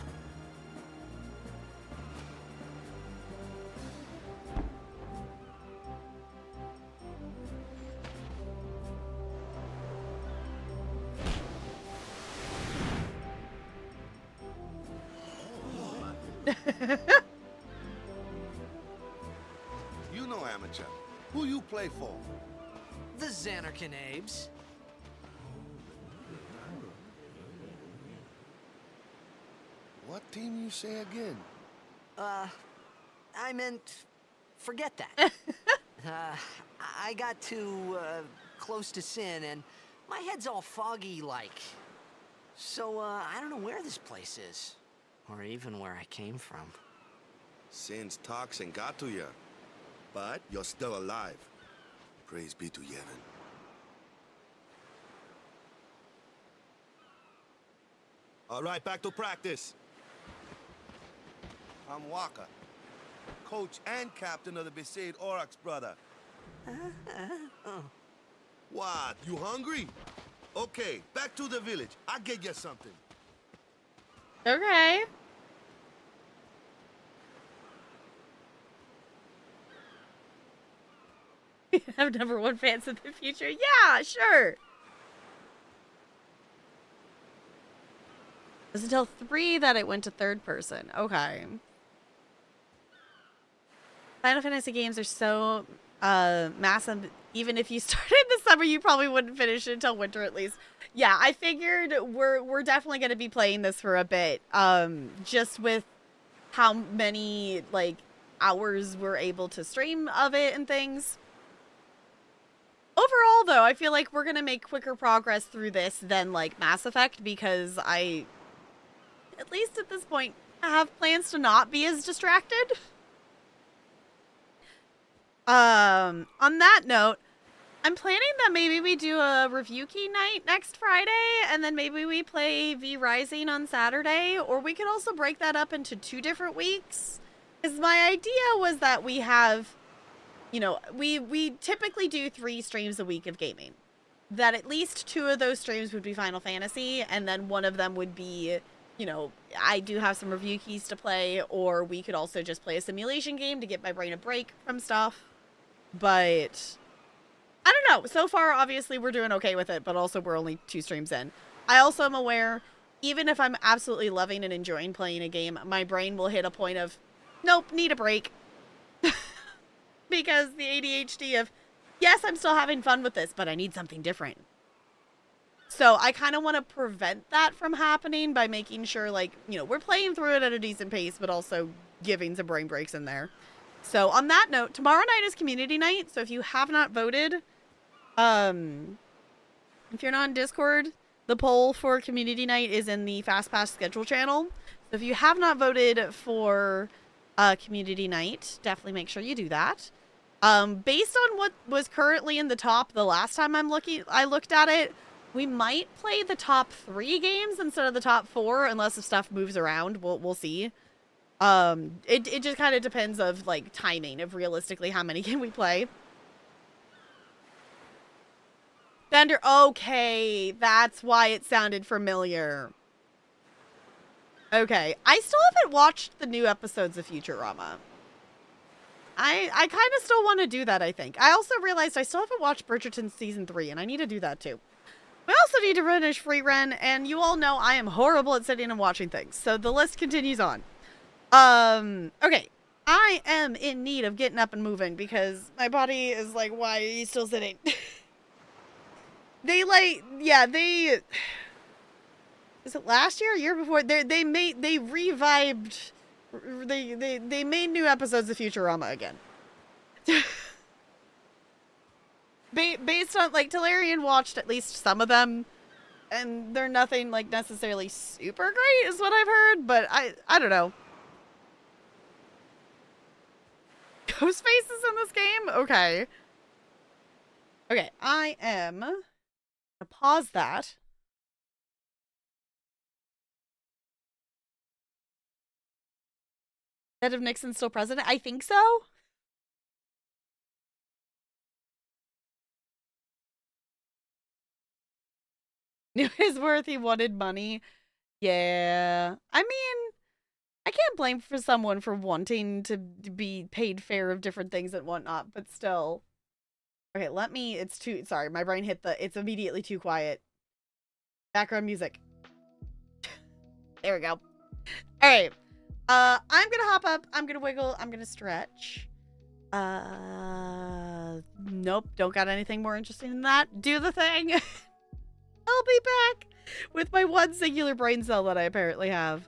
You know, amateur. Who you play for? The Xanarkin Abes. What team you say again? I meant, forget that. I got too, close to Sin, and my head's all foggy like. So, I don't know where this place is. Or even where I came from. Sin's toxin got to you. But you're still alive. Praise be to Yevon. All right, back to practice. I'm Waka, coach and captain of the Besaid Aurochs, brother. What, you hungry? Okay, back to the village. I'll get you something. Okay. Have number one fans in the future? Yeah, sure. It was until 3 that it went to third person. Okay. Final Fantasy games are so massive. Even if you started in the summer, you probably wouldn't finish it until winter at least. Yeah, I figured we're definitely going to be playing this for a bit. Just with how many like hours we're able to stream of it and things. Overall, though, I feel like we're going to make quicker progress through this than, like, Mass Effect, because I, at least at this point, have plans to not be as distracted. On that note, I'm planning that maybe we do a review key night next Friday, and then maybe we play V Rising on Saturday, or we could also break that up into 2 different weeks. Because my idea was that we have... You know, we typically do 3 streams a week of gaming. That at least 2 of those streams would be Final Fantasy, and then one of them would be, you know, I do have some review keys to play, or we could also just play a simulation game to get my brain a break from stuff. But, I don't know. So far, obviously, we're doing okay with it, but also we're only 2 streams in. I also am aware, even if I'm absolutely loving and enjoying playing a game, my brain will hit a point of, nope, need a break. Because the ADHD of, yes, I'm still having fun with this, but I need something different. So I kind of want to prevent that from happening by making sure, like, we're playing through it at a decent pace, but also giving some brain breaks in there. So on that note, tomorrow night is community night. So if you have not voted, if you're not on Discord, the poll for community night is in the FastPass schedule channel. So if you have not voted for community night, definitely make sure you do that. Based on what was currently in the top the last time I looked at it, we might play the top 3 games instead of the top 4, unless if stuff moves around. We'll see. It just kind of depends of like timing of realistically how many can we play. Thunder. Okay, that's why it sounded familiar. Okay, I still haven't watched the new episodes of Futurama. I kind of still want to do that, I think. I also realized I still haven't watched Bridgerton Season 3, and I need to do that too. We also need to finish Free Ren, and you all know I am horrible at sitting and watching things, so the list continues on. Okay. I am in need of getting up and moving because my body is like, why are you still sitting? Is it last year or year before? They revived, they made new episodes of Futurama again. Based on, like, Talarian watched at least some of them, and they're nothing, like, necessarily super great is what I've heard, but I don't know. Ghost faces in this game? Okay. Okay, I am gonna pause that. That if Nixon's still president? I think so. Knew his worth, he wanted money. Yeah. I mean, I can't blame for someone for wanting to be paid fair of different things and whatnot, but still. Okay, sorry, my brain hit it's immediately too quiet. Background music. There we go. All right. I'm gonna hop up. I'm gonna wiggle. I'm gonna stretch. Nope. Don't got anything more interesting than that. Do the thing. I'll be back with my one singular brain cell that I apparently have.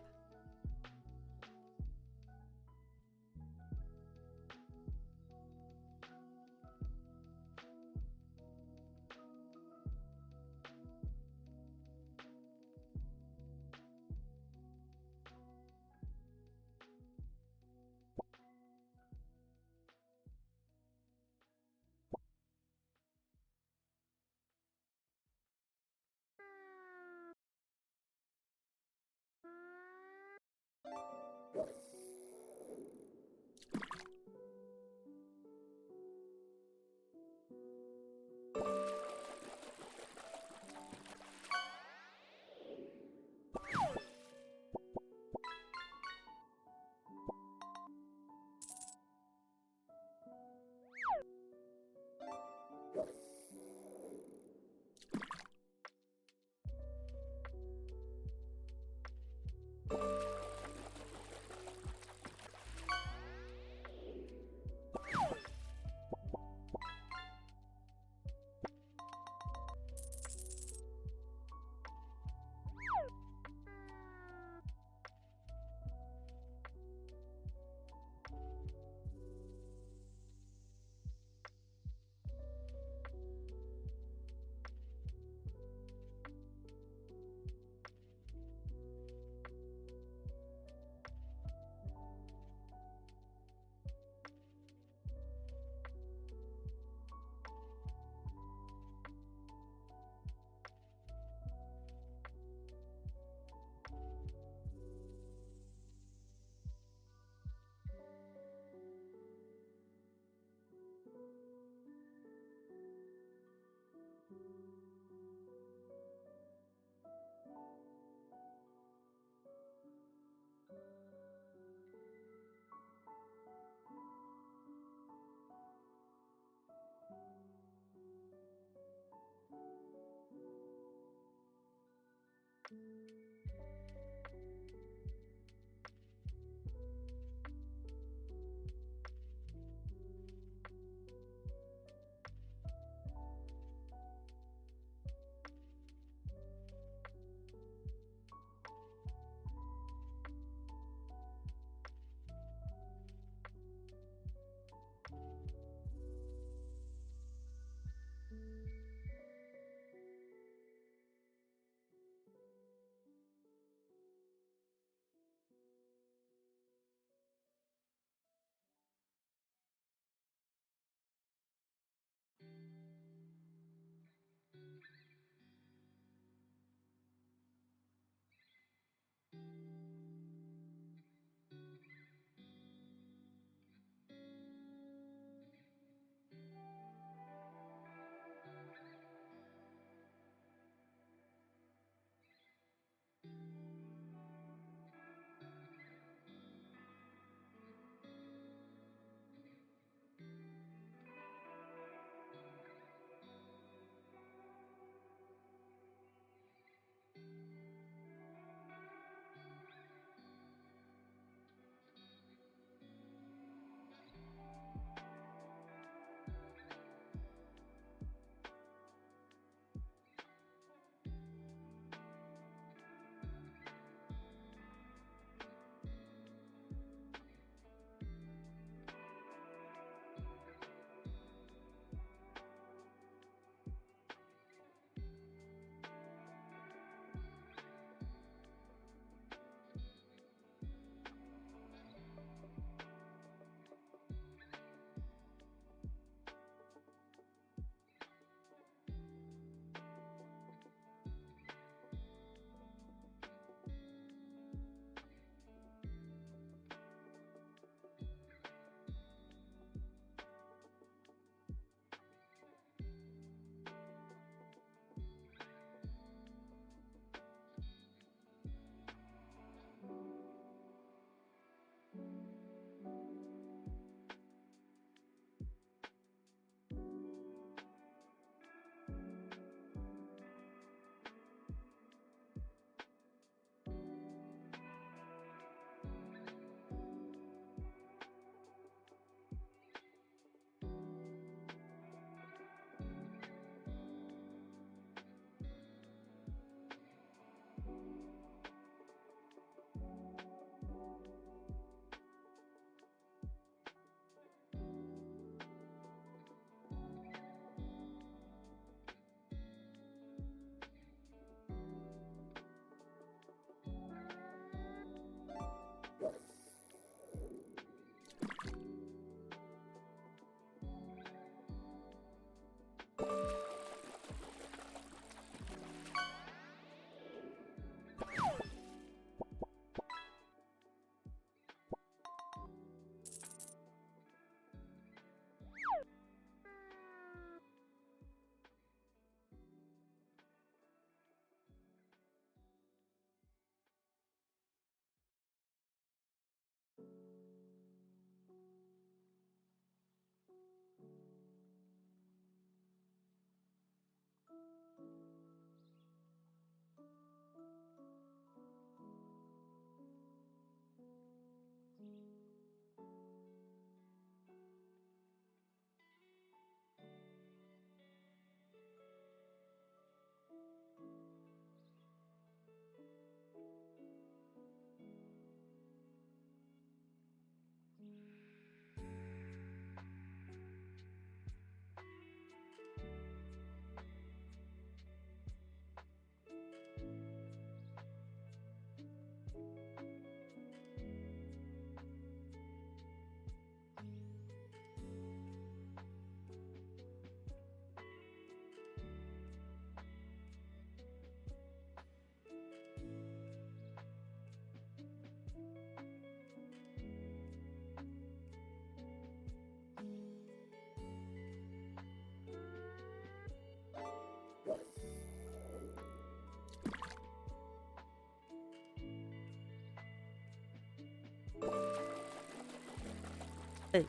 Ooh.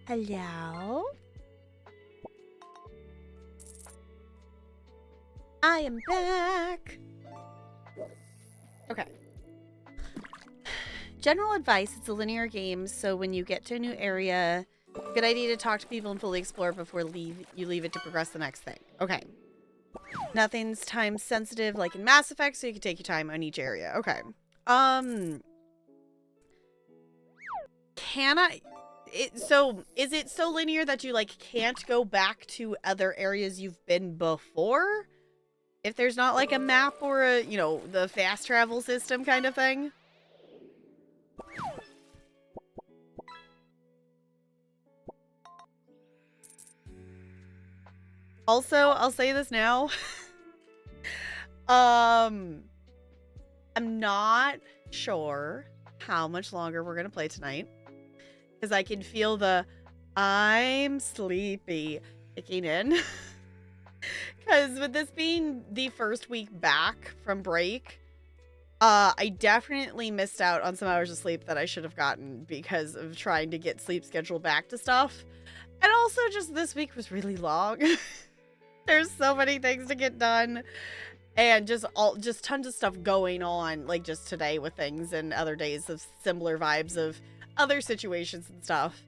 Hello? I am back. Okay. General advice, it's a linear game, so when you get to a new area, good idea to talk to people and fully explore before you leave it to progress the next thing. Okay. Nothing's time sensitive like in Mass Effect, so you can take your time on each area. Okay. Is it so linear that you like can't go back to other areas you've been before? If there's not like a map or a, you know, the fast travel system kind of thing? Also, I'll say this now. I'm not sure how much longer we're gonna play tonight. Because I can feel the I'm sleepy kicking in. Because with this being the first week back from break, I definitely missed out on some hours of sleep that I should have gotten because of trying to get sleep schedule back to stuff. And also just this week was really long. There's so many things to get done. And just tons of stuff going on, like just today with things and other days of similar vibes of other situations and stuff.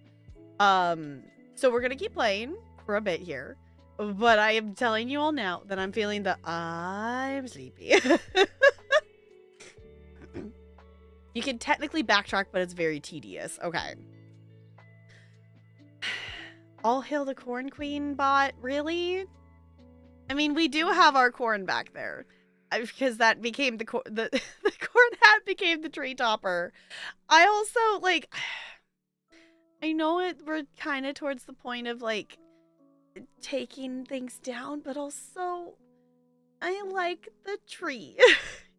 So we're gonna keep playing for a bit here. But I am telling you all now that I'm feeling the I'm sleepy. You can technically backtrack, but it's very tedious. Okay. All hail the Corn Queen bot, really? I mean, we do have our corn back there. Because that became the corn hat became the tree topper. I also, like, I know we're kind of towards the point of, like, taking things down, but also, I like the tree.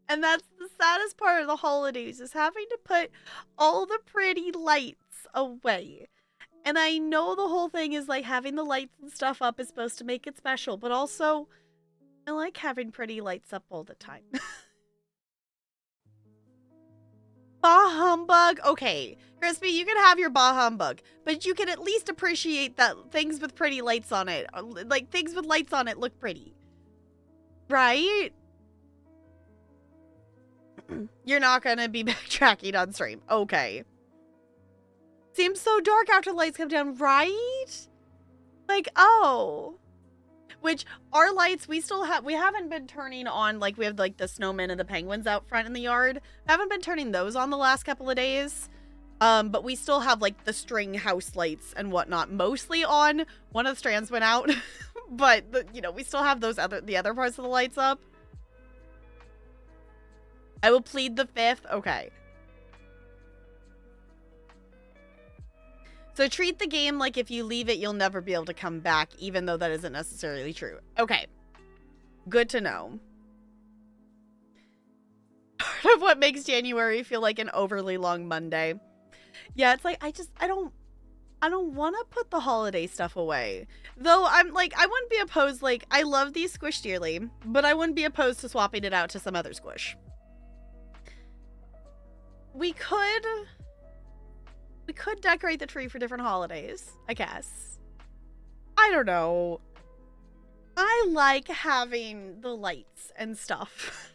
And that's the saddest part of the holidays, is having to put all the pretty lights away. And I know the whole thing is, like, having the lights and stuff up is supposed to make it special, but also, I like having pretty lights up all the time. Bah humbug. Okay, Crispy, you can have your bah humbug, but you can at least appreciate that things with pretty lights on it, like things with lights on it look pretty. Right? You're not gonna be backtracking on stream. Okay. Seems so dark after the lights come down, right? Like, oh. Which, our lights, we haven't been turning on, like, we have, like, the snowmen and the penguins out front in the yard. We haven't been turning those on the last couple of days. But we still have, like, the string house lights and whatnot mostly on. One of the strands went out. But, you know, we still have the other parts of the lights up. I will plead the fifth. Okay. So treat the game like if you leave it, you'll never be able to come back, even though that isn't necessarily true. Okay. Good to know. Part of what makes January feel like an overly long Monday. Yeah, it's like, I don't want to put the holiday stuff away. Though I'm like, I wouldn't be opposed, like, I love these squish dearly, but I wouldn't be opposed to swapping it out to some other squish. We could decorate the tree for different holidays, I guess. I don't know. I like having the lights and stuff.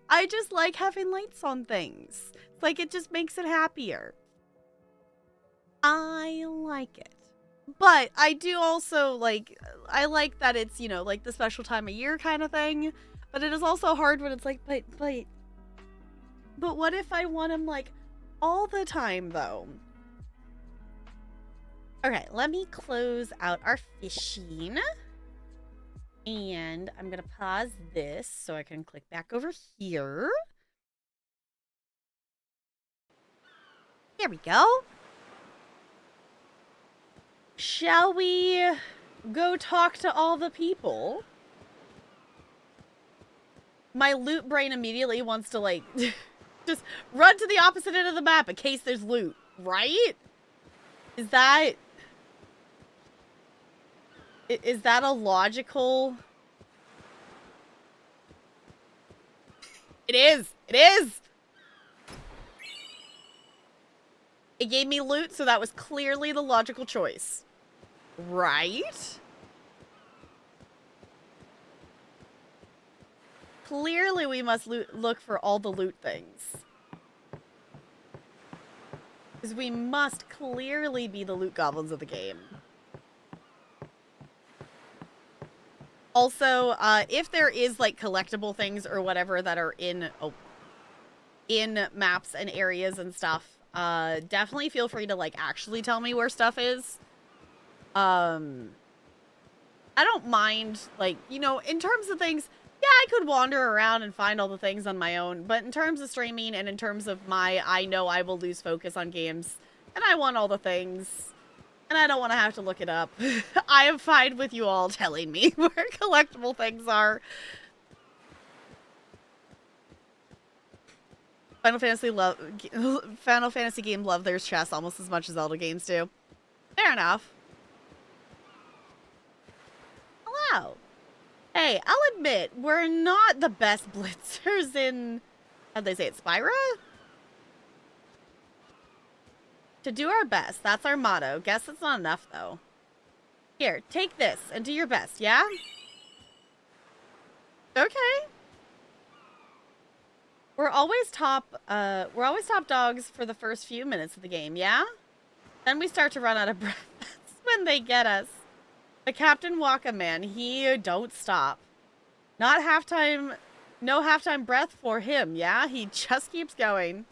I just like having lights on things. It's like, it just makes it happier. I like it. But I do also like, I like that it's, you know, like the special time of year kind of thing. But it is also hard when it's like, but what if I want them, like, all the time, though? Okay, let me close out our fishing. And I'm going to pause this so I can click back over here. There we go. Shall we go talk to all the people? My loot brain immediately wants to, like, just run to the opposite end of the map in case there's loot, right? Is that a logical? It is. It is. It gave me loot, so that was clearly the logical choice. Right? Clearly we must look for all the loot things. Because we must clearly be the loot goblins of the game. Also, if there is, like, collectible things or whatever that are in maps and areas and stuff, definitely feel free to, like, actually tell me where stuff is. I don't mind, like, you know, in terms of things, yeah, I could wander around and find all the things on my own, but in terms of streaming and in terms of I know I will lose focus on games, and I want all the things, and I don't want to have to look it up. I am fine with you all telling me where collectible things are. Final Fantasy games love their chess almost as much as Zelda games do. Fair enough. Hello. Hey, I'll admit, we're not the best blitzers in, how'd they say it, Spyro? To do our best, that's our motto. Guess that's not enough, though. Here, take this and do your best, yeah? Okay. We're always top dogs for the first few minutes of the game, yeah? Then we start to run out of breath. That's when they get us. The Captain Waka man, he don't stop. Not halftime, no halftime breath for him, yeah? He just keeps going.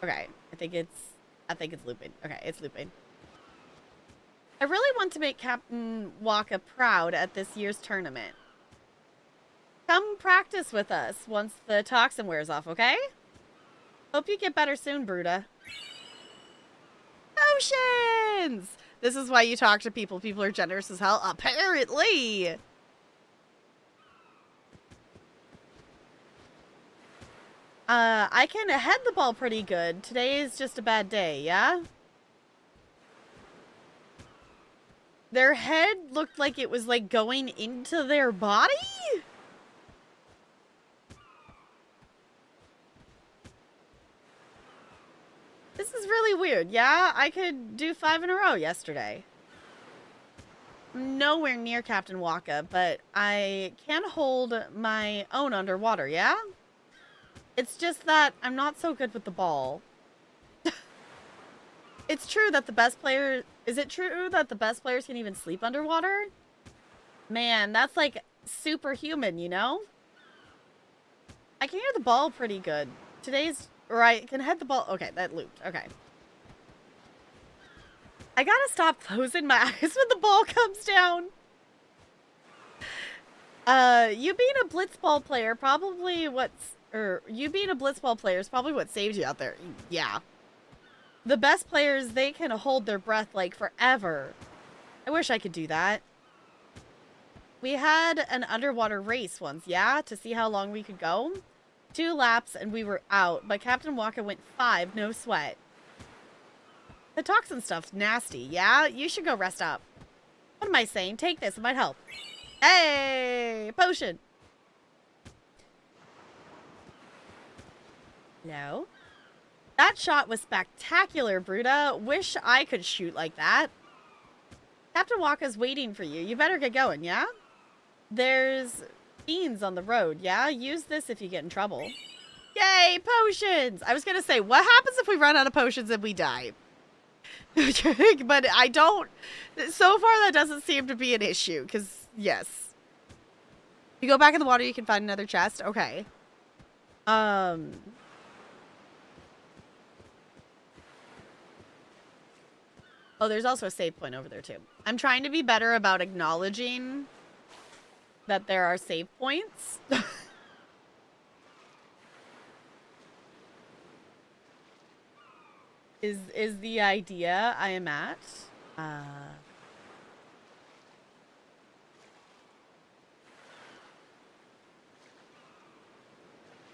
Okay, I think it's looping. Okay, it's looping. I really want to make Captain Waka proud at this year's tournament. Come practice with us once the toxin wears off, okay? Hope you get better soon, Bruta. Potions! This is why you talk to people. People are generous as hell, apparently. I can head the ball pretty good. Today is just a bad day, yeah? Their head looked like it was, like, going into their body? This is really weird, yeah? I could do 5 in a row yesterday. Nowhere near Captain Waka, but I can hold my own underwater, yeah? It's just that I'm not so good with the ball. It's true that the best player... Is it true that the best players can even sleep underwater? Man, that's like superhuman, you know? I can hear the ball pretty good. Today's... Or I can head the ball... Okay, that looped. Okay. I gotta stop closing my eyes when the ball comes down. You being a blitzball player probably what's... Or you being a blitzball player is probably what saved you out there. Yeah. The best players, they can hold their breath like forever. I wish I could do that. We had an underwater race once, yeah? To see how long we could go. 2 laps and we were out, but Captain Waka went 5, no sweat. The toxin stuff's nasty, yeah? You should go rest up. What am I saying? Take this, it might help. Hey! Potion! No. That shot was spectacular, Bruta. Wish I could shoot like that. Captain Waka's waiting for you. You better get going, yeah? There's beans on the road, yeah? Use this if you get in trouble. Yay, potions! I was gonna say, what happens if we run out of potions and we die? But I don't... So far, that doesn't seem to be an issue, because, yes. If you go back in the water, you can find another chest. Okay. Oh, there's also a save point over there, too. I'm trying to be better about acknowledging that there are save points. is the idea I am at.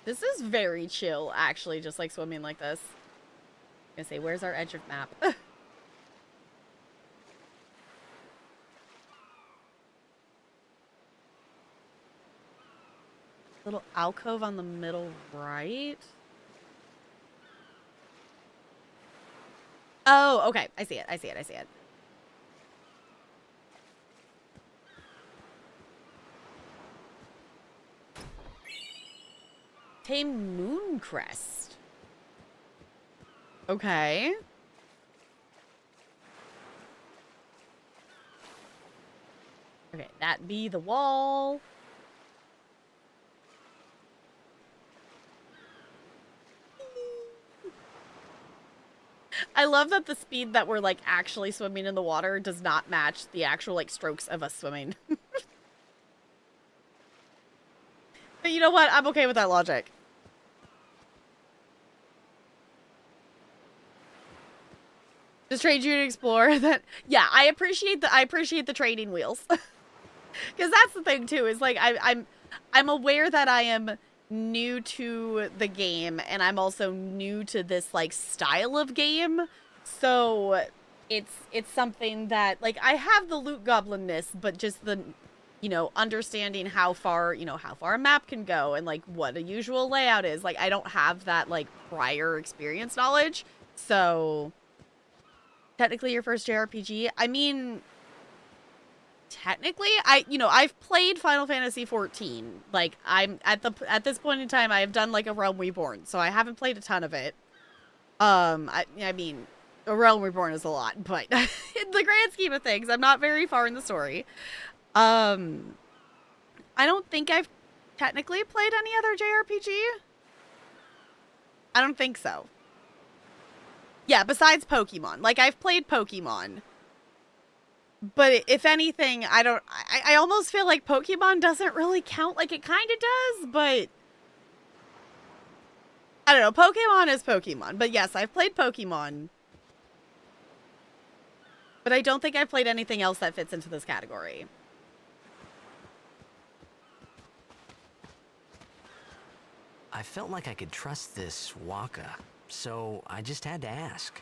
This is very chill, actually, just like swimming like this. I'm gonna say, where's our edge of map? Little alcove on the middle right. Oh, okay. I see it. I see it. I see it. Tame Mooncrest. Okay. Okay, that be the wall. I love that the speed that we're, like, actually swimming in the water does not match the actual, like, strokes of us swimming. But you know what? I'm okay with that logic. Just trade you to explore that. Yeah, I appreciate the trading wheels. Because that's the thing too, is like I'm aware that I am new to the game, and I'm also new to this like style of game. So it's something that, like, I have the loot goblinness, but just the, you know, understanding how far a map can go and like what a usual layout is. Like, I don't have that like prior experience knowledge. So technically your first JRPG, I mean, technically, I've played Final Fantasy 14. Like, I'm at this point in time, I have done like a Realm Reborn, so I haven't played a ton of it. I mean, a Realm Reborn is a lot, but in the grand scheme of things, I'm not very far in the story. Um, I don't think I've technically played any other JRPG. I don't think so. Yeah, besides Pokemon. Like, I've played Pokemon. But if anything, I almost feel like Pokemon doesn't really count. Like, it kind of does, but I don't know. Pokemon is Pokemon. But yes, I've played Pokemon. But I don't think I've played anything else that fits into this category. I felt like I could trust this Waka, so I just had to ask.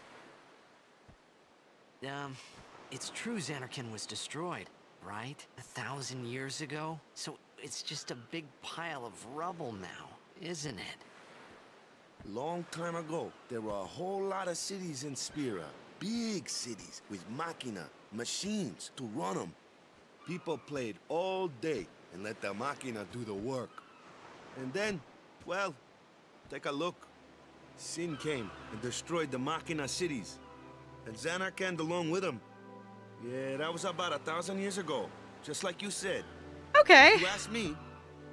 It's true Xanarkand was destroyed, right? 1,000 years ago? So it's just a big pile of rubble now, isn't it? Long time ago, there were a whole lot of cities in Spira. Big cities with machina, machines to run them. People played all day and let the machina do the work. And then, well, take a look. Sin came and destroyed the machina cities. And Xanarkand along with him. Yeah, that was about 1,000 years ago. Just like you said. Okay. If you ask me,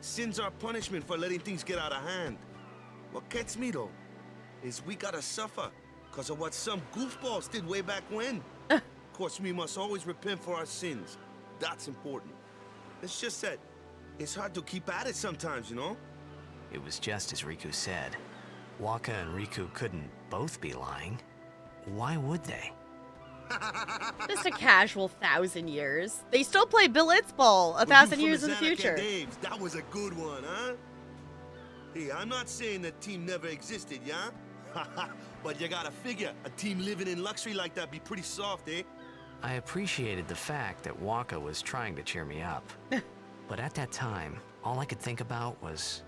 sin's our punishment for letting things get out of hand. What gets me, though, is we gotta suffer because of what some goofballs did way back when. Of course, we must always repent for our sins. That's important. It's just that it's hard to keep at it sometimes, you know? It was just as Riku said. Waka and Riku couldn't both be lying. Why would they? Just a casual 1,000 years. They still play Blitzball 1,000 years in the future. Daves, that was a good one, huh? Hey, I'm not saying that team never existed, yeah? But you gotta figure, a team living in luxury like that be pretty soft, eh? I appreciated the fact that Waka was trying to cheer me up. But at that time, all I could think about was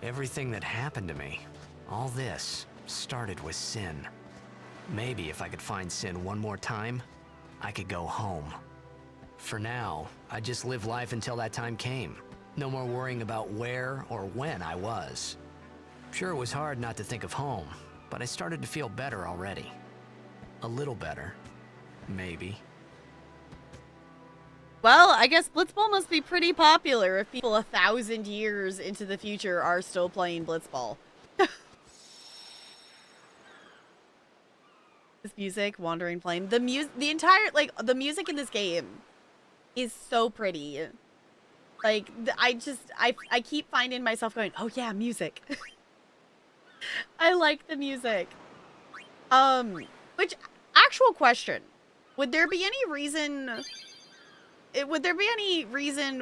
everything that happened to me. All this started with Sin. Maybe if I could find Sin one more time, I could go home. For now, I just live life until that time came. No more worrying about where or when I was. Sure, it was hard not to think of home, but I started to feel better already. A little better. Maybe. Well, I guess Blitzball must be pretty popular if people 1,000 years into the future are still playing Blitzball. This music, Wandering Flame, the entire, like, the music in this game is so pretty. Like, I keep finding myself going, oh yeah, music. I like the music. Which, actual question, would there be any reason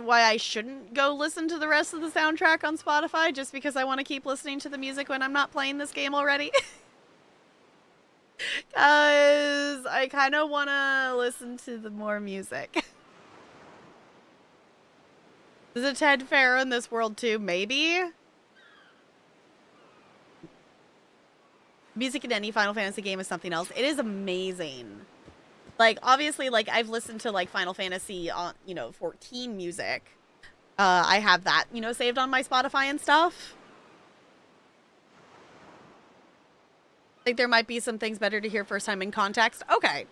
why I shouldn't go listen to the rest of the soundtrack on Spotify just because I want to keep listening to the music when I'm not playing this game already? Because I kind of want to listen to the more music. Is it Ted Fair in this world too? Maybe? Music in any Final Fantasy game is something else. It is amazing. Like, obviously, like, I've listened to, like, Final Fantasy, 14 music. I have that, saved on my Spotify and stuff. Like, there might be some things better to hear first time in context. Okay.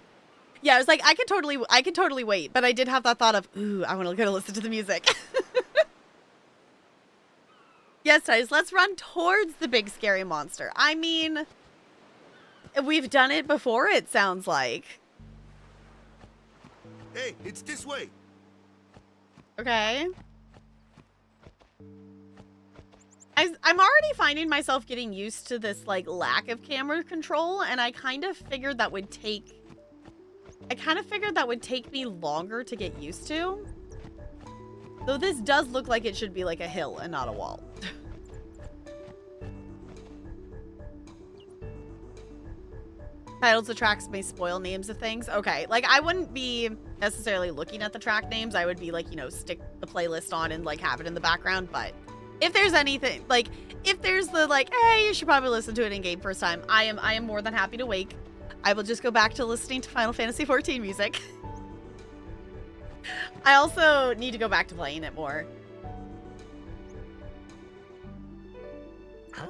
Yeah, I was like, I could totally wait. But I did have that thought of, ooh, I want to go listen to the music. Yes, guys, let's run towards the big scary monster. I mean, we've done it before, it sounds like. Hey, it's this way. Okay. I'm already finding myself getting used to this, like, lack of camera control, and I kind of figured that would take me longer to get used to. Though this does look like it should be like a hill and not a wall. Titles of tracks may spoil names of things. Okay, like, I wouldn't be necessarily looking at the track names. I would be like, stick the playlist on and, like, have it in the background. But if there's anything, like, if there's the, like, hey, you should probably listen to it in game first time, I am more than happy to wait. I will just go back to listening to Final Fantasy XIV music. I also need to go back to playing it more. Huh?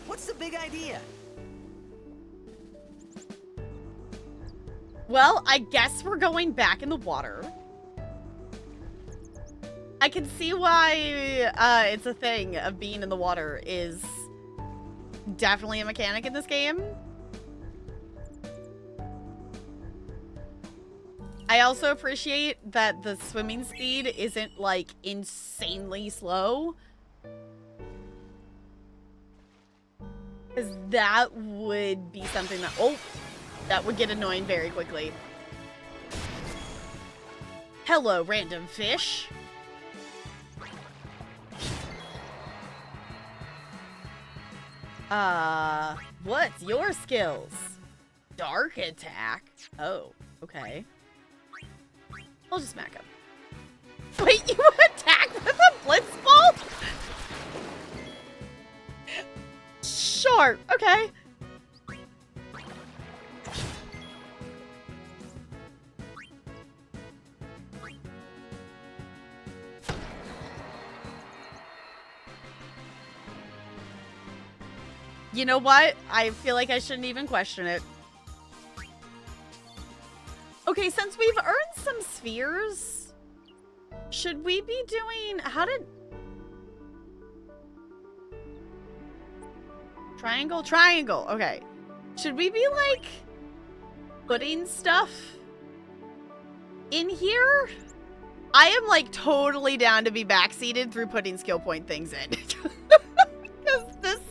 What's the big idea? Well, I guess we're going back in the water. I can see why it's a thing of being in the water is definitely a mechanic in this game. I also appreciate that the swimming speed isn't, like, insanely slow. Because that would be something that would get annoying very quickly. Hello, random fish. What's your skills? Dark attack? Oh, okay. I'll just smack him. Wait, you attack with a blitz ball? Sure, okay. You know what? I feel like I shouldn't even question it. Okay, since we've earned some spheres, should we be doing... Triangle, triangle. Okay. Should we be, like, putting stuff in here? I am, like, totally down to be backseated through putting skill point things in. Because this,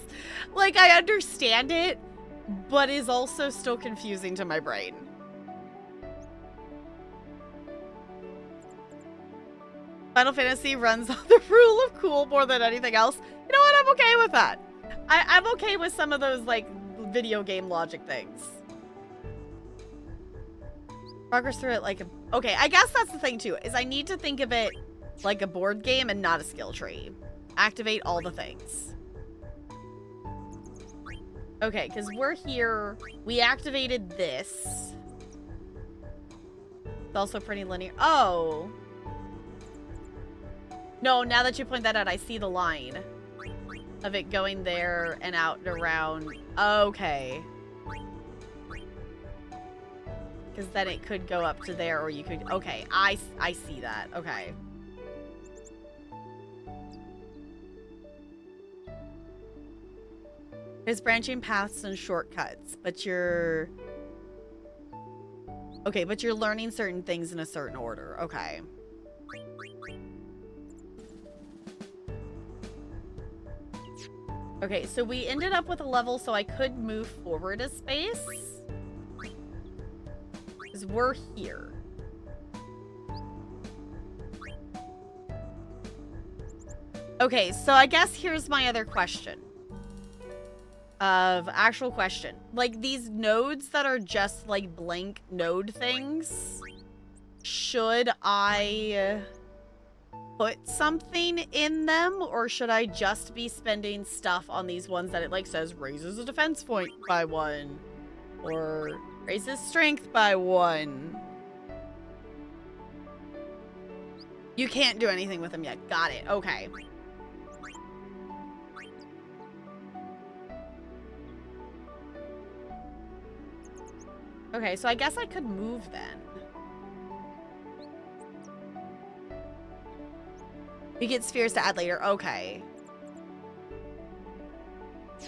like, I understand it, but is also still confusing to my brain. Final Fantasy runs on the rule of cool more than anything else. You know what? I'm okay with that. I'm okay with some of those, like, video game logic things. Progress through it like a... Okay, I guess that's the thing, too, is I need to think of it like a board game and not a skill tree. Activate all the things. Okay, because we're here. We activated this. It's also pretty linear. Oh. No, now that you point that out, I see the line of it going there and out and around. Okay. Because then it could go up to there, or you could... Okay, I see that. Okay. There's branching paths and shortcuts, but you're... Okay, but you're learning certain things in a certain order. Okay. Okay, so we ended up with a level so I could move forward a space. Because we're here. Okay, so I guess here's my other question. Actual question. Like, these nodes that are just, like, blank node things, should I put something in them, or should I just be spending stuff on these ones that it, like, says raises a defense point by 1, or raises strength by 1? You can't do anything with them yet. Got it. Okay. Okay, so I guess I could move then. You get spheres to add later. Okay.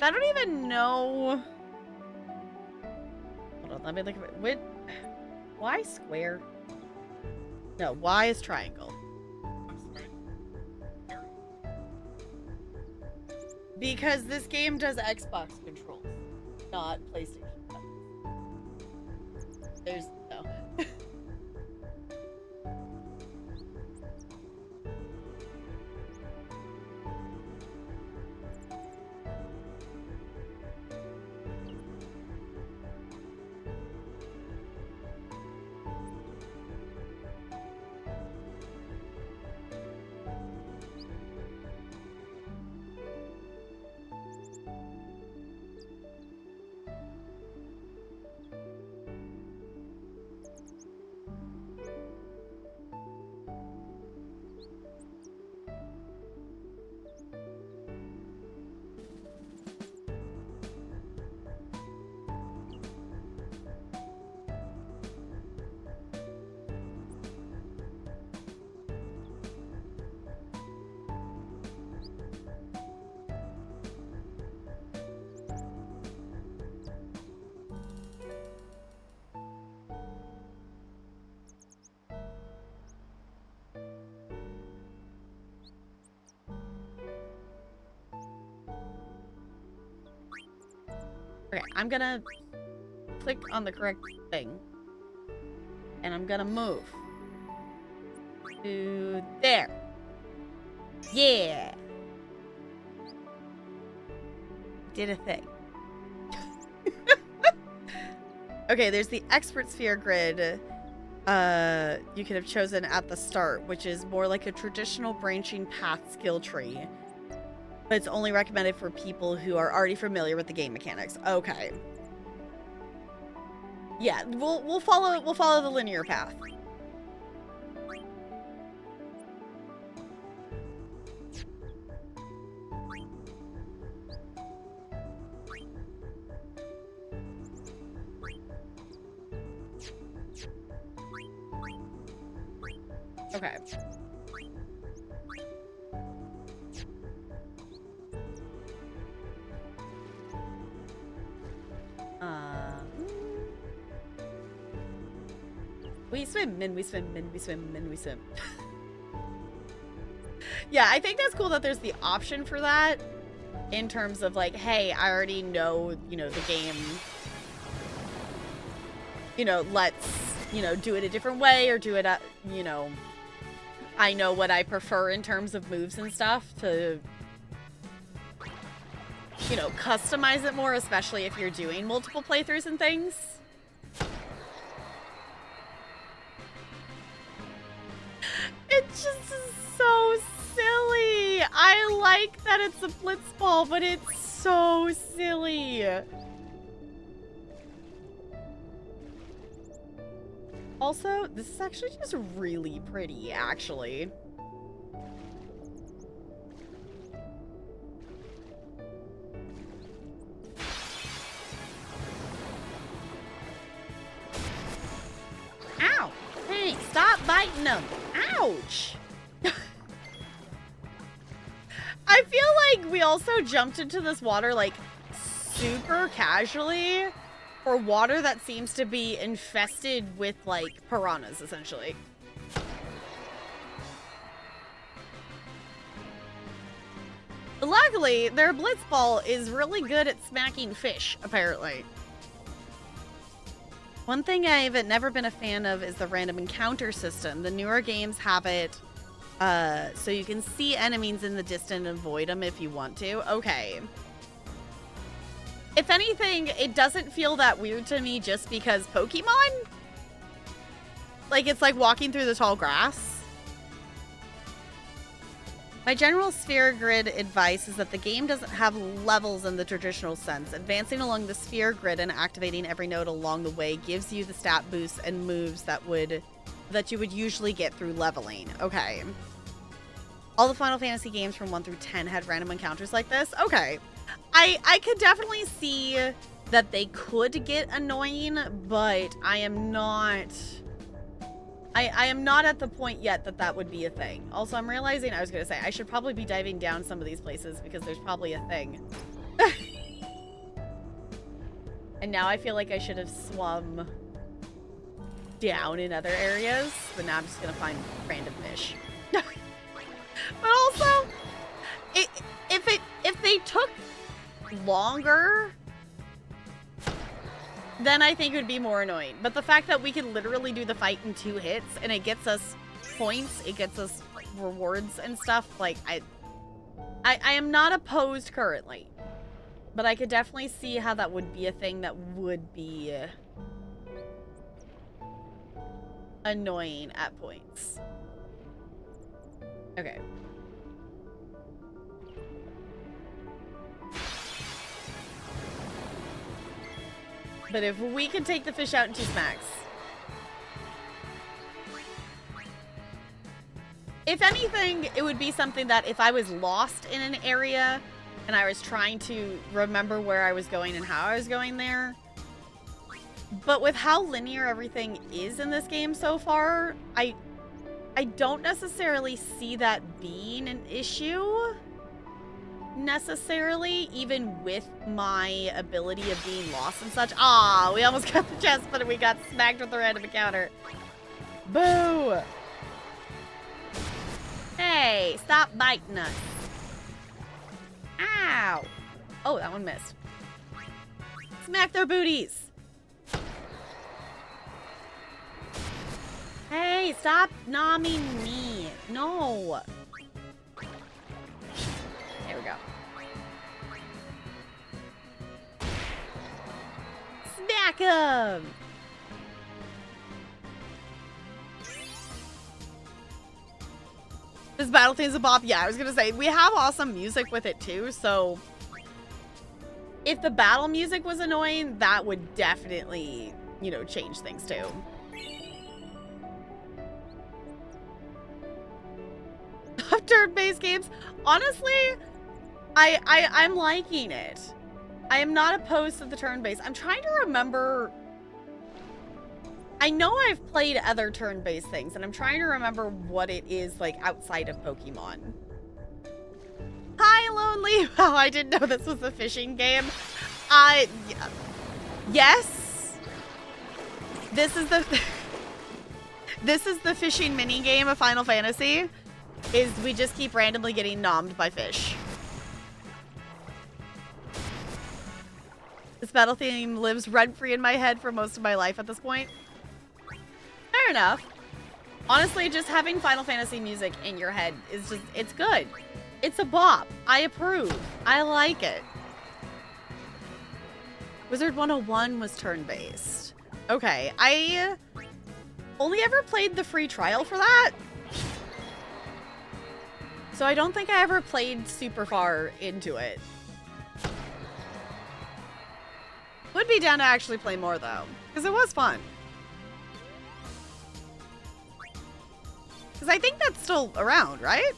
I don't even know. Hold on, let me look at it. What? Why square? No, Y is triangle. Because this game does Xbox controls, not PlayStation. There's no. Okay, I'm gonna click on the correct thing. And I'm gonna move. To there. Yeah. Did a thing. Okay, there's the expert sphere grid. You could have chosen at the start, which is more like a traditional branching path skill tree. But it's only recommended for people who are already familiar with the game mechanics. Okay. Yeah, we'll follow the linear path. Okay. We swim, and we swim, and we swim, and we swim. Yeah, I think that's cool that there's the option for that. In terms of like, hey, I already know, you know, the game, you know, let's, you know, do it a different way or do it, you know, I know what I prefer in terms of moves and stuff to, you know, customize it more, especially if you're doing multiple playthroughs and things. It just is so silly. I like that it's a blitzball, but it's so silly. Also, this is actually just really pretty, actually. Ow! Hey, stop biting them. Ouch! I feel like we also jumped into this water, like, super casually for water that seems to be infested with, like, piranhas, essentially. Luckily, their blitzball is really good at smacking fish, apparently. One thing I've never been a fan of is the random encounter system. The newer games have it so you can see enemies in the distance and avoid them if you want to. Okay. If anything, it doesn't feel that weird to me just because Pokemon? Like, it's like walking through the tall grass. My general sphere grid advice is that the game doesn't have levels in the traditional sense. Advancing along the sphere grid and activating every node along the way gives you the stat boosts and moves that you would usually get through leveling. Okay. All the Final Fantasy games from 1 through 10 had random encounters like this. Okay. I could definitely see that they could get annoying, but I am not at the point yet that would be a thing. Also, I'm realizing, I was going to say, I should probably be diving down some of these places because there's probably a thing. And now I feel like I should have swum down in other areas, but now I'm just going to find random fish. But also, if they took longer, then I think it would be more annoying. But the fact that we could literally do the fight in 2 hits and it gets us points, it gets us rewards and stuff, like, I am not opposed currently. But I could definitely see how that would be a thing that would be annoying at points. Okay. But if we can take the fish out in 2 smacks. If anything, it would be something that if I was lost in an area and I was trying to remember where I was going and how I was going there. But with how linear everything is in this game so far, I don't necessarily see that being an issue. Necessarily, even with my ability of being lost and such. Ah, we almost got the chest, but we got smacked with the random encounter. Boo! Hey, stop biting us. Ow! Oh, that one missed. Smack their booties. Hey, stop nomming me. No. There we go. Smack him! This battle theme's a bop. Yeah, I was gonna say, we have awesome music with it too, so if the battle music was annoying, that would definitely, you know, change things too. Turn-based games, honestly, I'm liking it. I am not opposed to the turn-based. I'm trying to remember. I know I've played other turn-based things, and I'm trying to remember what it is like outside of Pokemon. Hi, Lonely. Wow, I didn't know this was a fishing game. Yes. This is the this is the fishing mini game of Final Fantasy. Is we just keep randomly getting nommed by fish. This battle theme lives rent-free in my head for most of my life at this point. Fair enough. Honestly, just having Final Fantasy music in your head is just, it's good. It's a bop. I approve. I like it. Wizard 101 was turn-based. Okay, I only ever played the free trial for that. So I don't think I ever played super far into it. Would be down to actually play more though, because it was fun. Because I think that's still around, right?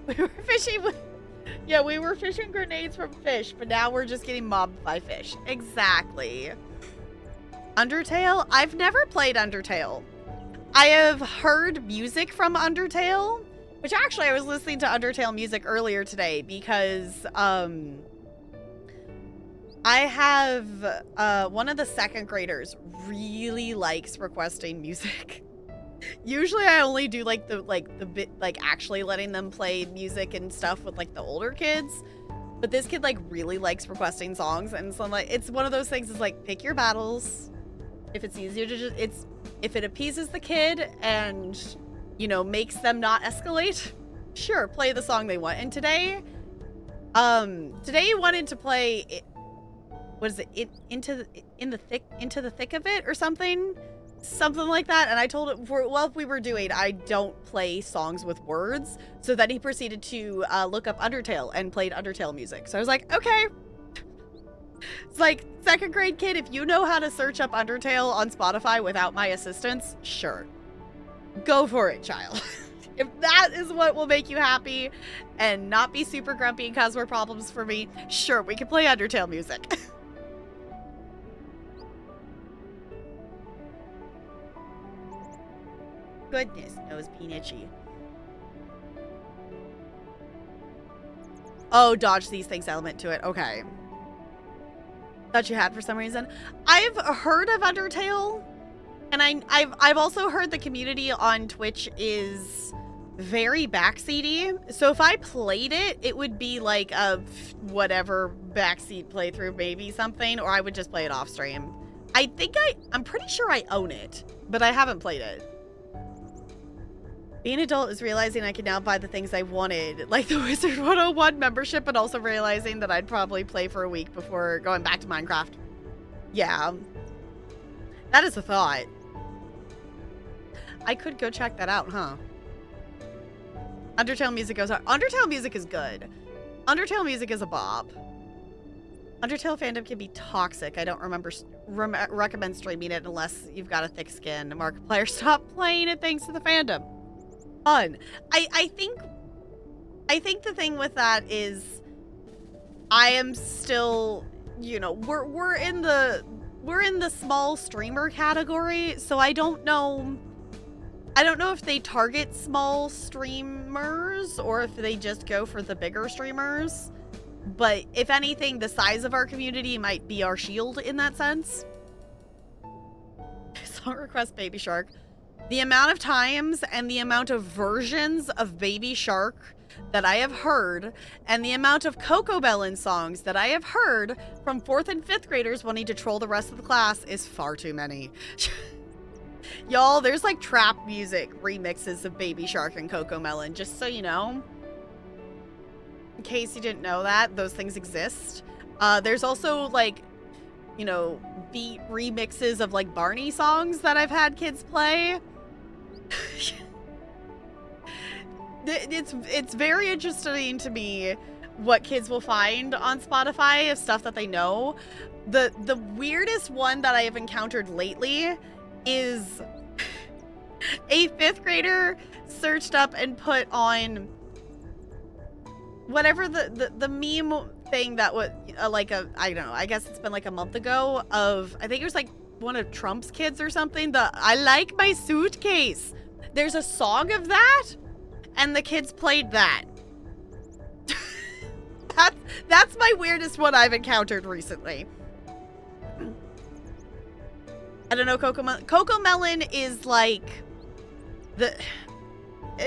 We were fishing with... Yeah, we were fishing grenades from fish, but now we're just getting mobbed by fish. Exactly. Undertale? I've never played Undertale. I have heard music from Undertale, which actually I was listening to Undertale music earlier today because I have one of the second graders really likes requesting music. Usually I only do like the bit like actually letting them play music and stuff with like the older kids, but this kid like really likes requesting songs, and so like it's one of those things is like pick your battles. If it's easier to just, if it appeases the kid and, you know, makes them not escalate, sure, play the song they want. And today you wanted to play, what is it, into the thick of it or something like that. And I told it, if we were doing, I don't play songs with words. So then he proceeded to look up Undertale and played Undertale music. So I was like, okay. It's like, second grade kid, if you know how to search up Undertale on Spotify without my assistance, sure. Go for it, child. If that is what will make you happy and not be super grumpy and cause more problems for me, sure, we can play Undertale music. Goodness knows, Peanitchy. Oh, dodge these things element to it. Okay. Thought you had for some reason. I've heard of Undertale, and I've also heard the community on Twitch is very backseaty. So if I played it, it would be like a whatever backseat playthrough, maybe something, or I would just play it off stream. I'm pretty sure I own it, but I haven't played it. Being an adult is realizing I can now buy the things I wanted, like the Wizard 101 membership, but also realizing that I'd probably play for a week before going back to Minecraft. Yeah. That is a thought. I could go check that out, huh? Undertale music goes on. Undertale music is good. Undertale music is a bop. Undertale fandom can be toxic. I don't recommend streaming it unless you've got a thick skin. Markiplier, stop playing it thanks to the fandom. Fun. I think the thing with that is I am still, you know, we're in the small streamer category, so I don't know if they target small streamers or if they just go for the bigger streamers. But if anything, the size of our community might be our shield in that sense. Song request Baby Shark. The amount of times and the amount of versions of Baby Shark that I have heard and the amount of Coco Melon songs that I have heard from 4th and 5th graders wanting to troll the rest of the class is far too many. Y'all, there's like trap music remixes of Baby Shark and Coco Melon, just so you know. In case you didn't know that, those things exist. There's also like, you know, beat remixes of like Barney songs that I've had kids play. It's very interesting to me what kids will find on Spotify of stuff that they know. The weirdest one that I have encountered lately is a 5th grader searched up and put on whatever the meme thing that was like I don't know, I guess it's been like a month ago of, I think it was like one of Trump's kids or something, I like my suitcase. There's a song of that and the kids played that. That's my weirdest one I've encountered recently. I don't know, Coco Melon is like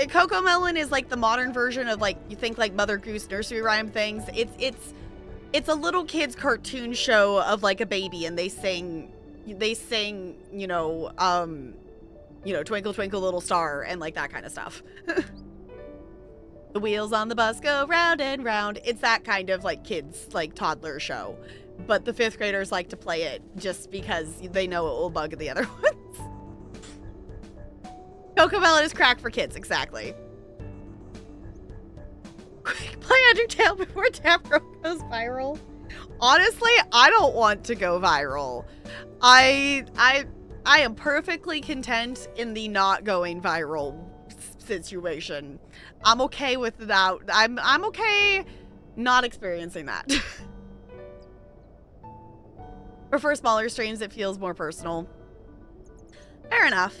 Coco Melon is like the modern version of, like, you think like Mother Goose nursery rhyme things. It's a little kid's cartoon show of like a baby, and they sing, you know, Twinkle Twinkle Little Star and like that kind of stuff. The wheels on the bus go round and round. It's that kind of like kids, like toddler show. But the 5th graders like to play it just because they know it will bug the other ones. Coco Melon is crack for kids, exactly. Quick, play Undertale before Tapro goes viral. Honestly, I don't want to go viral. I am perfectly content in the not going viral situation. I'm okay with that. I'm okay not experiencing that. Prefer smaller streams, it feels more personal. Fair enough.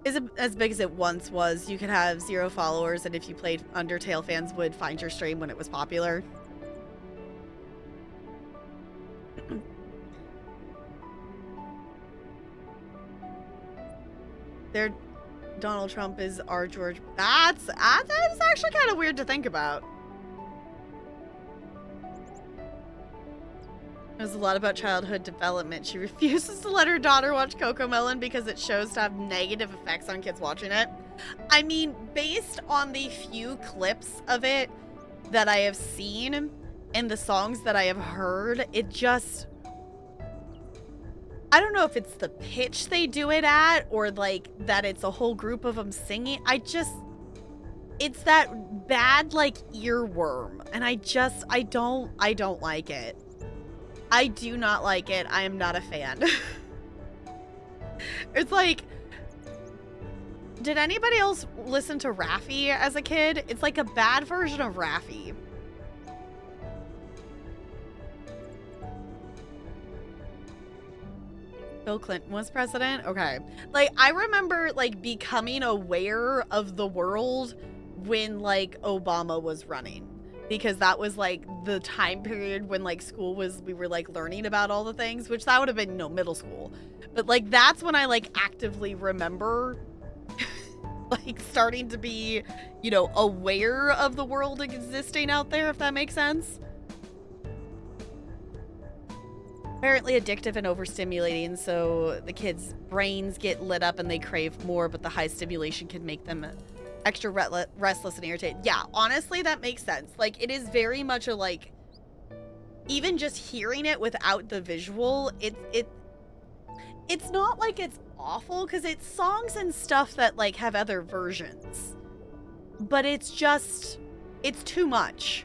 Is it as big as it once was? You could have 0 followers, and if you played Undertale, fans would find your stream when it was popular. Their Donald Trump is our George. That's actually kind of weird to think about. It was a lot about childhood development. She refuses to let her daughter watch Cocomelon because it shows to have negative effects on kids watching it. I mean, based on the few clips of it that I have seen and the songs that I have heard, it just... I don't know if it's the pitch they do it at or like that it's a whole group of them singing. It's that bad like earworm, and I don't like it. I do not like it. I am not a fan. It's like, did anybody else listen to Raffi as a kid? It's like a bad version of Raffi. Bill Clinton was president? Okay. Like, I remember, like, becoming aware of the world when, like, Obama was running. Because that was, like, the time period when, like, we were, like, learning about all the things. Which that would have been, you know, middle school. But, like, that's when I, like, actively remember, like, starting to be, you know, aware of the world existing out there, if that makes sense. Apparently addictive and overstimulating, so the kids' brains get lit up and they crave more, but the high stimulation can make them extra restless and irritated. Yeah, honestly, that makes sense. Like, it is very much a, like, even just hearing it without the visual, it's not like it's awful, because it's songs and stuff that, like, have other versions. But it's just, it's too much.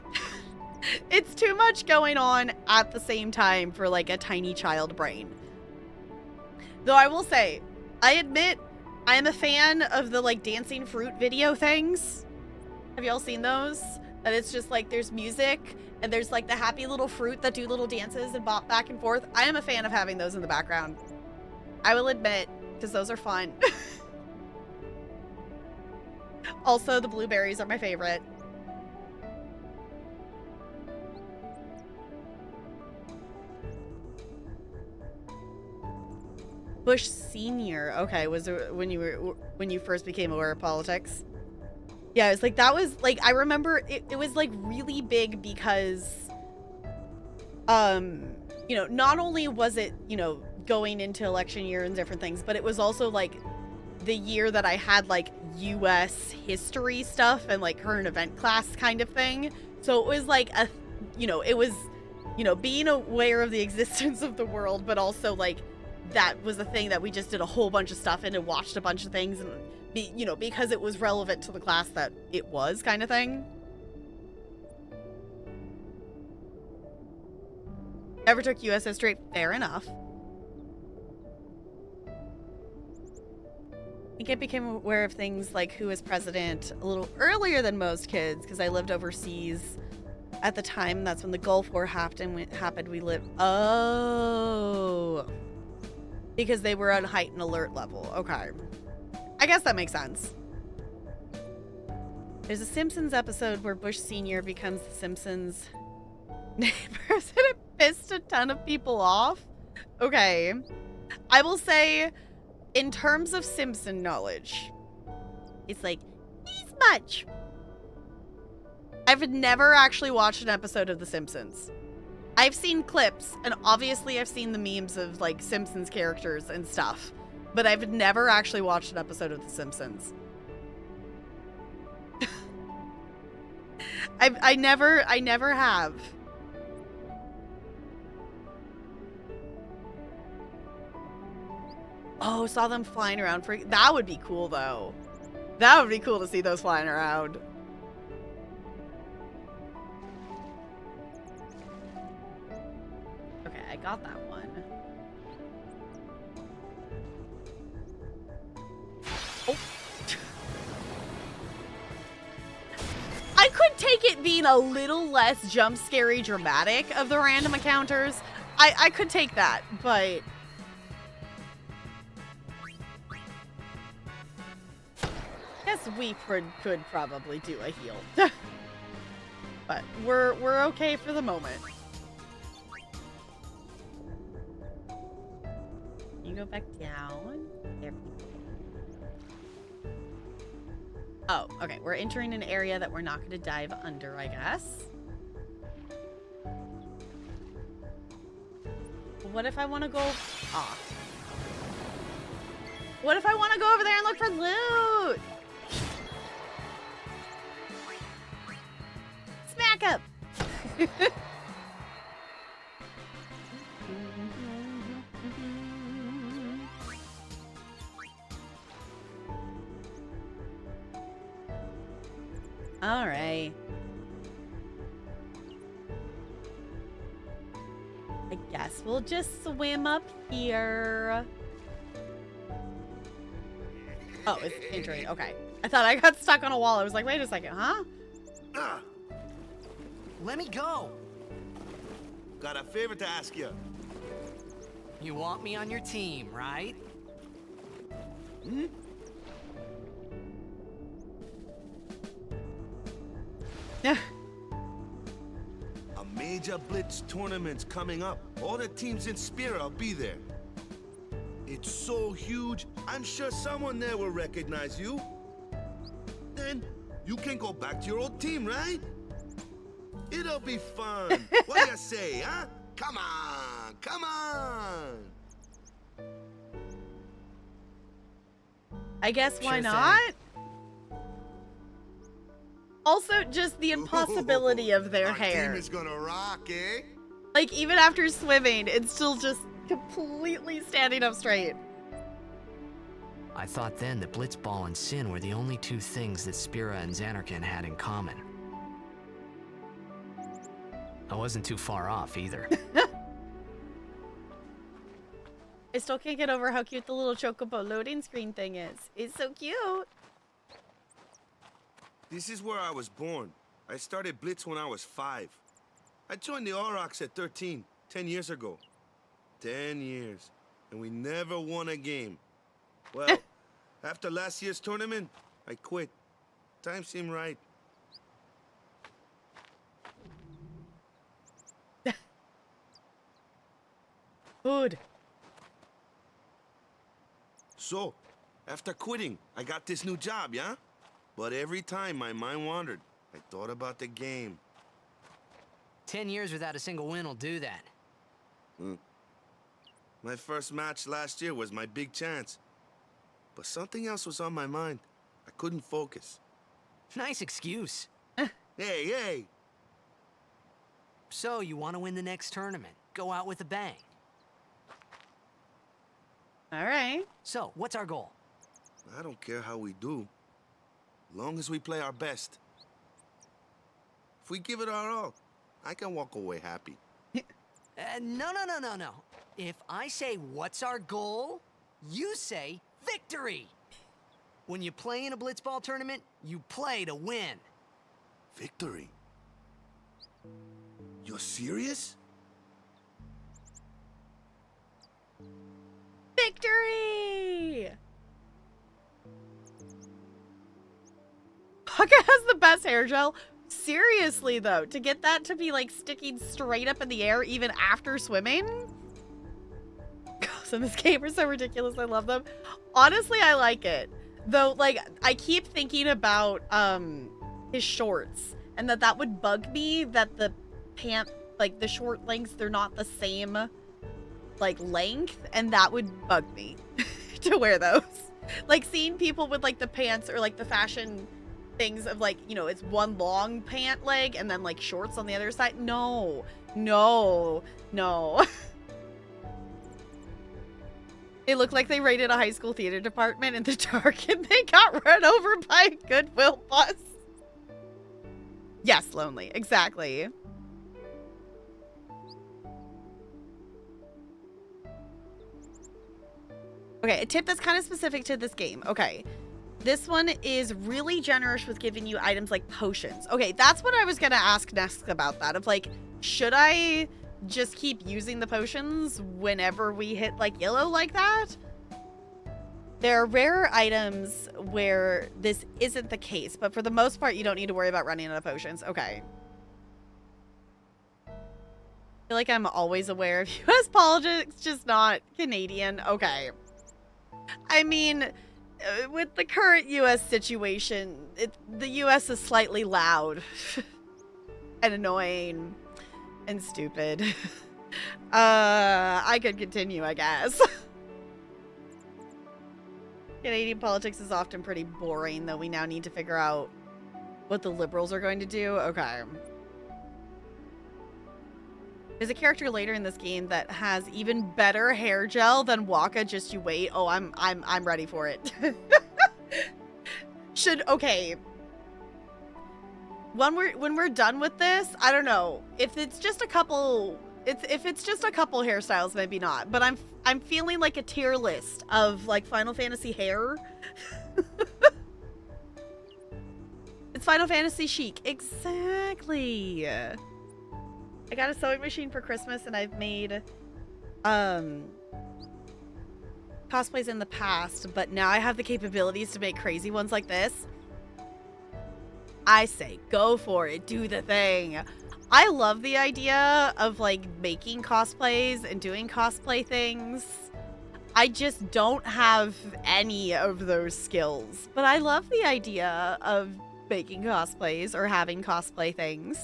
It's too much going on at the same time for, like, a tiny child brain. Though I will say, I admit, I am a fan of the, like, dancing fruit video things. Have y'all seen those? That it's just, like, there's music, and there's, like, the happy little fruit that do little dances and bop back and forth. I am a fan of having those in the background. I will admit, because those are fun. Also, the blueberries are my favorite. Bush Senior. Okay, was it when you first became aware of politics? Yeah, it was like, that was like, I remember it was like really big because you know, not only was it, you know, going into election year and different things, but it was also like the year that I had like US history stuff and like current event class kind of thing. So it was like a, you know, it was, you know, being aware of the existence of the world, but also like that was the thing that we just did a whole bunch of stuff in and watched a bunch of things and you know, because it was relevant to the class that it was, kind of thing. Never took US history. Fair enough. I think I became aware of things like who was president a little earlier than most kids because I lived overseas at the time. That's when the Gulf War happened. We lived. Oh. Because they were on heightened alert level. Okay. I guess that makes sense. There's a Simpsons episode where Bush Sr. becomes the Simpsons neighbors and it pissed a ton of people off. Okay. I will say, in terms of Simpson knowledge, it's like, this much. I've never actually watched an episode of The Simpsons. I've seen clips, and obviously I've seen the memes of, like, Simpsons characters and stuff, but I've never actually watched an episode of The Simpsons. I never have. Oh, saw them flying around. That would be cool, though. That would be cool to see those flying around. Okay, I got that one. Oh. I could take it being a little less jump scary dramatic of the random encounters. I could take that, but guess we could probably do a heal. But we're okay for the moment. You go back down. There. Oh, okay. We're entering an area that we're not going to dive under, I guess. what if I want to go... Aw. What if I want to go over there and look for loot? Smack up! All right. I guess we'll just swim up here. Oh, it's entering. Okay. I thought I got stuck on a wall. I was like, wait a second, huh? Let me go. Got a favor to ask you. You want me on your team, right? Hmm? Yeah. A major blitz tournament's coming up. All the teams in Spira will be there. It's so huge, I'm sure someone there will recognize you. Then you can go back to your old team, right? It'll be fun. What do you say, huh? Come on, come on. I guess why Sure not? Also, just the impossibility of their Our hair. team is gonna rock, eh? Like, even after swimming, it's still just completely standing up straight. I thought then that Blitzball and Sin were the only two things that Spira and Xanarkand had in common. I wasn't too far off either. I still can't get over how cute the little chocobo loading screen thing is. It's so cute. This is where I was born. I started Blitz when I was 5. I joined the Aurochs at 13, 10 years ago. 10 years, and we never won a game. Well, after last year's tournament, I quit. Time seemed right. Food. So, after quitting, I got this new job, yeah? But every time my mind wandered, I thought about the game. 10 years without a single win will do that. My first match last year was my big chance. But something else was on my mind. I couldn't focus. Nice excuse. Hey, hey! So, you want to win the next tournament? Go out with a bang. All right. So, what's our goal? I don't care how we do. Long as we play our best. If we give it our all, I can walk away happy. No. If I say, what's our goal? You say, victory! When you play in a blitzball tournament, you play to win. Victory? You're serious? Victory! Pucka has the best hair gel. Seriously, though, to get that to be, like, sticking straight up in the air even after swimming? Ghosts in this game are so ridiculous. I love them. Honestly, I like it. Though, like, I keep thinking about, his shorts. And that would bug me that the pant, like, the short lengths, they're not the same, like, length. And that would bug me to wear those. Like, seeing people with, like, the pants or, like, the fashion things of, like, you know, it's one long pant leg and then, like, shorts on the other side. No. It looked like they raided a high school theater department in the dark and they got run over by a Goodwill bus. Yes, Lonely. Exactly. Okay, a tip that's kind of specific to this game. Okay. This one is really generous with giving you items like potions. Okay, that's what I was going to ask next about that. Of, like, should I just keep using the potions whenever we hit, like, yellow like that? There are rare items where this isn't the case, but for the most part, you don't need to worry about running out of potions. Okay. I feel like I'm always aware of U.S. politics, just not Canadian. Okay. I mean, with the current U.S. situation, the U.S. is slightly loud and annoying and stupid. I could continue, I guess. Canadian politics is often pretty boring, though we now need to figure out what the Liberals are going to do. Okay. There's a character later in this game that has even better hair gel than Waka. Just you wait. Oh, I'm ready for it. Okay. When we're done with this, I don't know. If it's just a couple hairstyles, maybe not. But I'm feeling like a tier list of like Final Fantasy hair. It's Final Fantasy chic. Exactly. I got a sewing machine for Christmas and I've made cosplays in the past, but now I have the capabilities to make crazy ones like this. I say go for it. Do the thing. I love the idea of like making cosplays and doing cosplay things. I just don't have any of those skills, but I love the idea of making cosplays or having cosplay things.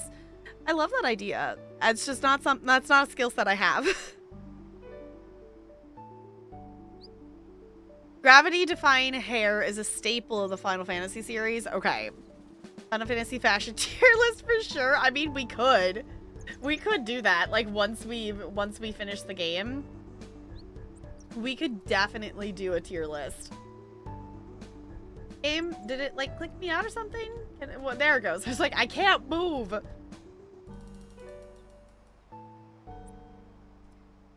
I love that idea. It's just not something, that's not a skill set I have. Gravity-defying hair is a staple of the Final Fantasy series. Okay. Final Fantasy fashion tier list for sure. I mean, we could do that. Like once we finish the game, we could definitely do a tier list. Game, did it like click me out or something? Well, there it goes. I was like, I can't move.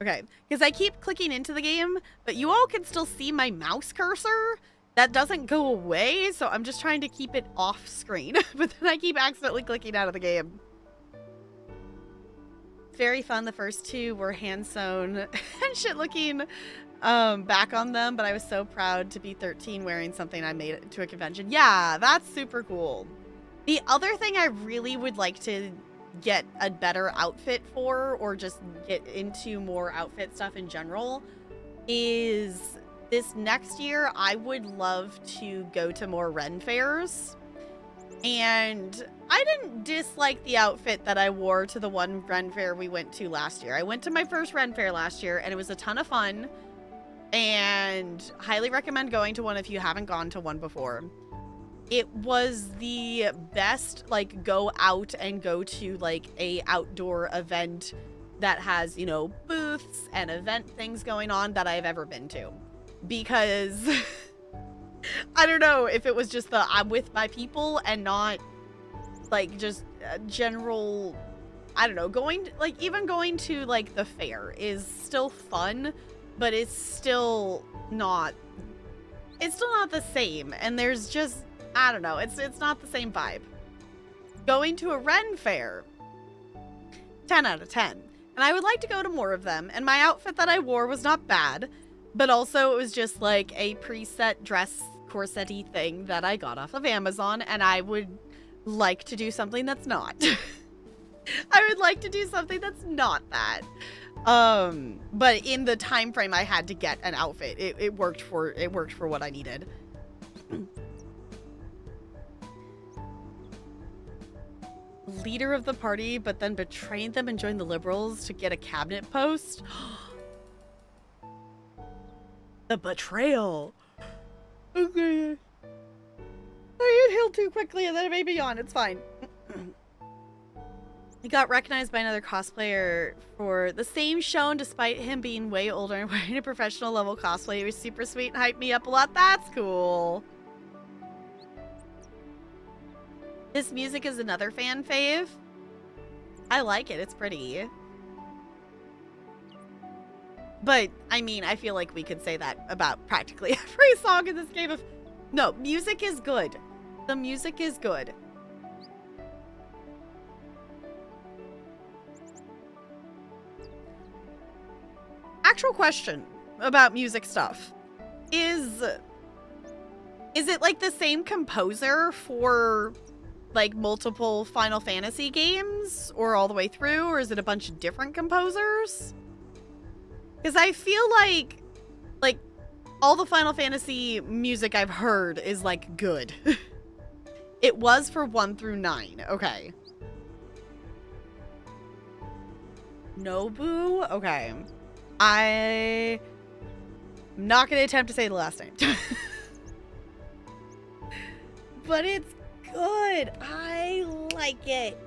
Okay, because I keep clicking into the game, but you all can still see my mouse cursor. That doesn't go away, so I'm just trying to keep it off screen. But then I keep accidentally clicking out of the game. It's very fun. The first two were hand-sewn and shit looking back on them, but I was so proud to be 13 wearing something I made it to a convention. Yeah, that's super cool. The other thing I really would like to get a better outfit for, or just get into more outfit stuff in general, is this next year I would love to go to more Ren fairs. And I didn't dislike the outfit that I wore to the one Ren fair we went to last year. I went to my first Ren fair last year and it was a ton of fun, and highly recommend going to one if you haven't gone to one before. It was the best, like, go out and go to, like, a outdoor event that has, you know, booths and event things going on that I've ever been to. Because, I don't know if it was just the I'm with my people and not, like, just general, I don't know, even going to, like, the fair is still fun, but it's still not the same. And there's just, I don't know, it's not the same vibe. Going to a Ren fair, 10 out of 10. And I would like to go to more of them. And my outfit that I wore was not bad, but also it was just like a preset dress corset-y thing that I got off of Amazon, and I would like to do something that's not. I would like to do something that's not that. But in the time frame I had to get an outfit, it worked for what I needed. Leader of the party, but then betrayed them and joined the Liberals to get a cabinet post. The betrayal. Okay. I inhaled too quickly and then it made me yawn. It's fine. He got recognized by another cosplayer for the same show, and despite him being way older and wearing a professional level cosplay, he was super sweet and hyped me up a lot. That's cool. This music is another fan fave. I like it. It's pretty. But, I mean, I feel like we could say that about practically every song in this game. No, music is good. The music is good. Actual question about music stuff. Is it like the same composer for like multiple Final Fantasy games or all the way through, or is it a bunch of different composers? Because I feel like all the Final Fantasy music I've heard is like good. It was for 1 through 9. Okay. Nobu? Okay. I'm not going to attempt to say the last name. But it's good. I like it.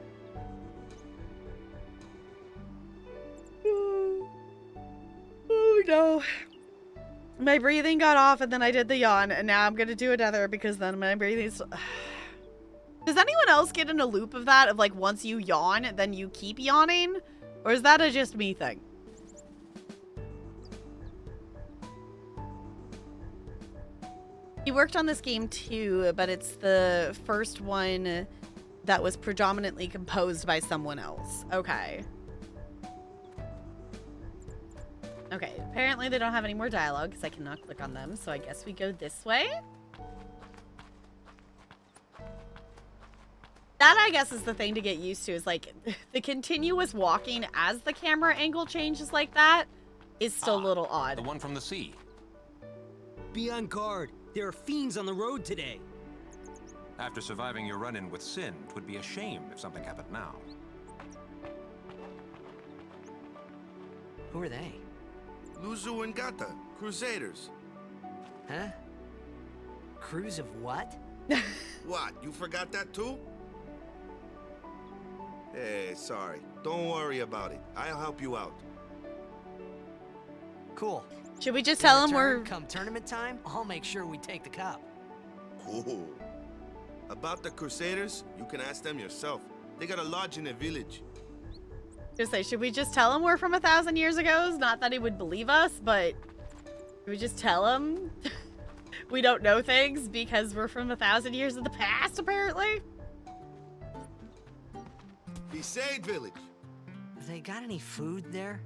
Oh no. My breathing got off and then I did the yawn and now I'm going to do another because then my breathing's... Does anyone else get in a loop of that? Of like once you yawn, then you keep yawning? Or is that a just me thing? He worked on this game too, but it's the first one that was predominantly composed by someone else. Okay. Okay, apparently they don't have any more dialogue because I cannot click on them, so I guess we go this way. That, I guess, is the thing to get used to, is like the continuous walking as the camera angle changes like that is still a little odd. The one from the sea. Be on guard. There are fiends on the road today. After surviving your run-in with Sin, it would be a shame if something happened now. Who are they? Luzu and Gata, Crusaders. Huh? Crews of what? What, you forgot that too? Hey, sorry. Don't worry about it. I'll help you out. Cool. Should we just In tell him return, we're... come tournament time, I'll make sure we take the cup. Cool. About the Crusaders, you can ask them yourself. They got a lodge in a village. Just say, should we just tell him we're from 1,000 years ago? Not that he would believe us, but should we just tell him we don't know things because we're from 1,000 years in the past, apparently? Besaid village. They got any food there?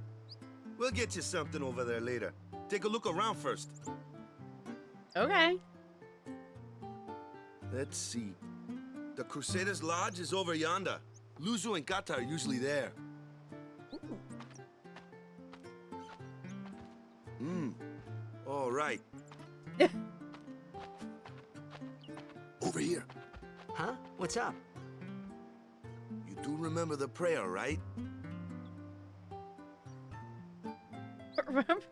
We'll get you something over there later. Take a look around first. Okay. Let's see. The Crusaders' lodge is over yonder. Luzu and Gata are usually there. All right. Over here. Huh? What's up? You do remember the prayer, right? Remember?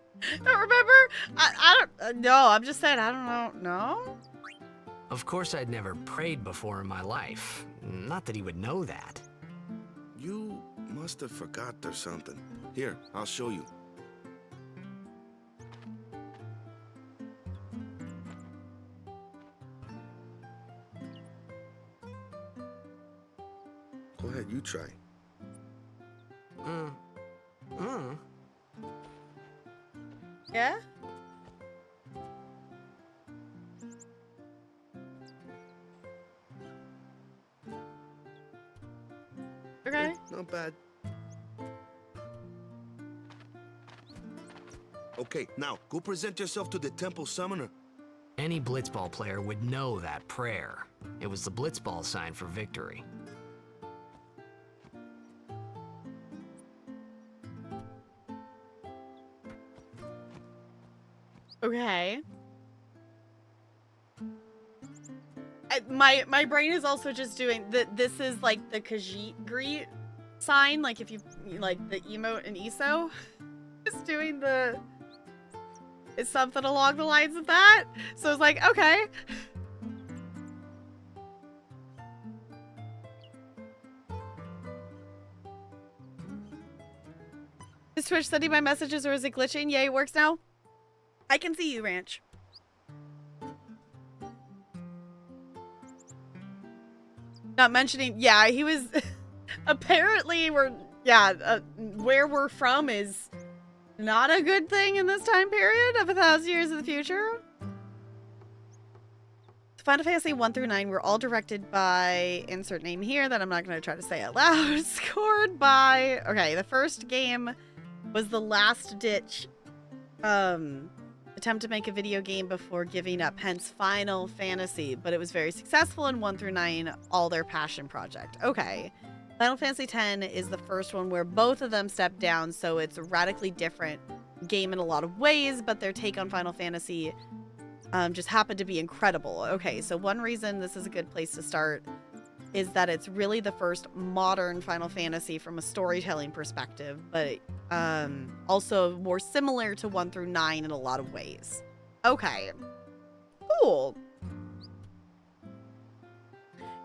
Don't remember? I don't... no, I'm just saying, I don't know. No? Of course I'd never prayed before in my life. Not that he would know that. You must have forgot or something. Here, I'll show you. Go ahead, you try. Yeah? Okay. Not bad. Okay, now, go present yourself to the temple summoner. Any blitzball player would know that prayer. It was the blitzball sign for victory. Okay. My brain is also just doing this is like the Khajiit greet sign, like if you like the emote in ESO. It's doing the... It's something along the lines of that. So it's like, okay. Is Twitch sending my messages or is it glitching? Yeah, it works now. I can see you, Ranch. Not mentioning, yeah, he was apparently where we're from is not a good thing in this time period of 1,000 years in the future. Final Fantasy 1 through 9 were all directed by insert name here that I'm not going to try to say out loud. Scored by, okay, the first game was the last ditch attempt to make a video game before giving up, hence Final Fantasy, but it was very successful in 1 through 9, all their passion project. Okay. Final Fantasy X is the first one where both of them stepped down, so it's a radically different game in a lot of ways, but their take on Final Fantasy just happened to be incredible. Okay, so one reason this is a good place to start is that it's really the first modern Final Fantasy from a storytelling perspective, but also more similar to 1 through 9 in a lot of ways. Okay. Cool.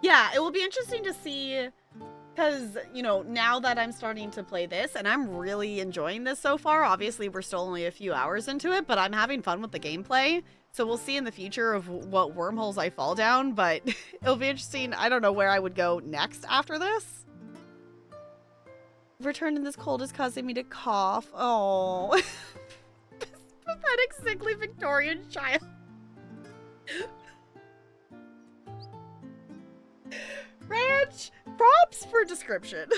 Yeah, it will be interesting to see, because, you know, now that I'm starting to play this, and I'm really enjoying this so far, obviously we're still only a few hours into it, but I'm having fun with the gameplay, so we'll see in the future of what wormholes I fall down, but it'll be interesting. I don't know where I would go next after this. Returning this cold is causing me to cough. Oh. This pathetic, sickly Victorian child. Ranch, props for description.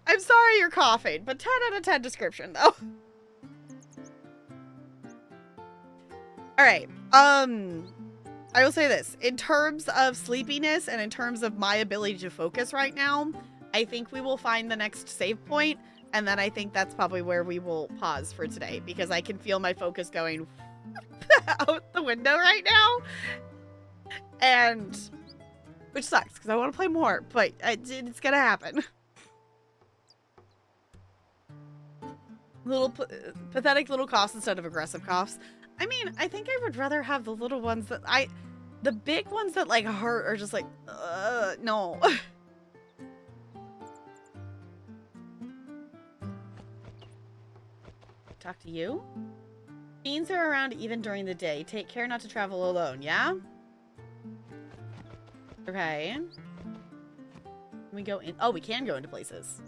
I'm sorry you're coughing, but 10 out of 10 description, though. Alright, I will say this. In terms of sleepiness and in terms of my ability to focus right now, I think we will find the next save point, and then I think that's probably where we will pause for today, because I can feel my focus going out the window right now. And... which sucks, because I want to play more, but it's gonna happen. Little pathetic little coughs instead of aggressive coughs. I mean, I think I would rather have the little ones that the big ones that like hurt are just like, no. Talk to you? Fiends are around even during the day. Take care not to travel alone, yeah? Okay. Can we go in? Oh, we can go into places.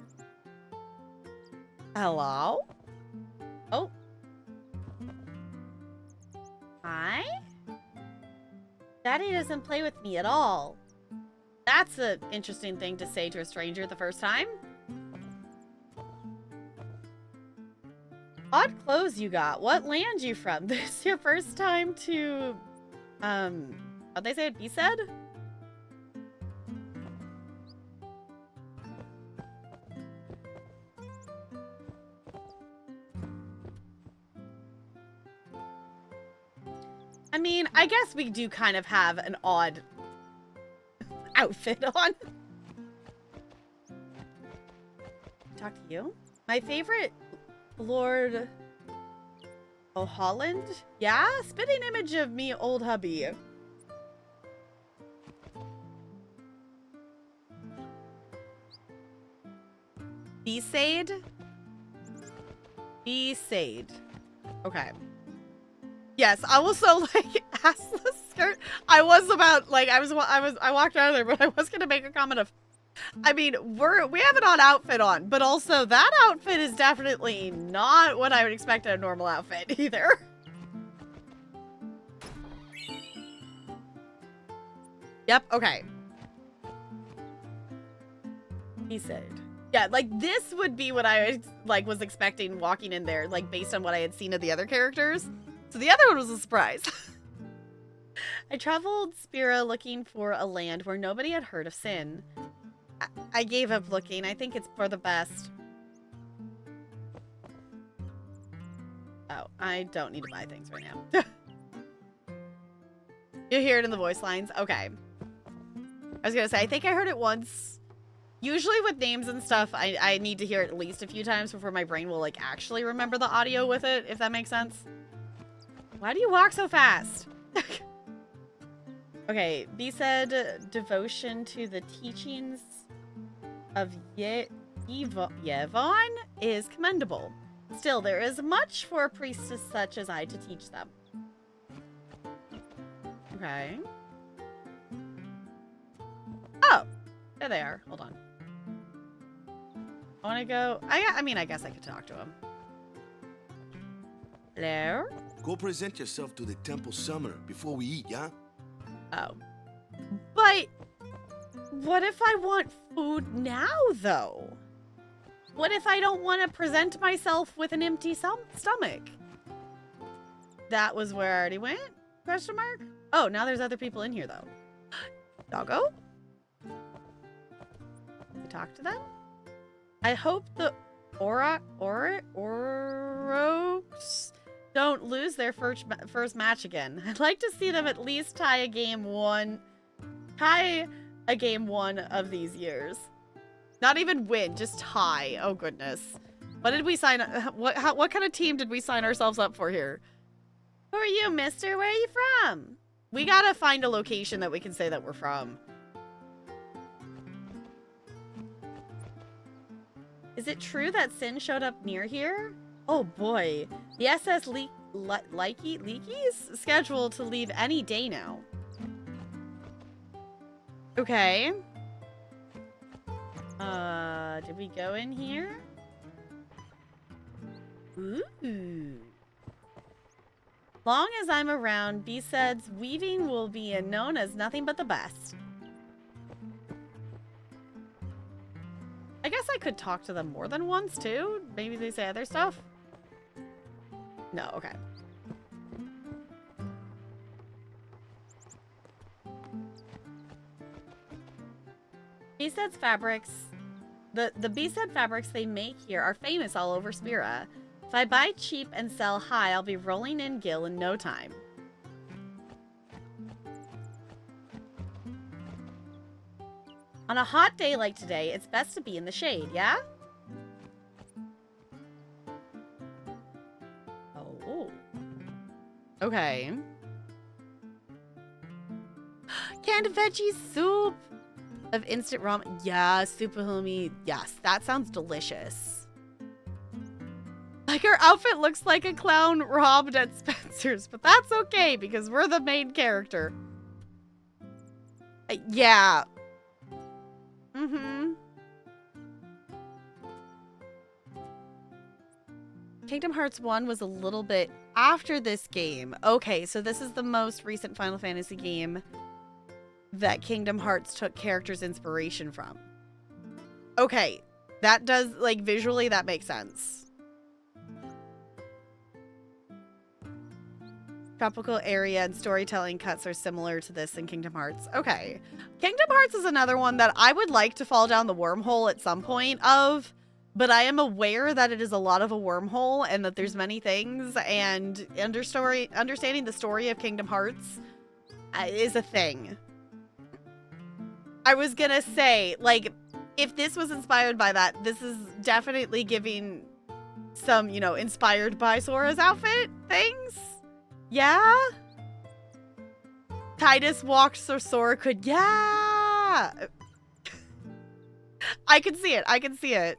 Hello? Oh. Hi? Daddy doesn't play with me at all. That's an interesting thing to say to a stranger the first time. Odd clothes you got. What land you from? This your first time to, how'd they say it? Be said? I mean, I guess we do kind of have an odd outfit on. Talk to you? My favorite Lord O'Holland? Yeah? Spitting image of me, old hubby. B-Sade? B-Sade. Okay. Yes, I also like assless skirt. I was about like I walked out of there, but I was gonna make a comment of, I mean, we have an odd outfit on, but also that outfit is definitely not what I would expect in a normal outfit either. Yep. Okay. He said, yeah, like this would be what I was expecting walking in there, like based on what I had seen of the other characters. So the other one was a surprise. I traveled Spira looking for a land where nobody had heard of Sin. I gave up looking. I think it's for the best. Oh, I don't need to buy things right now. You hear it in the voice lines? Okay. I was gonna say, I think I heard it once. Usually with names and stuff, I need to hear it at least a few times before my brain will like actually remember the audio with it, if that makes sense. Why do you walk so fast? Okay, B said devotion to the teachings of Yevon is commendable. Still, there is much for a priestess such as I to teach them. Okay. Oh, there they are. Hold on. I want to go. I mean, I guess I could talk to him. Hello? Go present yourself to the temple summoner before we eat, yeah? Oh. But what if I want food now, though? What if I don't want to present myself with an empty stomach? That was where I already went? Question mark? Oh, now there's other people in here, though. Doggo? Can we talk to them? I hope the Orcs don't lose their first match again. I'd like to see them at least tie a game one of these years. Not even win, just tie. Oh goodness. What did we sign? What kind of team did we sign ourselves up for here? Who are you, mister? Where are you from? We gotta find a location that we can say that we're from. Is it true that Sin showed up near here? Oh boy. The SS Leaky's scheduled to leave any day now. Okay. Did we go in here? Ooh. Long as I'm around, B-Said's weaving will be known as nothing but the best. I guess I could talk to them more than once, too. Maybe they say other stuff. No, okay. B-Said's fabrics... The B-Said fabrics they make here are famous all over Spira. If I buy cheap and sell high, I'll be rolling in Gil in no time. On a hot day like today, it's best to be in the shade, yeah? Oh. Okay. Canned veggie soup of instant ramen. Yeah, super homie. Yes, that sounds delicious. Like, her outfit looks like a clown robbed at Spencer's, but that's okay because we're the main character. Yeah. Mm-hmm. Kingdom Hearts 1 was a little bit after this game. Okay, so this is the most recent Final Fantasy game that Kingdom Hearts took characters' inspiration from. Okay, that does, like, visually, that makes sense. Tropical area and storytelling cuts are similar to this in Kingdom Hearts. Okay. Kingdom Hearts is another one that I would like to fall down the wormhole at some point of, but I am aware that it is a lot of a wormhole and that there's many things, and understanding the story of Kingdom Hearts is a thing. I was gonna say, like, if this was inspired by that, this is definitely giving some, you know, inspired by Sora's outfit things. Yeah? Titus walked so Sora could. Yeah! I can see it. I can see it.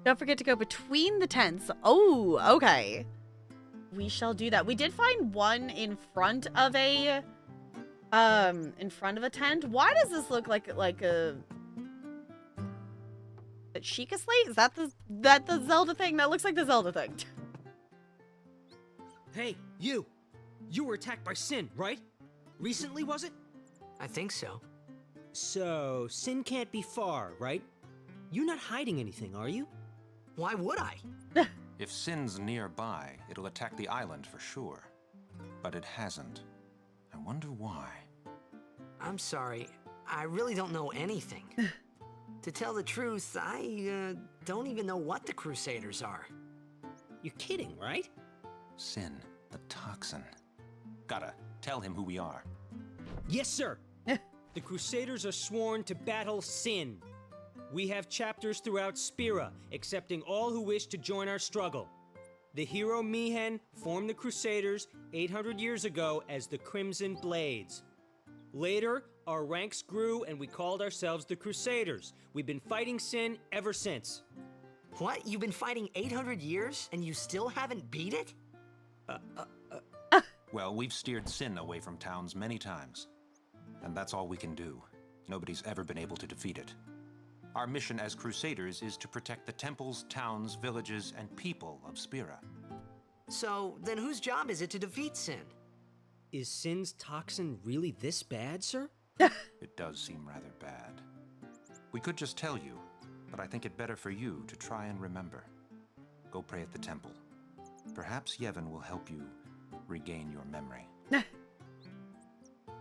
Don't forget to go between the tents. Oh, okay. We shall do that. We did find one in front of a tent. Why does this look like a Sheikah Slate? Is that the Zelda thing? That looks like the Zelda thing. Hey, you! You were attacked by Sin, right? Recently, was it? I think so. So, Sin can't be far, right? You're not hiding anything, are you? Why would I? If Sin's nearby, it'll attack the island for sure. But it hasn't. I wonder why. I'm sorry. I really don't know anything. To tell the truth, I don't even know what the Crusaders are. You're kidding, right? Sin, the toxin. Gotta tell him who we are. Yes, sir. The Crusaders are sworn to battle Sin. We have chapters throughout Spira, accepting all who wish to join our struggle. The hero Mihen formed the Crusaders 800 years ago as the Crimson Blades. Later, our ranks grew and we called ourselves the Crusaders. We've been fighting Sin ever since. What? You've been fighting 800 years and you still haven't beat it? Well, we've steered Sin away from towns many times. And that's all we can do. Nobody's ever been able to defeat it. Our mission as Crusaders is to protect the temples, towns, villages, and people of Spira. So, then whose job is it to defeat Sin? Is Sin's toxin really this bad, sir? It does seem rather bad. We could just tell you, but I think it better for you to try and remember. Go pray at the temple. Perhaps Yevon will help you regain your memory.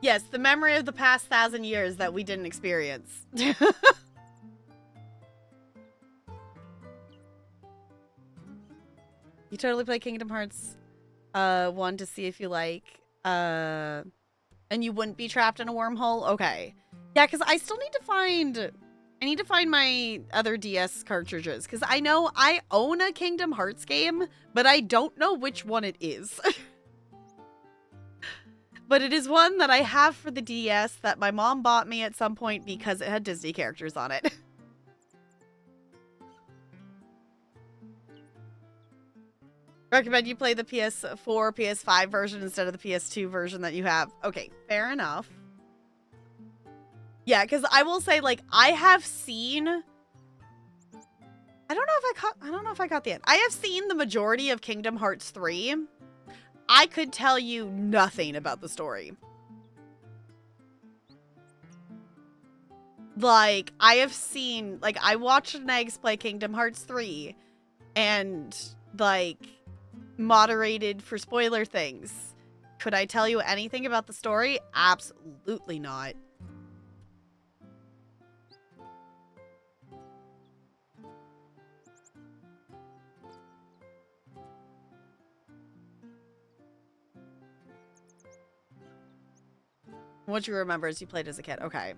Yes, the memory of the past 1,000 years that we didn't experience. You totally play Kingdom Hearts 1 to see if you like And you wouldn't be trapped in a wormhole? Okay. Yeah, because I still need to find... I need to find my other DS cartridges. Because I know I own a Kingdom Hearts game, but I don't know which one it is. But it is one that I have for the DS that my mom bought me at some point because it had Disney characters on it. Recommend you play the PS4, PS5 version instead of the PS2 version that you have. Okay, fair enough. Yeah, because I will say, like, I have seen... I don't know if I got the end. I have seen the majority of Kingdom Hearts 3. I could tell you nothing about the story. Like, I have seen... Like, I watched Nags play Kingdom Hearts 3. And, like... moderated for spoiler things. Could I tell you anything about the story? Absolutely not. What you remember is you played as a kid. Okay.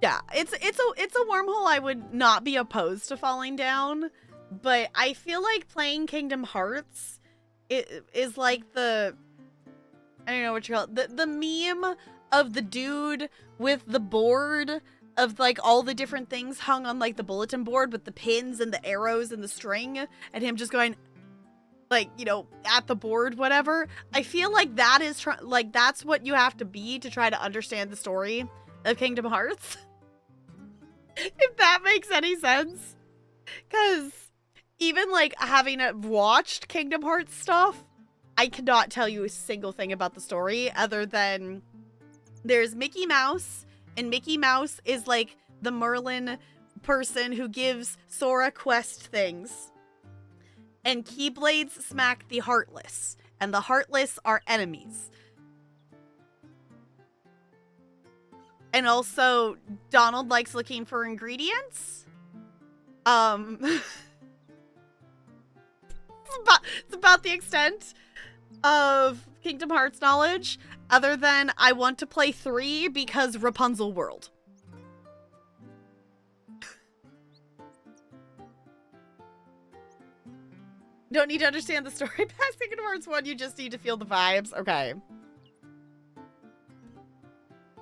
Yeah, it's a wormhole I would not be opposed to falling down, but I feel like playing Kingdom Hearts is like the, I don't know what you call it, the meme of the dude with the board of like all the different things hung on like the bulletin board with the pins and the arrows and the string and him just going like, you know, at the board, whatever. I feel like that is like that's what you have to be to try to understand the story of Kingdom Hearts. If that makes any sense. Because even like having watched Kingdom Hearts stuff, I cannot tell you a single thing about the story other than there's Mickey Mouse, and Mickey Mouse is like the Merlin person who gives Sora quest things. And Keyblades smack the Heartless, and the Heartless are enemies. And also, Donald likes looking for ingredients. It's about the extent of Kingdom Hearts knowledge, other than I want to play 3 because Rapunzel World. Don't need to understand the story past Kingdom Hearts 1, you just need to feel the vibes. Okay.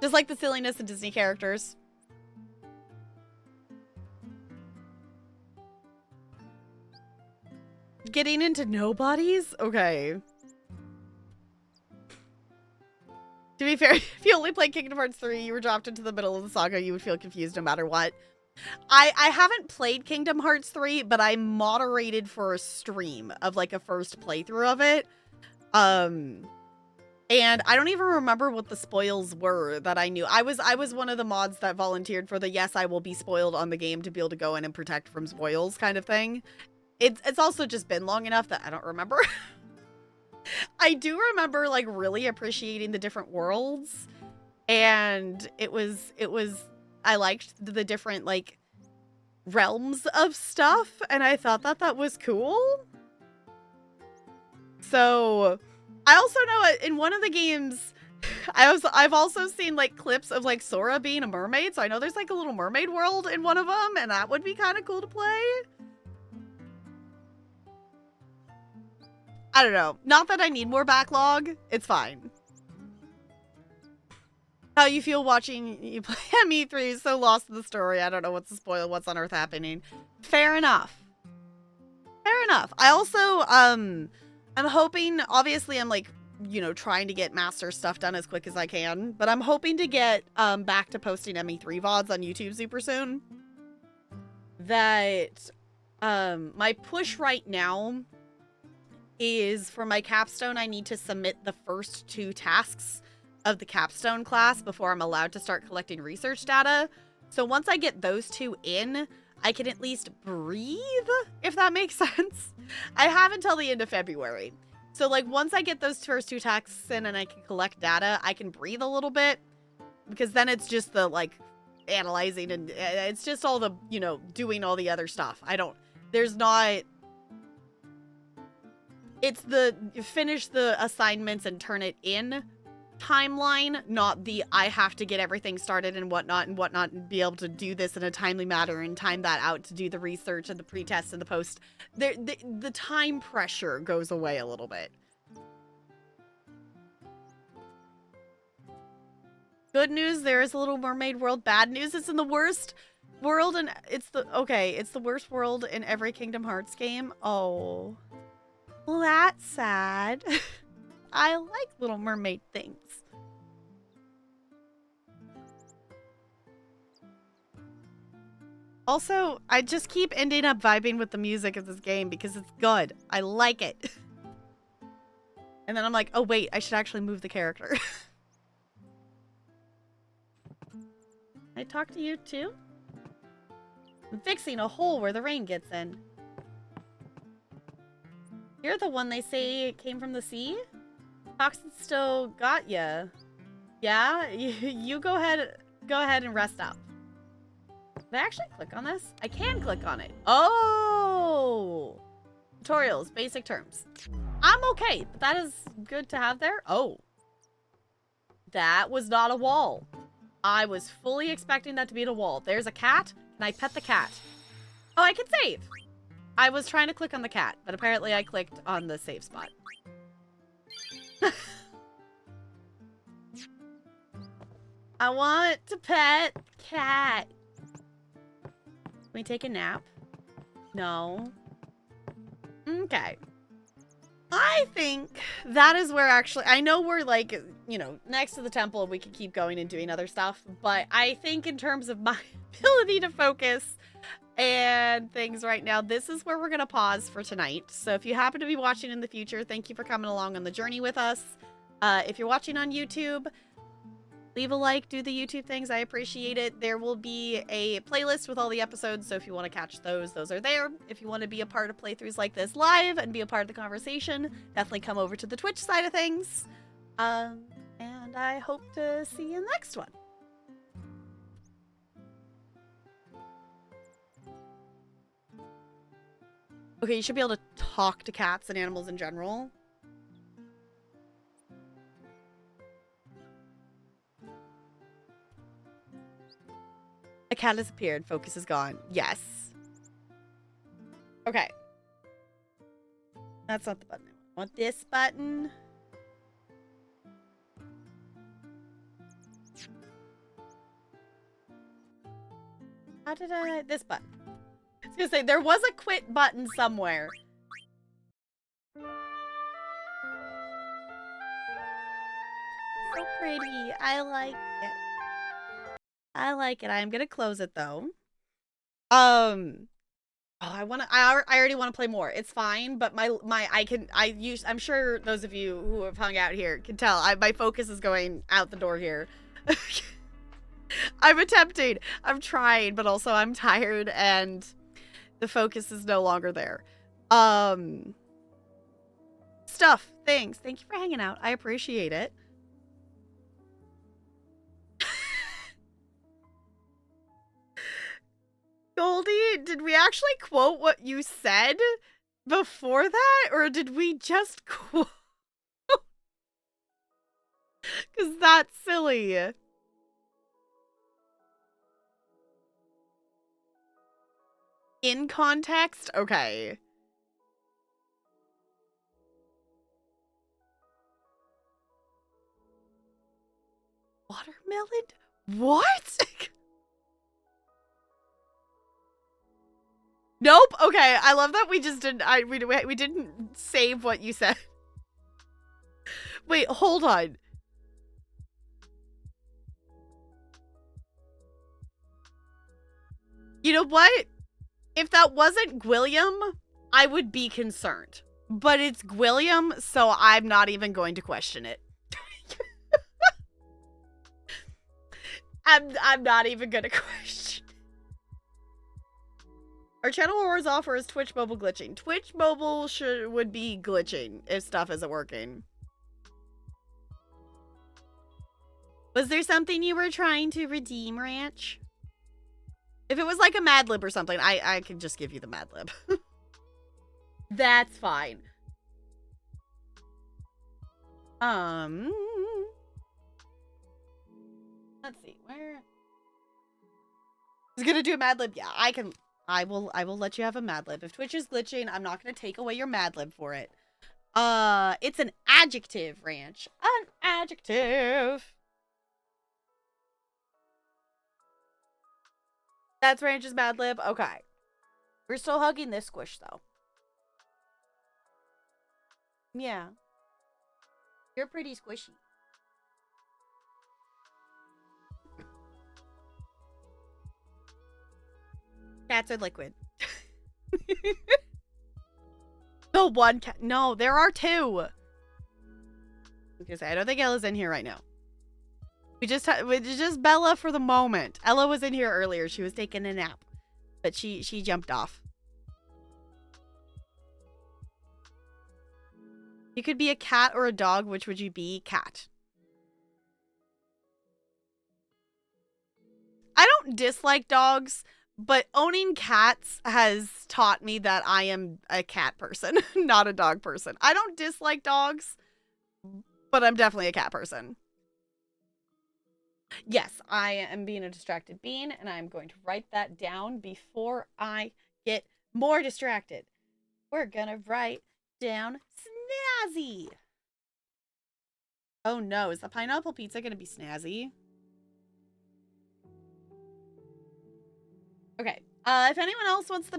Just like the silliness of Disney characters. Getting into nobodies? Okay. To be fair, if you only played Kingdom Hearts 3, you were dropped into the middle of the saga, you would feel confused no matter what. I haven't played Kingdom Hearts 3, but I moderated for a stream of like a first playthrough of it. And I don't even remember what the spoils were that I knew. I was one of the mods that volunteered for the yes, I will be spoiled on the game to be able to go in and protect from spoils kind of thing. It's also just been long enough that I don't remember. I do remember like really appreciating the different worlds, and it was I liked the different like realms of stuff, and I thought that was cool. So I also know in one of the games, I've also seen like clips of like Sora being a mermaid. So I know there's like a little mermaid world in one of them, and that would be kind of cool to play. I don't know. Not that I need more backlog. It's fine. How you feel watching you play ME3 so lost in the story. I don't know what's the spoil, what's on earth happening. Fair enough. Fair enough. I also, I'm hoping, obviously I'm like, you know, trying to get master stuff done as quick as I can, but I'm hoping to get back to posting ME3 VODs on YouTube super soon. That my push right now is for my capstone, I need to submit the first 2 tasks of the capstone class before I'm allowed to start collecting research data. So once I get those 2 in, I can at least breathe, if that makes sense. I have until the end of February. So, like, once I get those first 2 tasks in and I can collect data, I can breathe a little bit. Because then it's just the, like, analyzing and it's just all the, you know, doing all the other stuff. There's not... It's the finish the assignments and turn it in timeline, not the I have to get everything started and whatnot and be able to do this in a timely manner and time that out to do the research and the pre-test and the post. The time pressure goes away a little bit. Good news, there is a Little Mermaid world. Bad news, it's in the worst world and it's the worst world in every Kingdom Hearts game. Oh. Well, that's sad. I like Little Mermaid things. Also, I just keep ending up vibing with the music of this game because it's good. I like it. And then I'm like, oh wait, I should actually move the character. I talk to you too? I'm fixing a hole where the rain gets in. You're the one they say came from the sea? Toxin still got ya. Yeah? You go ahead and rest up. Did I actually click on this? I can click on it. Oh! Tutorials, basic terms. I'm okay, but that is good to have there. Oh. That was not a wall. I was fully expecting that to be a wall. There's a cat. Can I pet the cat? Oh, I can save. I was trying to click on the cat, but apparently I clicked on the save spot. I want to pet cat. Can we take a nap? No. Okay. I think that is where actually, I know we're like, you know, next to the temple, we could keep going and doing other stuff, but I think in terms of my ability to focus and things right now, this is where we're going to pause for tonight. So if you happen to be watching in the future, thank you for coming along on the journey with us. If you're watching on YouTube, leave a like, do the YouTube things. I appreciate it. There will be a playlist with all the episodes, so if you want to catch those are there. If you want to be a part of playthroughs like this live and be a part of the conversation, definitely come over to the Twitch side of things. And I hope to see you in the next one. Okay, you should be able to talk to cats and animals in general. A cat has appeared. Focus is gone. Yes. Okay. That's not the button. I want this button. How did I... This button. I was gonna say, there was a quit button somewhere. So pretty. I like it. I like it. I'm gonna close it though. Oh, I already want to play more. It's fine, but I'm sure those of you who have hung out here can tell my focus is going out the door here. I'm attempting. I'm trying, but also I'm tired and the focus is no longer there. Stuff, things. Thank you for hanging out. I appreciate it. Goldie, did we actually quote what you said before that? Or did we just quote? Because that's silly. In context? Okay. Watermelon? What? Nope. Okay, I love that we just didn't. We didn't save what you said. Wait, hold on. You know what? If that wasn't Gwilliam, I would be concerned. But it's Gwilliam, so I'm not even going to question it. I'm not even gonna question. Our channel wars offer is Twitch mobile glitching. Twitch mobile would be glitching if stuff isn't working. Was there something you were trying to redeem, Ranch? If it was like a Mad Lib or something, I could just give you the Mad Lib. That's fine. Let's see, where... I was gonna do a Mad Lib. Yeah, I will let you have a Mad Lib. If Twitch is glitching, I'm not gonna take away your Mad Lib for it. It's an adjective, Ranch. An adjective. That's Ranch's Mad Lib. Okay. We're still hugging this squish, though. Yeah. You're pretty squishy. Cats are liquid. The one cat. No, there are two. I don't think Ella's in here right now. It's just Bella for the moment. Ella was in here earlier. She was taking a nap, but she jumped off. You could be a cat or a dog. Which would you be? Cat. I don't dislike dogs, but owning cats has taught me that I am a cat person, not a dog person. I don't dislike dogs, but I'm definitely a cat person. Yes, I am being a distracted bean, and I'm going to write that down before I get more distracted. We're gonna write down snazzy. Oh no, is the pineapple pizza gonna be snazzy? Okay. If anyone else wants the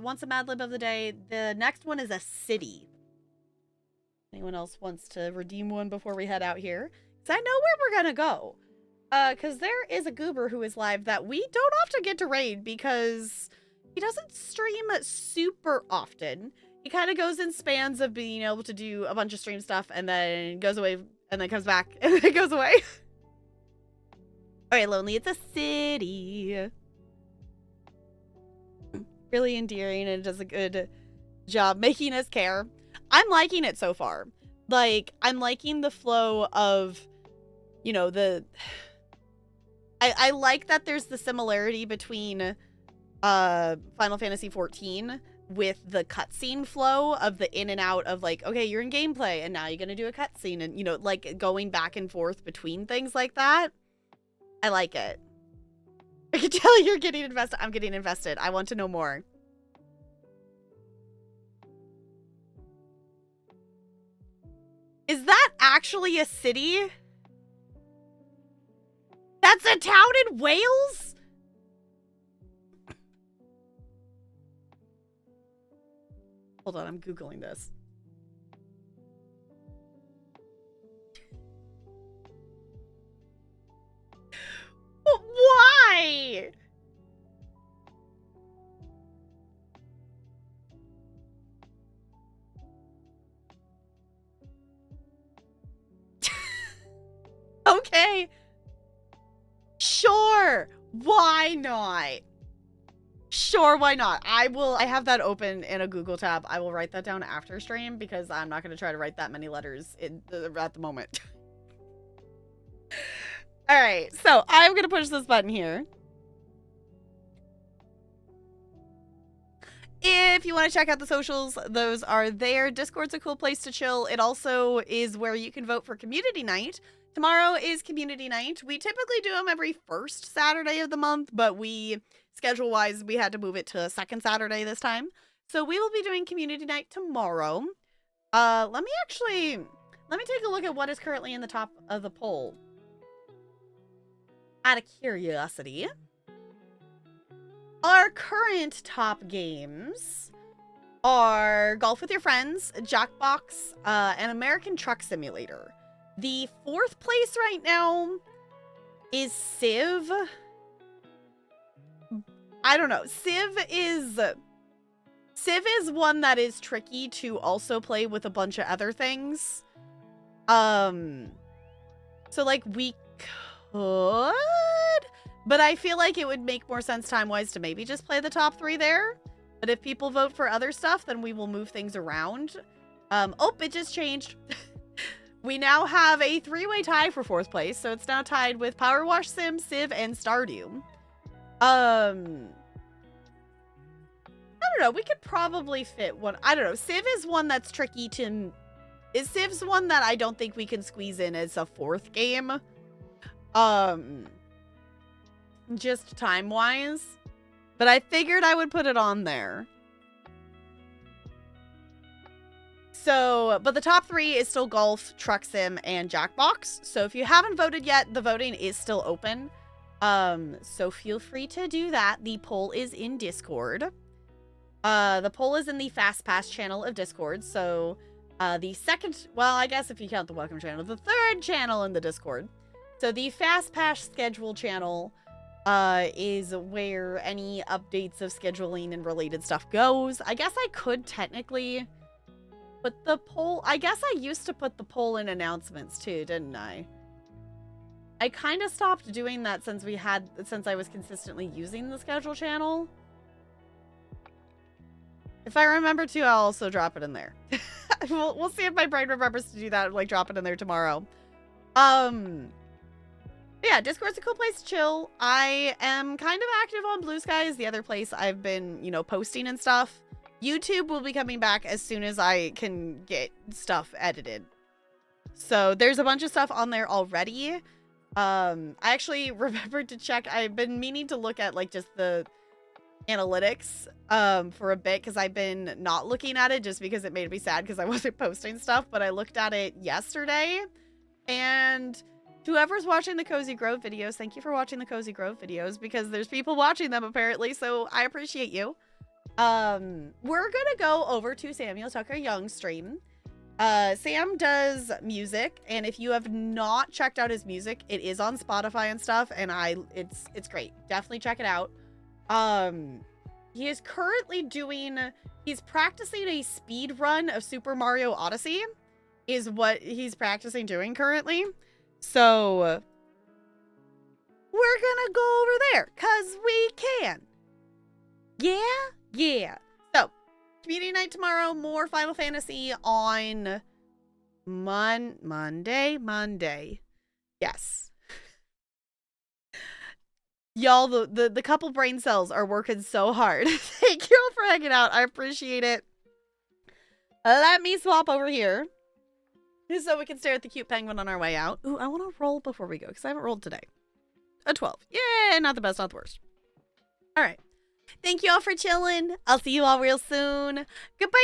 wants a Mad Lib of the day, the next one is a city. Anyone else wants to redeem one before we head out here? Because I know where we're gonna go. Because there is a goober who is live that we don't often get to raid because he doesn't stream super often. He kind of goes in spans of being able to do a bunch of stream stuff and then goes away and then comes back and then goes away. Alright, Lonely, it's a city. Really endearing, and it does a good job making us care. I'm liking it so far. Like, I'm liking the flow of, you know, I like that there's the similarity between Final Fantasy XIV with the cutscene flow of the in and out of, like, okay, you're in gameplay and now you're gonna do a cutscene, and, you know, like, going back and forth between things like that. I like it. I can tell you're getting invested. I'm getting invested. I want to know more. Is that actually a city? That's a town in Wales? Hold on, I'm Googling this. Why? Okay. Sure. Why not? Sure, why not? I have that open in a Google tab. I will write that down after stream because I'm not going to try to write that many letters at the moment. All right, so I'm going to push this button here. If you want to check out the socials, those are there. Discord's a cool place to chill. It also is where you can vote for community night. Tomorrow is community night. We typically do them every first Saturday of the month, but schedule-wise, we had to move it to second Saturday this time. So we will be doing community night tomorrow. Let me take a look at what is currently in the top of the poll. Out of curiosity, our current top games are Golf with Your Friends, Jackbox, and American Truck Simulator. The fourth place right now is Civ. I don't know. Civ is one that is tricky to also play with a bunch of other things. So like we could But I feel like it would make more sense time-wise to maybe just play the top 3 there. But if people vote for other stuff, then we will move things around. Oh, it just changed. We now have a 3-way tie for 4th place, so it's now tied with Power Wash Sim, Civ, and Stardew. I don't know. We could probably fit one. I don't know. Civ is one that's tricky to... Civ's one that I don't think we can squeeze in as a 4th game. Just time-wise. But I figured I would put it on there. So, but the top 3 is still Golf, Truck Sim, and Jackbox. So if you haven't voted yet, the voting is still open. So feel free to do that. The poll is in Discord. The poll is in the Fast Pass channel of Discord. So, the second, well, I guess if you count the Welcome channel, the 3rd channel in the Discord. So the Fast Pass schedule channel is where any updates of scheduling and related stuff goes. I guess I could technically put the poll, I guess I used to put the poll in announcements too, didn't I? I kind of stopped doing that since I was consistently using the schedule channel. If I remember to, I'll also drop it in there. We'll see if my brain remembers to do that, like drop it in there tomorrow. Yeah, Discord's a cool place to chill. I am kind of active on Blue Sky, is the other place I've been, you know, posting and stuff. YouTube will be coming back as soon as I can get stuff edited. So there's a bunch of stuff on there already. I actually remembered to check. I've been meaning to look at like just the analytics for a bit because I've been not looking at it just because it made me sad because I wasn't posting stuff. But I looked at it yesterday, and whoever's watching the Cozy Grove videos, thank you for watching the Cozy Grove videos because there's people watching them apparently, so I appreciate you. We're gonna go over to Samuel Tucker Young's stream. Sam does music, and if you have not checked out his music, it is on Spotify and stuff, and it's great. Definitely check it out. He is currently he's practicing a speed run of Super Mario Odyssey, is what he's practicing doing currently. So we're gonna go over there, cause we can. Yeah. So, community night tomorrow, more Final Fantasy on Monday. Yes. Y'all, the couple brain cells are working so hard. Thank you all for hanging out. I appreciate it. Let me swap over here so we can stare at the cute penguin on our way out. Ooh, I want to roll before we go because I haven't rolled today. A 12. Yay, not the best, not the worst. All right. Thank you all for chilling. I'll see you all real soon. Goodbye.